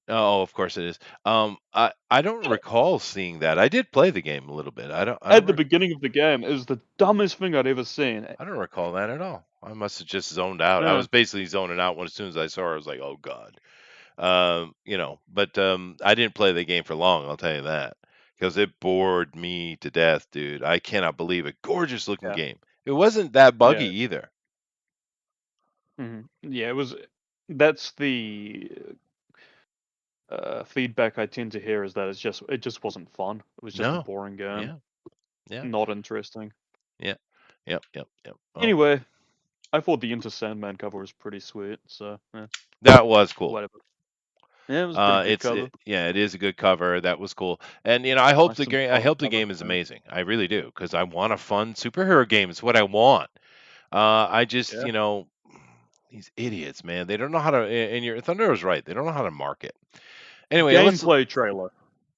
Oh, of course it is. I don't recall seeing that. I did play the game a little bit. At the beginning of the game, it was the dumbest thing I'd ever seen. I don't recall that at all. I must have just zoned out. Yeah. I was basically zoning out as soon as I saw her. I was like, oh god. But I didn't play the game for long. I'll tell you that, because it bored me to death, dude. I cannot believe it. Gorgeous looking game. It wasn't that buggy either. Mm-hmm. Yeah, it was. That's the feedback I tend to hear, is that it just wasn't fun. It was just a boring game. Yeah. Not interesting. Yeah. Yep. Oh. Anyway, I thought the Enter Sandman cover was pretty sweet. So that was cool. Whatever. Yeah, it was a pretty good cover. It is a good cover. That was cool. And I hope the game is amazing. I really do, because I want a fun superhero game. It's what I want. I just these idiots, man. They don't know how to. And your Thunder was right. They don't know how to market. Anyway, gameplay trailer.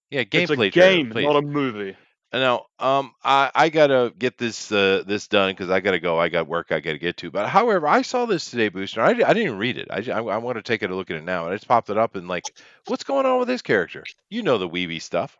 Yeah, gameplay it's a game, trailer, not a movie. Now, I gotta get this done, because I gotta go. I got work I gotta get to. But however, I saw this today, Booster. I didn't even read it. I want to take a look at it now. And I just popped it up and what's going on with this character? You know the Weeby stuff.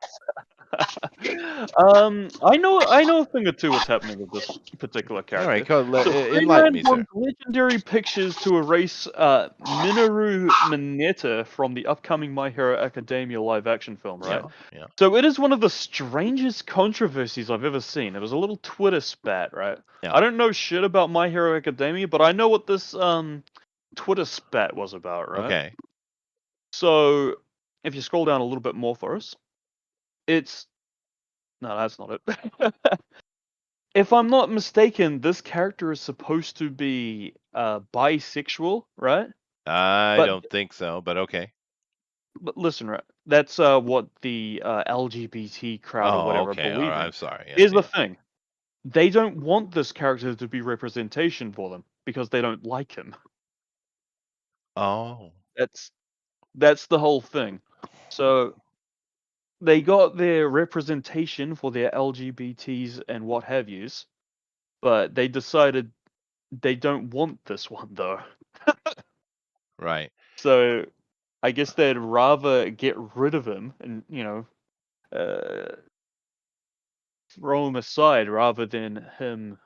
I know a thing or two what's happening with this particular character. All right, enlighten me, sir. Legendary Pictures to erase Minoru Mineta from the upcoming My Hero Academia live-action film, right? Yeah. So it is one of the strangest controversies I've ever seen. It was a little Twitter spat, right? Yeah. I don't know shit about My Hero Academia, but I know what this Twitter spat was about, right? Okay. So if you scroll down a little bit more for us, no, that's not it. If I'm not mistaken, this character is supposed to be bisexual, right? I don't think so, but okay. But listen, right? That's what the LGBT crowd or Oh, whatever okay. All believe right. in. I'm sorry. Yeah, Here's the yeah. thing: they don't want this character to be representation for them because they don't like him. Oh, That's that's the whole thing. So they got their representation for their LGBTs and what have yous, but they decided they don't want this one though. right. So I guess they'd rather get rid of him and throw him aside rather than him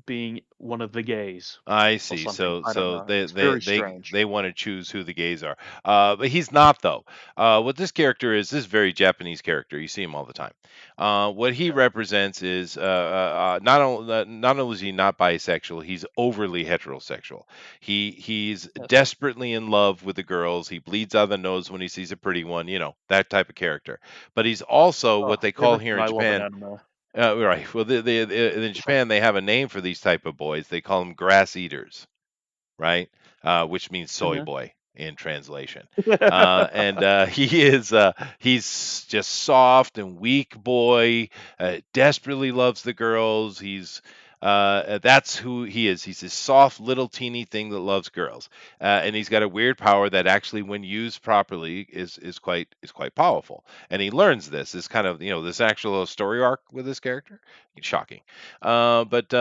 being one of the gays I or see. something. So I don't so know. they It's they very they strange. they want to choose who the gays are. But he's not though. What this character is, this very Japanese character. You see him all the time. What he Yeah. represents is not only is he not bisexual, he's overly heterosexual. He's Yes. desperately in love with the girls. He bleeds out of the nose when he sees a pretty one. That type of character. But he's also Oh, what they call here everything in I love in Japan. anime. Right. Well, in Japan they have a name for these type of boys. They call them grass eaters, right? Which means soy Mhm. boy in translation. And he's just soft and weak boy. Desperately loves the girls. That's who he is. He's this soft little teeny thing that loves girls, and he's got a weird power that actually, when used properly, is quite powerful. And he learns this. This kind of this actual story arc with this character. Shocking. But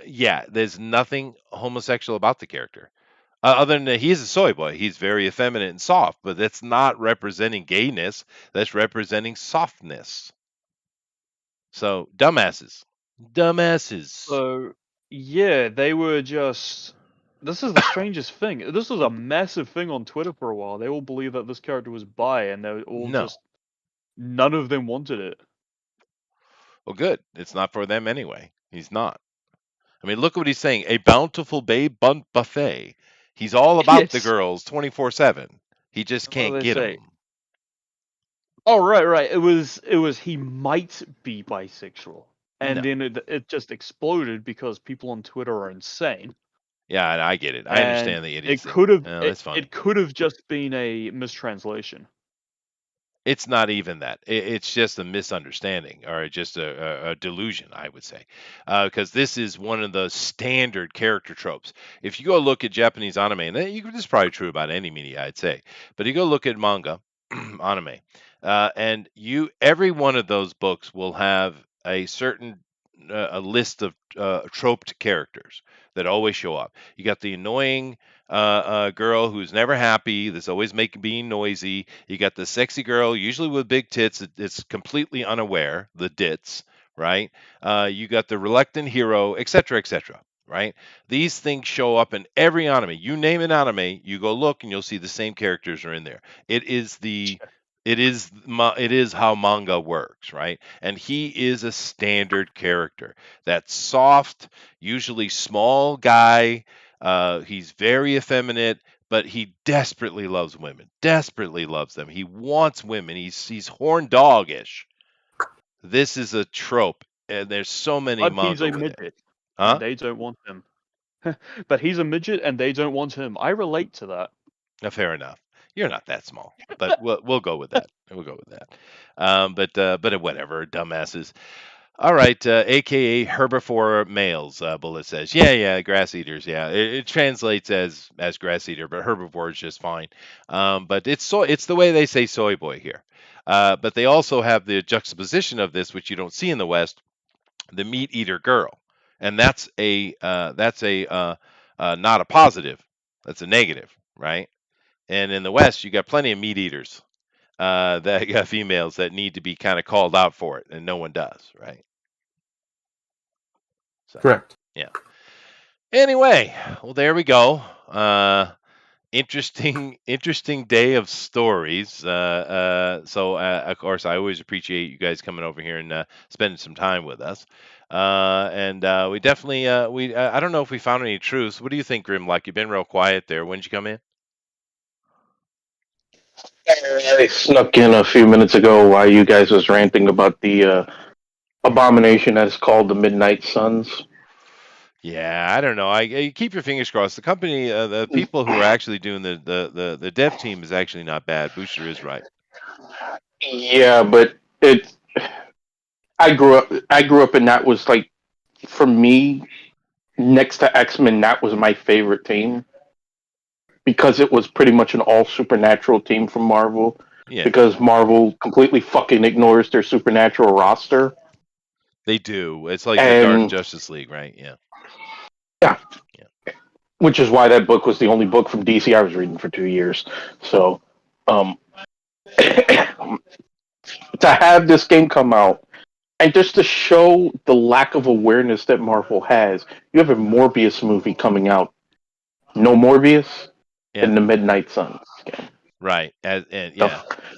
yeah, there's nothing homosexual about the character. Other than that, he is a soy boy. He's very effeminate and soft, but that's not representing gayness. That's representing softness. So, dumbasses. Dumbasses. So yeah, they were just. This is the strangest thing. This was a massive thing on Twitter for a while. They all believed that this character was bi, and they were all No. just. None of them wanted it. Well, good. It's not for them anyway. He's not. I mean, look what he's saying. A bountiful babe buffet. He's all about the Yes. girls 24/7. He just What do can't they get say? them. Oh, right. It was he might be bisexual, No. and then it just exploded because people on Twitter are insane, Yeah, and I get it. I and understand the it idiocy. could have Oh, it, that's funny. it could have just been a mistranslation. It's not even that. It's just a misunderstanding or just a delusion, I would say, because this is one of the standard character tropes. If you go look at Japanese anime, and this is probably true about any media, I'd say, but you go look at manga, anime, and every one of those books will have a certain a list of troped characters that always show up. You got the annoying girl who's never happy, that's always being noisy. You got the sexy girl, usually with big tits, that's completely unaware, the dits, right? You got the reluctant hero, etc., etc. Right? These things show up in every anime. You name an anime, you go look, and you'll see the same characters are in there. It is the it is how manga works, right? And he is a standard character. That soft, usually small guy. He's very effeminate, but he desperately loves women. Desperately loves them. He wants women. He's horn doggish. This is a trope, and there's so many But he's manga a with it. midget, and Huh? they don't want him. But he's a midget, and they don't want him. I relate to that. Fair enough. You're not that small, but we'll go with that. We'll go with that. But whatever, dumbasses. All right, AKA herbivore males. Bullet says, yeah, grass eaters. Yeah, it translates as grass eater, but herbivore is just fine. But it's the way they say soy boy here. But they also have the juxtaposition of this, which you don't see in the West, the meat eater girl, and that's not a positive. That's a negative, right? And in the West, you got plenty of meat eaters that got females that need to be kind of called out for it, and no one does, right? So, Correct. yeah. Anyway, well, there we go. Interesting day of stories. Of course, I always appreciate you guys coming over here and spending some time with us. And we definitely I don't know if we found any truths. What do you think, Grimlock? You've been real quiet there. When did you come in? I snuck in a few minutes ago while you guys was ranting about the abomination that is called the Midnight Suns. Yeah, I don't know. I keep your fingers crossed. The company, the people who are actually doing the dev team is actually not bad. Booster is right. Yeah, but it. I grew up. I grew up, and that was like for me next to X-Men. That was my favorite team because it was pretty much an all supernatural team from Marvel. Yeah, Because Marvel completely fucking ignores their supernatural roster, they do. It's like the Dark and Justice League, right? Yeah, yeah, yeah. which is why that book was the only book from DC I was reading for 2 years. So, um, to have this game come out and just to show the lack of awareness that Marvel has, you have a Morbius movie coming out. No Morbius Yeah. in the Midnight Suns game. Right. The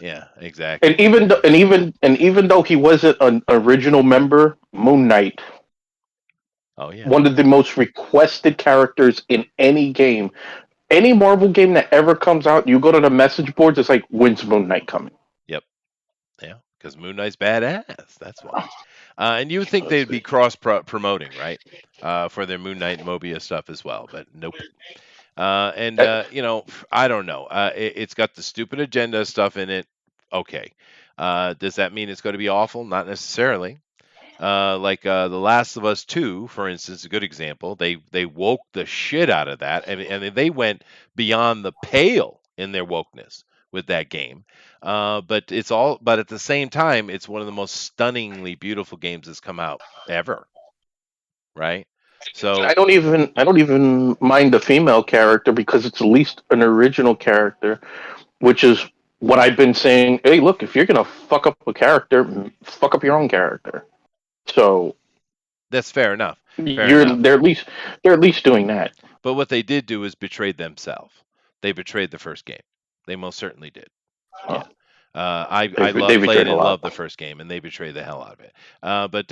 Yeah, exactly. and even though he wasn't an original member, Moon Knight, Oh yeah. one of the most requested characters in any game. Any Marvel game that ever comes out, you go to the message boards, it's like, when's Moon Knight coming? Yep. Yeah, because Moon Knight's badass. That's why. And you would think they'd be cross promoting, right? For their Moon Knight and Mobius stuff as well, but nope. And I don't know. It's got the stupid agenda stuff in it. Okay. Does that mean it's going to be awful? Not necessarily. Like The Last of Us 2, for instance, a good example. They woke the shit out of that, and they went beyond the pale in their wokeness with that game. But at the same time, it's one of the most stunningly beautiful games that's come out ever, right? So I don't even mind the female character because it's at least an original character, which is what I've been saying. Hey, look, if you're gonna fuck up a character, fuck up your own character. So that's fair enough. Fair you're enough. they're at least doing that. But what they did do is betrayed themselves. They betrayed the first game. They most certainly did. Yeah. Oh, I they played betrayed a and lot. loved the first game, and they betrayed the hell out of it.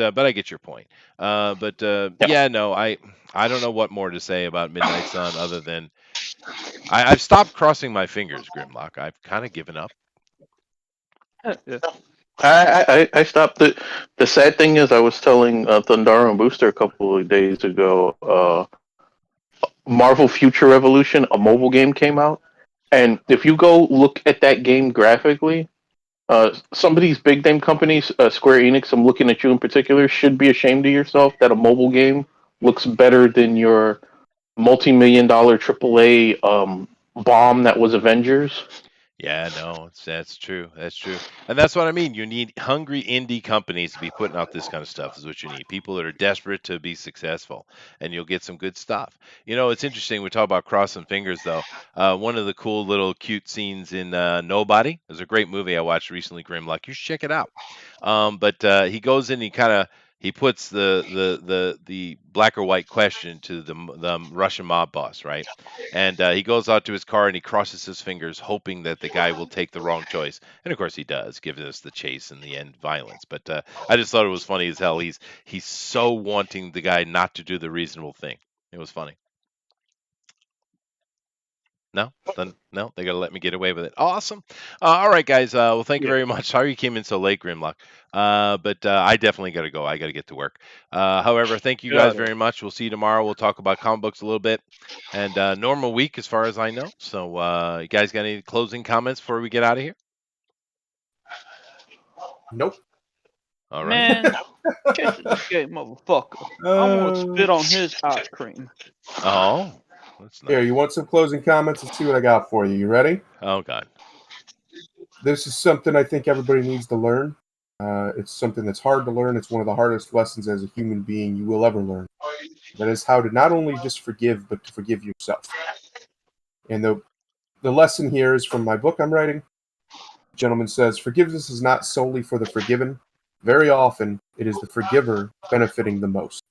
But I get your point. But Yeah. yeah, no, I don't know what more to say about Midnight Sun other than I've stopped crossing my fingers, Grimlock. I've kind of given up. Yeah. I stopped. The sad thing is, I was telling Thundaro and Booster a couple of days ago. Marvel Future Revolution, a mobile game, came out, and if you go look at that game graphically, some of these big name companies, Square Enix, I'm looking at you in particular, should be ashamed of yourself that a mobile game looks better than your multi-million dollar AAA bomb that was Avengers. Yeah, no, that's true. That's true. And that's what I mean. You need hungry indie companies to be putting out this kind of stuff is what you need. People that are desperate to be successful, and you'll get some good stuff. It's interesting. We talk about crossing fingers, though. One of the cool little cute scenes in Nobody. There's a great movie I watched recently, Grimlock. You should check it out. But he goes in, he puts the black or white question to the Russian mob boss, right? And he goes out to his car and he crosses his fingers, hoping that the guy will take the wrong choice. And of course, he does, giving us the chase and the end violence. But I just thought it was funny as hell. He's so wanting the guy not to do the reasonable thing. It was funny. No, then no, they gotta let me get away with it. Awesome. All right, guys. Well, thank you Yeah. very much. Sorry you came in so late, Grimlock. But I definitely gotta go. I gotta get to work. However, thank you Get guys out of very much. We'll see you tomorrow. We'll talk about comic books a little bit, and normal week as far as I know. So, you guys got any closing comments before we get out of here? Nope. All right. Man, kiss this gay motherfucker. I'm gonna spit on his ice cream. Oh, that's Here, nice. you want some closing comments? Let's see what I got for you. You ready? Oh God. This is something I think everybody needs to learn. It's something that's hard to learn. It's one of the hardest lessons as a human being you will ever learn. That is how to not only just forgive, but to forgive yourself. And the lesson here is from my book I'm writing. The gentleman says, forgiveness is not solely for the forgiven. Very often, it is the forgiver benefiting the most.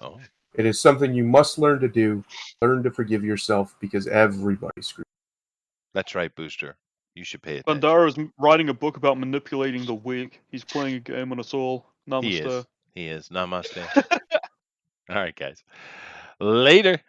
Oh, It is something you must learn to do. Learn to forgive yourself because everybody's screwed. that's right, Booster. You should pay attention. Bandara's writing a book about manipulating the weak. He's playing a game on us all. He is. Namaste. He is. Namaste. All right, guys. Later.